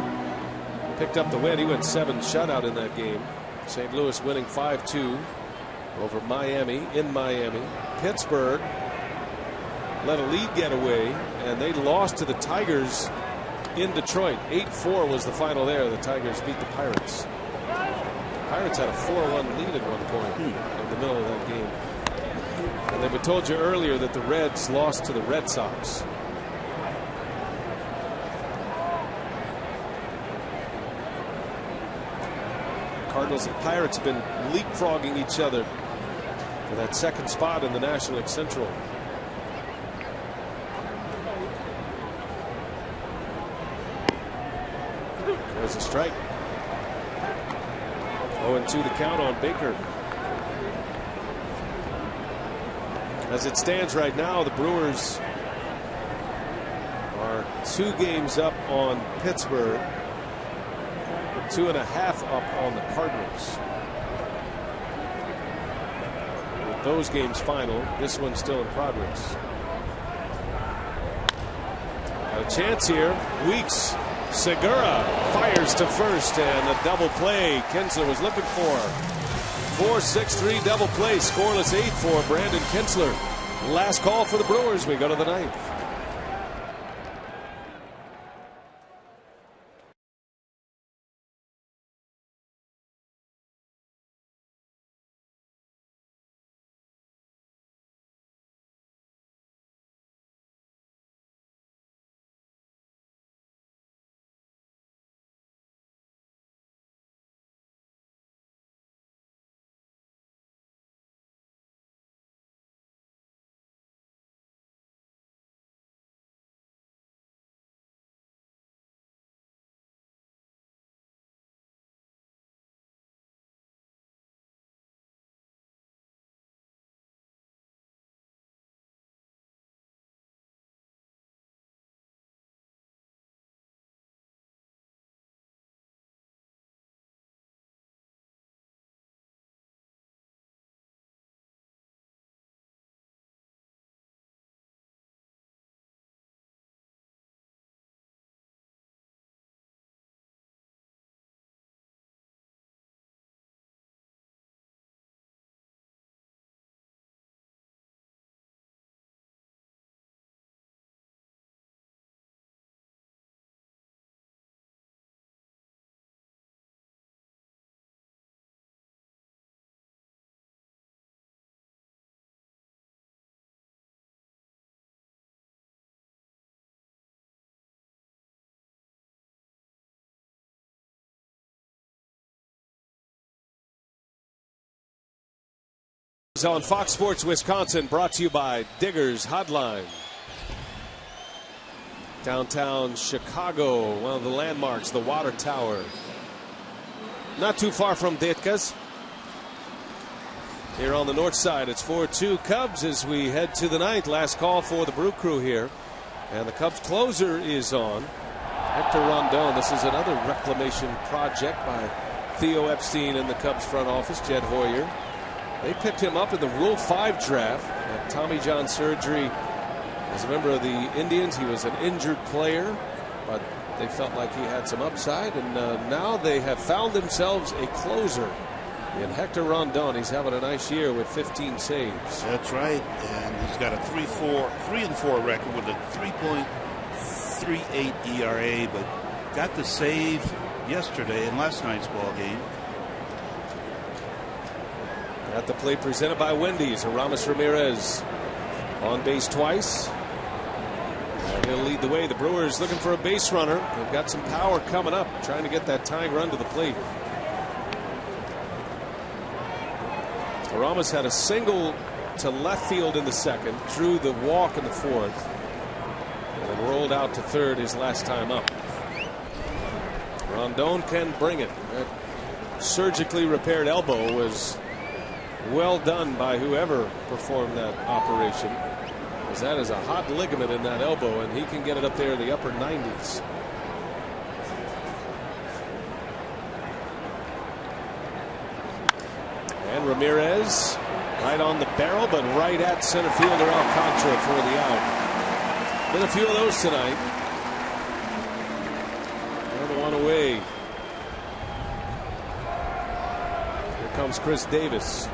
picked up the win. He went 7 shutout in that game. St. Louis winning 5-2 over Miami in Miami. Pittsburgh let a lead get away, and they lost to the Tigers in Detroit. 8-4 was the final there. The Tigers beat the Pirates. Pirates had a 4-1 lead at one point in the middle of that game. And we told you earlier that the Reds lost to the Red Sox. Cardinals and Pirates have been leapfrogging each other for that second spot in the National League Central. There's a strike. 0-2 the count on Baker. As it stands right now, the Brewers are 2 games up on Pittsburgh, 2.5 up on the Cardinals. With those games final, this one's still in progress. Got a chance here. Weeks. Segura fires to first, and a double play Kinsler was looking for. 4-6-3 double play, scoreless 8 for Brandon Kinsler. Last call for the Brewers. We go to the 9th. On Fox Sports Wisconsin, brought to you by Diggers Hotline. Downtown Chicago, one of the landmarks, the Water Tower. Not too far from Ditka's. Here on the north side, it's 4-2 Cubs as we head to the 9th. Last call for the Brew Crew here. And the Cubs closer is on. Hector Rondon. This is another reclamation project by Theo Epstein in the Cubs front office, Jed Hoyer. They picked him up in the Rule 5 draft. Had Tommy John surgery as a member of the Indians. He was an injured player, but they felt like he had some upside. And now they have found themselves a closer in Hector Rondon. He's having a nice year with 15 saves. That's right. And he's got a 3-4 record with a 3.38 ERA, but got the save yesterday in last night's ball game. At the plate presented by Wendy's, Aramis Ramirez on base twice. And he'll lead the way. The Brewers looking for a base runner. They've got some power coming up, trying to get that tying run to the plate. Aramis had a single to left field in the second, drew the walk in the fourth, and then rolled out to third his last time up. Rondon can bring it. That surgically repaired elbow was well done by whoever performed that operation, because that is a hot ligament in that elbow, and he can get it up there in the upper 90s. And Ramirez Right on the barrel, but right at center fielder Alcantara for the out. Been a few of those tonight. Another one away. Here comes Chris Davis.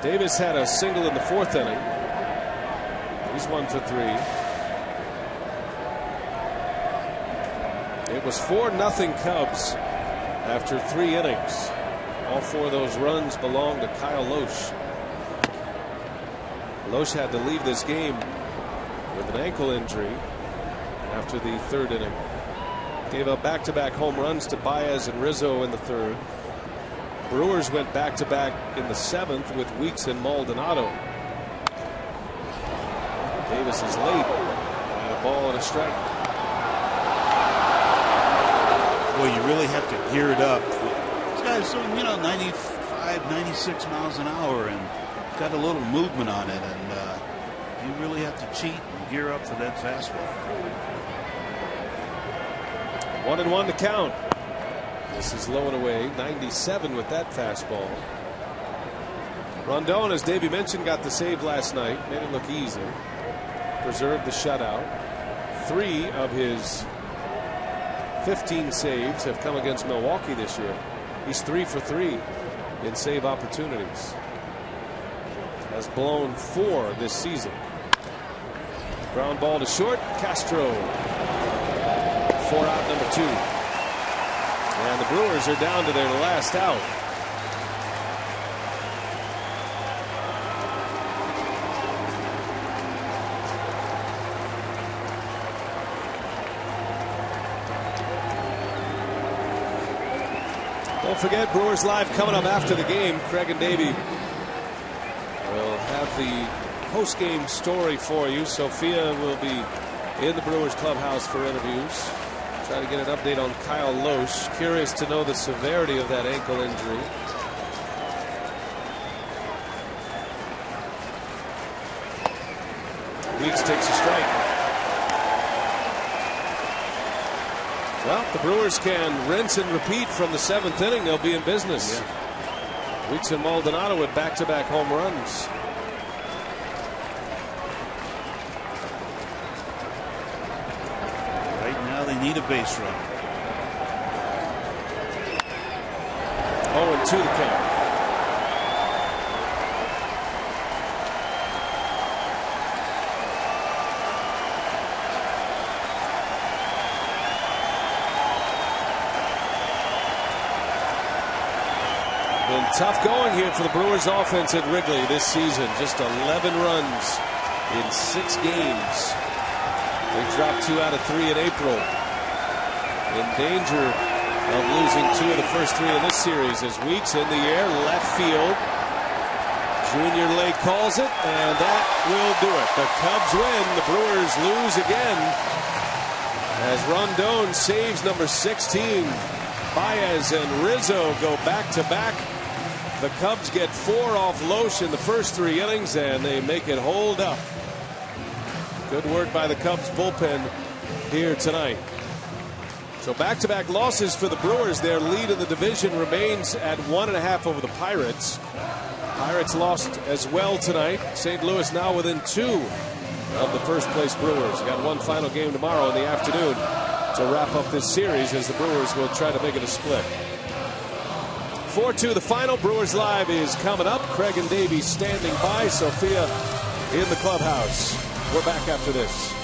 Davis had a single in the 4th inning. He's 1 for 3. It was 4-0 Cubs after 3 innings. All 4 of those runs belonged to Kyle Lohse. Lohse had to leave this game with an ankle injury after the 3rd inning. Gave up back-to-back home runs to Baez and Rizzo in the 3rd. Brewers went back-to-back in the 7th with Weeks and Maldonado. Davis is late. And a ball and a strike. Well, you really have to gear it up. This guy's doing, 95, 96 miles an hour and got a little movement on it. And you really have to cheat and gear up for that fastball. 1-1 to count. This is low and away. 97 with that fastball. Rondon, as Davey mentioned, got the save last night. Made it look easy. Preserved the shutout. 3 of his 15 saves have come against Milwaukee this year. He's 3 for 3 in save opportunities. Has blown 4 this season. Ground ball to short. Castro. 4 out, number 2. And the Brewers are down to their last out. Don't forget, Brewers Live coming up after the game. Craig and Davey will have the post-game story for you. Sophia will be in the Brewers clubhouse for interviews. Try to get an update on Kyle Lohse. Curious to know the severity of that ankle injury. Weeks takes a strike. Well, the Brewers can rinse and repeat from the 7th inning. They'll be in business. Yeah. Weeks and Maldonado with back-to-back home runs. Need a base run. 0-2 the count. Been tough going here for the Brewers offense at Wrigley this season. Just 11 runs in 6 games. They dropped 2 out of 3 in April. In danger of losing 2 of the first 3 in this series as Weeks in the air, left field. Junior Lake calls it, and that will do it. The Cubs win. The Brewers lose again as Rondon saves number 16. Baez and Rizzo go back-to-back. The Cubs get 4 off Lohse in the first 3 innings, and they make it hold up. Good work by the Cubs bullpen here tonight. So back-to-back losses for the Brewers. Their lead in the division remains at 1.5 over the Pirates. Pirates lost as well tonight. St. Louis now within 2 of the first-place Brewers. Got one final game tomorrow in the afternoon to wrap up this series as the Brewers will try to make it a split. 4-2 the final. Brewers Live is coming up. Craig and Davey standing by. Sophia in the clubhouse. We're back after this.